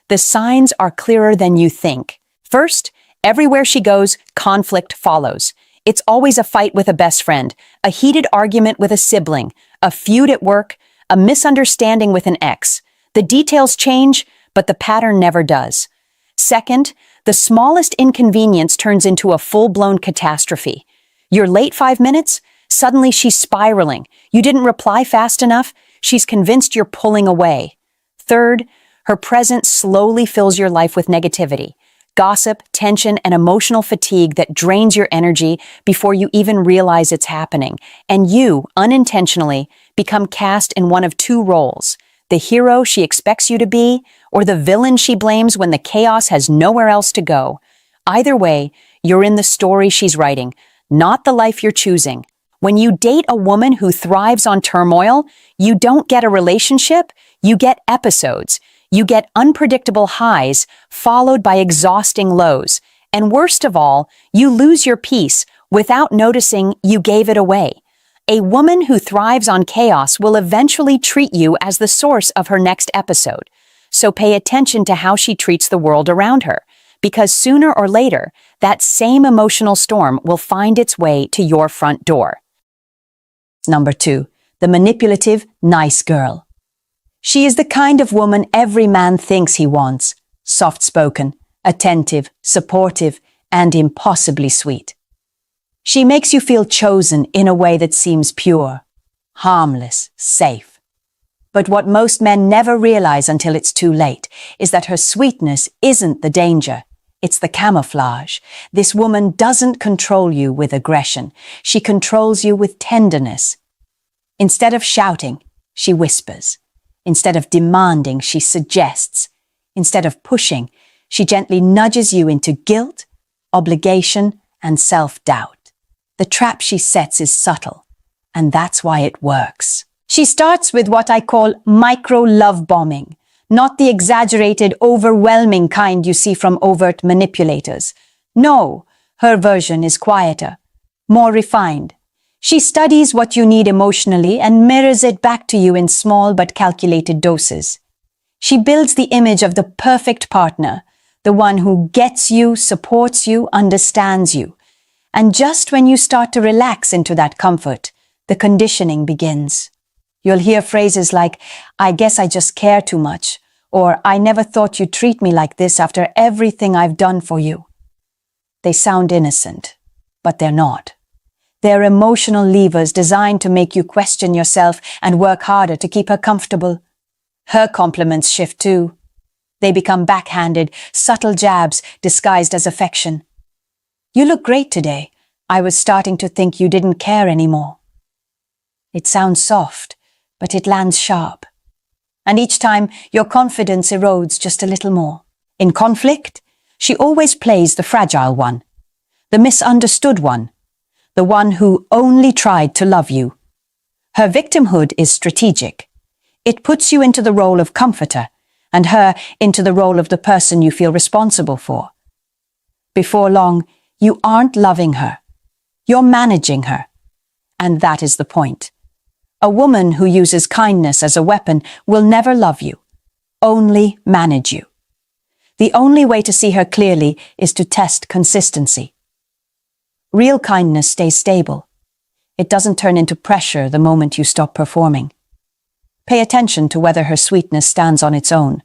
[SPEAKER 1] The signs are clearer than you think. First, everywhere she goes, conflict follows. It's always a fight with a best friend, a heated argument with a sibling, a feud at work, a misunderstanding with an ex. The details change, but the pattern never does. Second, the smallest inconvenience turns into a full-blown catastrophe. You're late 5 minutes? Suddenly she's spiraling. You didn't reply fast enough? She's convinced you're pulling away. Third, her presence slowly fills your life with negativity, gossip, tension, and emotional fatigue that drains your energy before you even realize it's happening. And you, unintentionally, become cast in one of two roles: the hero she expects you to be, or the villain she blames when the chaos has nowhere else to go. Either way, you're in the story she's writing, not the life you're choosing. When you date a woman who thrives on turmoil, you don't get a relationship, you get episodes. You get unpredictable highs, followed by exhausting lows. And worst of all, you lose your peace without noticing you gave it away. A woman who thrives on chaos will eventually treat you as the source of her next episode. So pay attention to how she treats the world around her, because sooner or later, that same emotional storm will find its way to your front door. Number 2, the manipulative, nice girl. She is the kind of woman every man thinks he wants: soft-spoken, attentive, supportive, and impossibly sweet. She makes you feel chosen in a way that seems pure, harmless, safe. But what most men never realize until it's too late is that her sweetness isn't the danger, it's the camouflage. This woman doesn't control you with aggression, she controls you with tenderness. Instead of shouting, she whispers. Instead of demanding, she suggests. Instead of pushing, she gently nudges you into guilt, obligation, and self-doubt. The trap she sets is subtle, and that's why it works. She starts with what I call micro-love bombing, not the exaggerated, overwhelming kind you see from overt manipulators. No, Her version is quieter, more refined. She studies what you need emotionally and mirrors it back to you in small but calculated doses. She builds the image of the perfect partner, the one who gets you, supports you, understands you. And just when you start to relax into that comfort, the conditioning begins. You'll hear phrases like, "I guess I just care too much," or "I never thought you'd treat me like this after everything I've done for you." They sound innocent, but they're not. They're emotional levers designed to make you question yourself and work harder to keep her comfortable. Her compliments shift too. They become backhanded, subtle jabs disguised as affection. "You look great today. I was starting to think you didn't care anymore." It sounds soft, but it lands sharp. And each time, your confidence erodes just a little more. In conflict, she always plays the fragile one, the misunderstood one, the one who only tried to love you. Her victimhood is strategic. It puts you into the role of comforter, and her into the role of the person you feel responsible for. Before long, you aren't loving her. You're managing her. And that is the point. A woman who uses kindness as a weapon will never love you, only manage you. The only way to see her clearly is to test consistency. Real kindness stays stable. It doesn't turn into pressure the moment you stop performing. Pay attention to whether her sweetness stands on its own,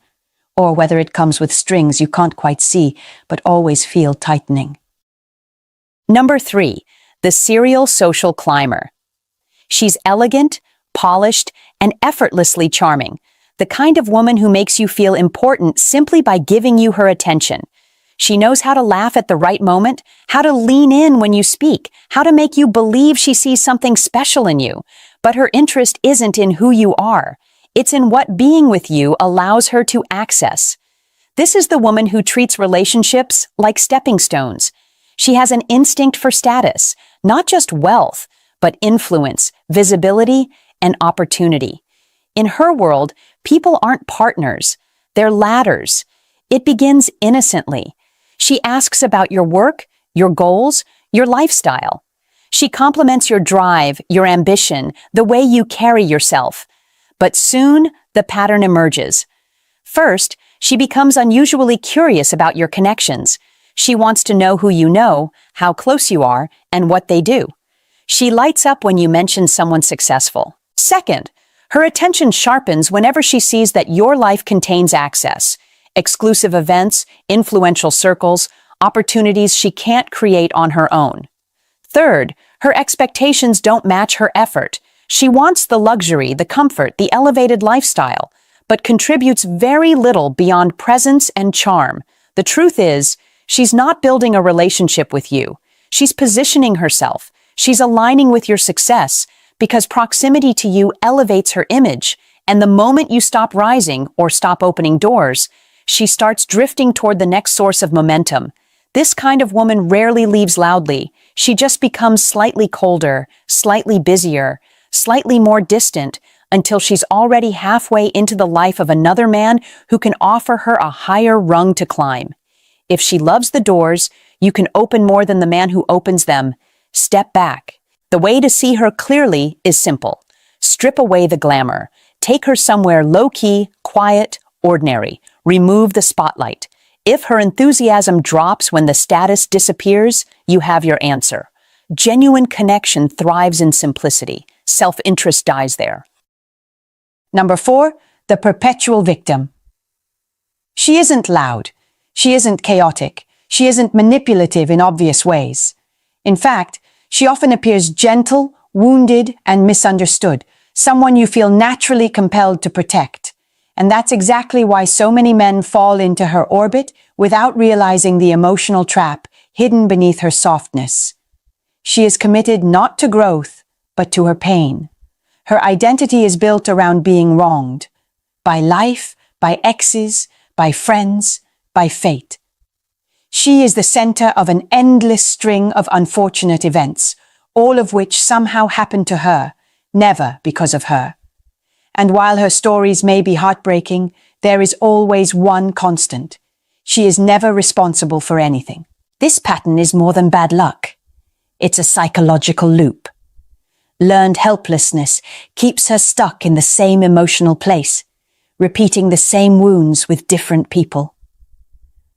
[SPEAKER 1] or whether it comes with strings you can't quite see but always feel tightening.
[SPEAKER 2] Number 3, the serial social climber. She's elegant, polished, and effortlessly charming, the kind of woman who makes you feel important simply by giving you her attention. She knows how to laugh at the right moment, how to lean in when you speak, how to make you believe she sees something special in you. But her interest isn't in who you are. It's in what being with you allows her to access. This is the woman who treats relationships like stepping stones. She has an instinct for status, not just wealth, but influence, visibility, and opportunity. In her world, people aren't partners. They're ladders. It begins innocently. She asks about your work, your goals, your lifestyle. She compliments your drive, your ambition, the way you carry yourself. But soon, the pattern emerges. First, she becomes unusually curious about your connections. She wants to know who you know, how close you are, and what they do. She lights up when you mention someone successful. Second, her attention sharpens whenever she sees that your life contains access, exclusive events, influential circles, opportunities she can't create on her own. Third, her expectations don't match her effort. She wants the luxury, the comfort, the elevated lifestyle, but contributes very little beyond presence and charm. The truth is, she's not building a relationship with you. She's positioning herself. She's aligning with your success because proximity to you elevates her image, and the moment you stop rising or stop opening doors, she starts drifting toward the next source of momentum. This kind of woman rarely leaves loudly. She just becomes slightly colder, slightly busier, slightly more distant, until she's already halfway into the life of another man who can offer her a higher rung to climb. If she loves the doors, you can open more than the man who opens them. Step back. The way to see her clearly is simple. Strip away the glamour. Take her somewhere low-key, quiet, ordinary. Remove the spotlight. If her enthusiasm drops when the status disappears, you have your answer. Genuine connection thrives in simplicity. Self-interest dies there.
[SPEAKER 1] Number 4, the perpetual victim. She isn't loud. She isn't chaotic. She isn't manipulative in obvious ways. In fact, she often appears gentle, wounded, and misunderstood, someone you feel naturally compelled to protect. And that's exactly why so many men fall into her orbit without realizing the emotional trap hidden beneath her softness. She is committed not to growth, but to her pain. Her identity is built around being wronged. By life, by exes, by friends, by fate. She is the center of an endless string of unfortunate events, all of which somehow happened to her, never because of her. And while her stories may be heartbreaking, there is always one constant. She is never responsible for anything. This pattern is more than bad luck. It's a psychological loop. Learned helplessness keeps her stuck in the same emotional place, repeating the same wounds with different people.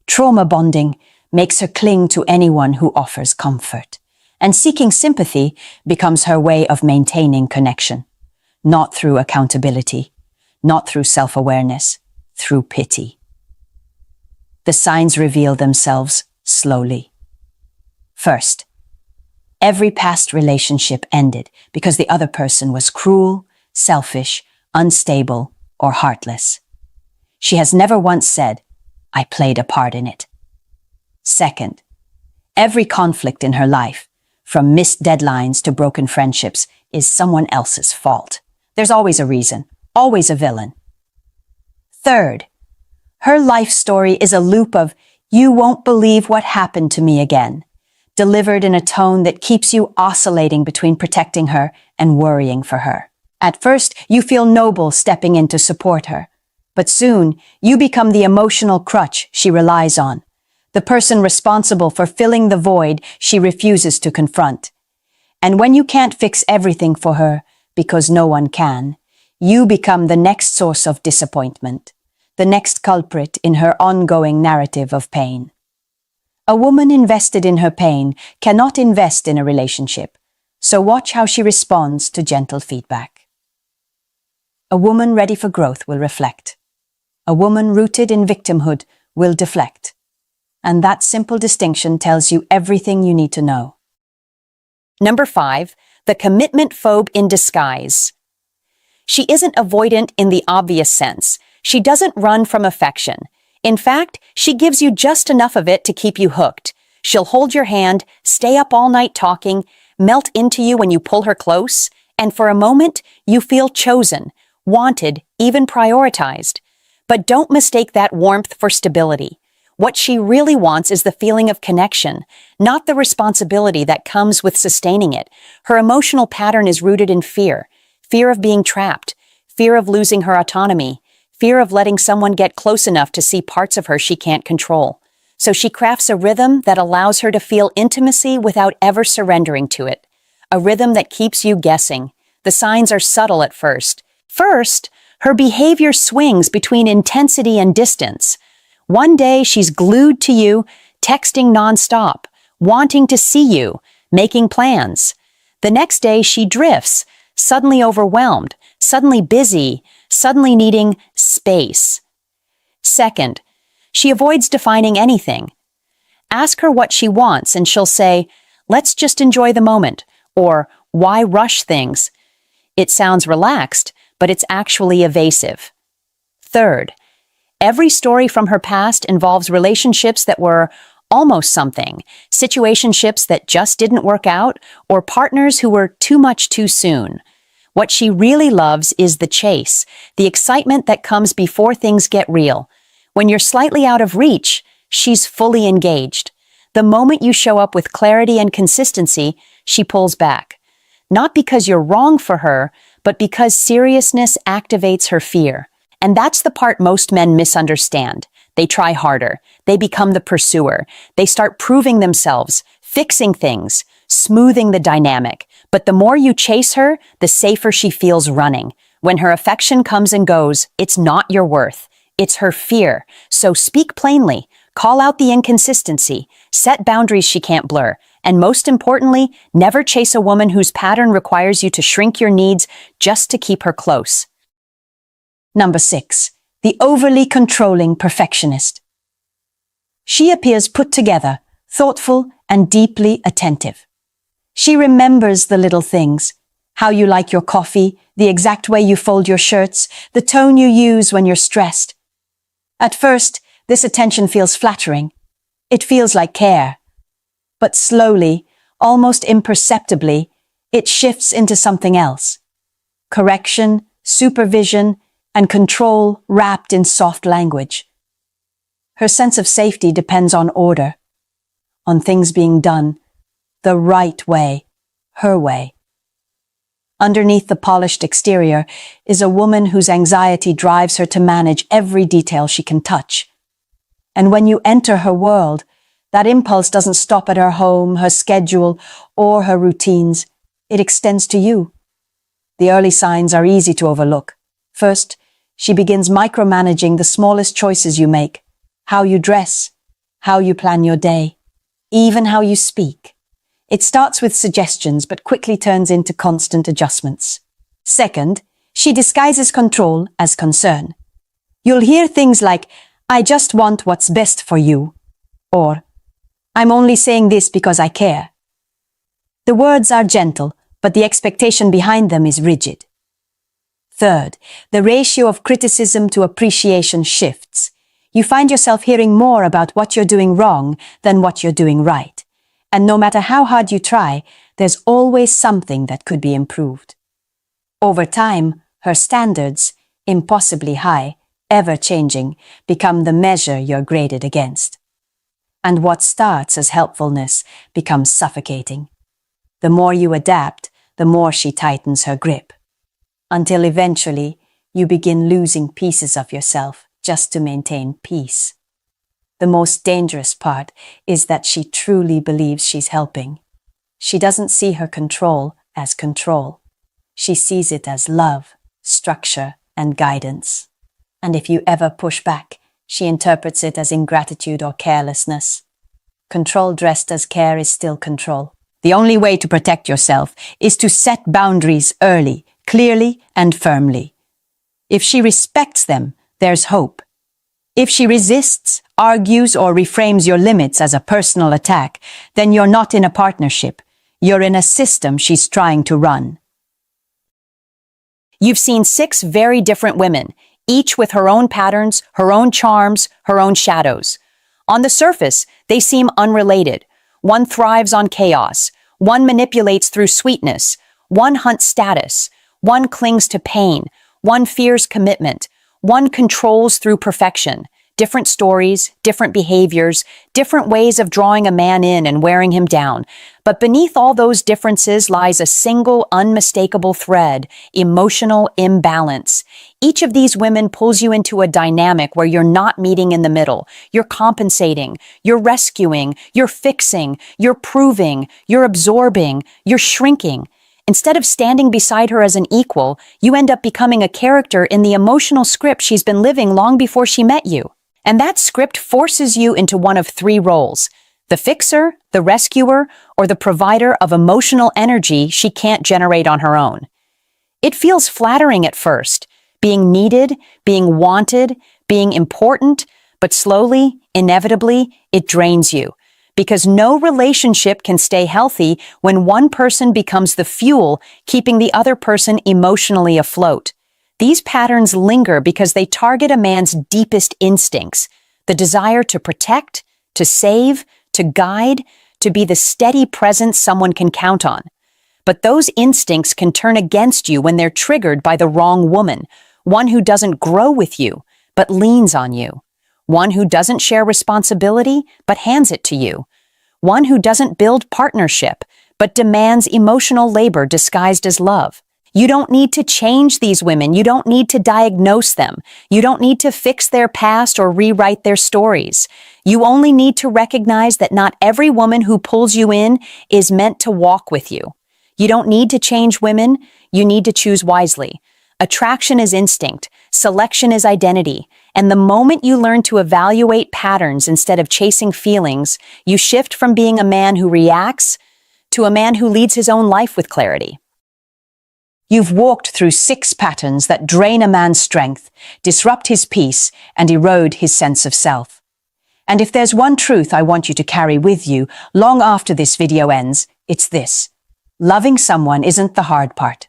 [SPEAKER 1] Trauma bonding makes her cling to anyone who offers comfort, and seeking sympathy becomes her way of maintaining connection, not through accountability, not through self-awareness, through pity. The signs reveal themselves slowly. First, every past relationship ended because the other person was cruel, selfish, unstable, or heartless. She has never once said, "I played a part in it." Second, every conflict in her life, from missed deadlines to broken friendships, is someone else's fault. There's always a reason, always a villain. Third, her life story is a loop of "you won't believe what happened to me again," delivered in a tone that keeps you oscillating between protecting her and worrying for her. At first, you feel noble stepping in to support her, but soon you become the emotional crutch she relies on, the person responsible for filling the void she refuses to confront. And when you can't fix everything for her, because no one can, you become the next source of disappointment, the next culprit in her ongoing narrative of pain. A woman invested in her pain cannot invest in a relationship, so watch how she responds to gentle feedback. A woman ready for growth will reflect. A woman rooted in victimhood will deflect. And that simple distinction tells you everything you need to know.
[SPEAKER 2] Number 5, the commitment phobe in disguise. She isn't avoidant in the obvious sense. She doesn't run from affection. In fact, she gives you just enough of it to keep you hooked. She'll hold your hand, stay up all night talking, melt into you when you pull her close, and for a moment, you feel chosen, wanted, even prioritized. But don't mistake that warmth for stability. What she really wants is the feeling of connection, not the responsibility that comes with sustaining it. Her emotional pattern is rooted in fear. Fear of being trapped, fear of losing her autonomy, fear of letting someone get close enough to see parts of her she can't control. So she crafts a rhythm that allows her to feel intimacy without ever surrendering to it. A rhythm that keeps you guessing. The signs are subtle at first. First, her behavior swings between intensity and distance. One day she's glued to you, texting nonstop, wanting to see you, making plans. The next day she drifts, suddenly overwhelmed, suddenly busy, suddenly needing space. Second, she avoids defining anything. Ask her what she wants and she'll say, "Let's just enjoy the moment," or "Why rush things?" It sounds relaxed, but it's actually evasive. Third, every story from her past involves relationships that were almost something, situationships that just didn't work out, or partners who were too much too soon. What she really loves is the chase, the excitement that comes before things get real. When you're slightly out of reach, she's fully engaged. The moment you show up with clarity and consistency, she pulls back. Not because you're wrong for her, but because seriousness activates her fear. And that's the part most men misunderstand. They try harder. They become the pursuer. They start proving themselves, fixing things, smoothing the dynamic. But the more you chase her, the safer she feels running. When her affection comes and goes, it's not your worth. It's her fear. So speak plainly. Call out the inconsistency. Set boundaries she can't blur. And most importantly, never chase a woman whose pattern requires you to shrink your needs just to keep her close.
[SPEAKER 1] Number 6, the overly controlling perfectionist. She appears put together, thoughtful, and deeply attentive. She remembers the little things, how you like your coffee, the exact way you fold your shirts, the tone you use when you're stressed. At first, this attention feels flattering. It feels like care. But slowly, almost imperceptibly, it shifts into something else. Correction, supervision, and control wrapped in soft language. Her sense of safety depends on order, on things being done the right way, her way. Underneath the polished exterior is a woman whose anxiety drives her to manage every detail she can touch. And when you enter her world, That impulse doesn't stop at her home, her schedule, or her routines. It extends to you. The early signs are easy to overlook. First, she begins micromanaging the smallest choices you make, how you dress, how you plan your day, even how you speak. It starts with suggestions but quickly turns into constant adjustments. Second, she disguises control as concern. You'll hear things like, "I just want what's best for you," or "I'm only saying this because I care." The words are gentle, but the expectation behind them is rigid. Third, the ratio of criticism to appreciation shifts. You find yourself hearing more about what you're doing wrong than what you're doing right. And no matter how hard you try, there's always something that could be improved. Over time, her standards, impossibly high, ever-changing, become the measure you're graded against. And what starts as helpfulness becomes suffocating. The more you adapt, the more she tightens her grip, until eventually you begin losing pieces of yourself just to maintain peace. The most dangerous part is that she truly believes she's helping. She doesn't see her control as control. She sees it as love, structure, and guidance. And if you ever push back, she interprets it as ingratitude or carelessness. Control dressed as care is still control. The only way to protect yourself is to set boundaries early, clearly, and firmly. If she respects them, there's hope. If she resists, argues, or reframes your limits as a personal attack, then you're not in a partnership. You're in a system she's trying to run.
[SPEAKER 2] You've seen 6 very different women, each with her own patterns, her own charms, her own shadows. On the surface, they seem unrelated. One thrives on chaos. One manipulates through sweetness. One hunts status. One clings to pain. One fears commitment. One controls through perfection. Different stories, different behaviors, different ways of drawing a man in and wearing him down. But beneath all those differences lies a single, unmistakable thread: emotional imbalance. Each of these women pulls you into a dynamic where you're not meeting in the middle. You're compensating, you're rescuing, you're fixing, you're proving, you're absorbing, you're shrinking. Instead of standing beside her as an equal, you end up becoming a character in the emotional script she's been living long before she met you. And that script forces you into one of 3 roles: the fixer, the rescuer, or the provider of emotional energy she can't generate on her own. It feels flattering at first, being needed, being wanted, being important, but slowly, inevitably, it drains you. Because no relationship can stay healthy when one person becomes the fuel keeping the other person emotionally afloat. These patterns linger because they target a man's deepest instincts: the desire to protect, to save, to guide, to be the steady presence someone can count on. But those instincts can turn against you when they're triggered by the wrong woman, one who doesn't grow with you, but leans on you. One who doesn't share responsibility, but hands it to you. One who doesn't build partnership, but demands emotional labor disguised as love. You don't need to change these women. You don't need to diagnose them. You don't need to fix their past or rewrite their stories. You only need to recognize that not every woman who pulls you in is meant to walk with you. You don't need to change women. You need to choose wisely. Attraction is instinct. Selection is identity. And the moment you learn to evaluate patterns instead of chasing feelings, you shift from being a man who reacts to a man who leads his own life with clarity.
[SPEAKER 1] You've walked through 6 patterns that drain a man's strength, disrupt his peace, and erode his sense of self. And if there's one truth I want you to carry with you long after this video ends, it's this: loving someone isn't the hard part.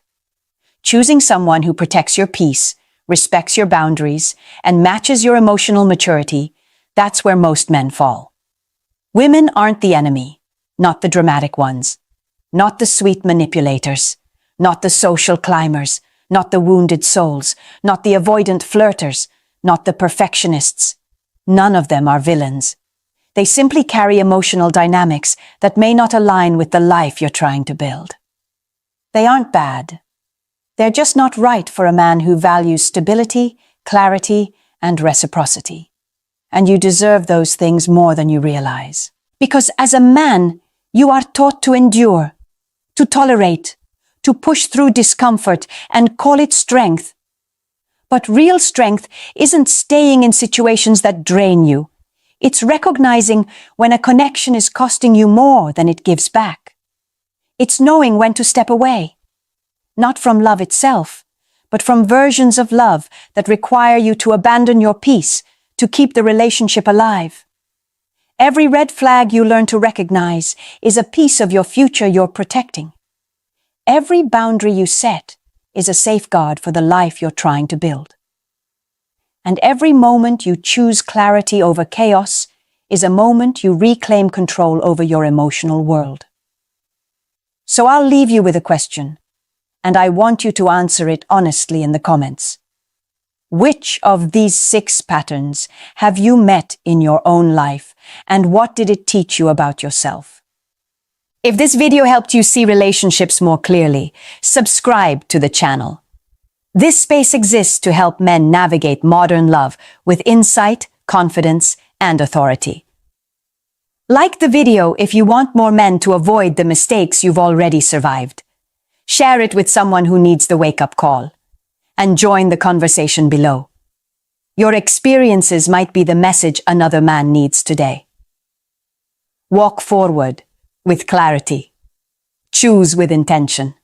[SPEAKER 1] Choosing someone who protects your peace, respects your boundaries, and matches your emotional maturity, that's where most men fall. Women aren't the enemy, not the dramatic ones, not the sweet manipulators, not the social climbers, not the wounded souls, not the avoidant flirters, not the perfectionists. None of them are villains. They simply carry emotional dynamics that may not align with the life you're trying to build. They aren't bad. They're just not right for a man who values stability, clarity, and reciprocity. And you deserve those things more than you realize. Because as a man, you are taught to endure, to tolerate, to push through discomfort and call it strength. But real strength isn't staying in situations that drain you. It's recognizing when a connection is costing you more than it gives back. It's knowing when to step away, not from love itself, but from versions of love that require you to abandon your peace to keep the relationship alive. Every red flag you learn to recognize is a piece of your future you're protecting. Every boundary you set is a safeguard for the life you're trying to build. And every moment you choose clarity over chaos is a moment you reclaim control over your emotional world. So I'll leave you with a question, and I want you to answer it honestly in the comments. Which of these 6 patterns have you met in your own life, and what did it teach you about yourself? If this video helped you see relationships more clearly, subscribe to the channel. This space exists to help men navigate modern love with insight, confidence, and authority. Like the video if you want more men to avoid the mistakes you've already survived. Share it with someone who needs the wake-up call. And join the conversation below. Your experiences might be the message another man needs today. Walk forward with clarity. Choose with intention.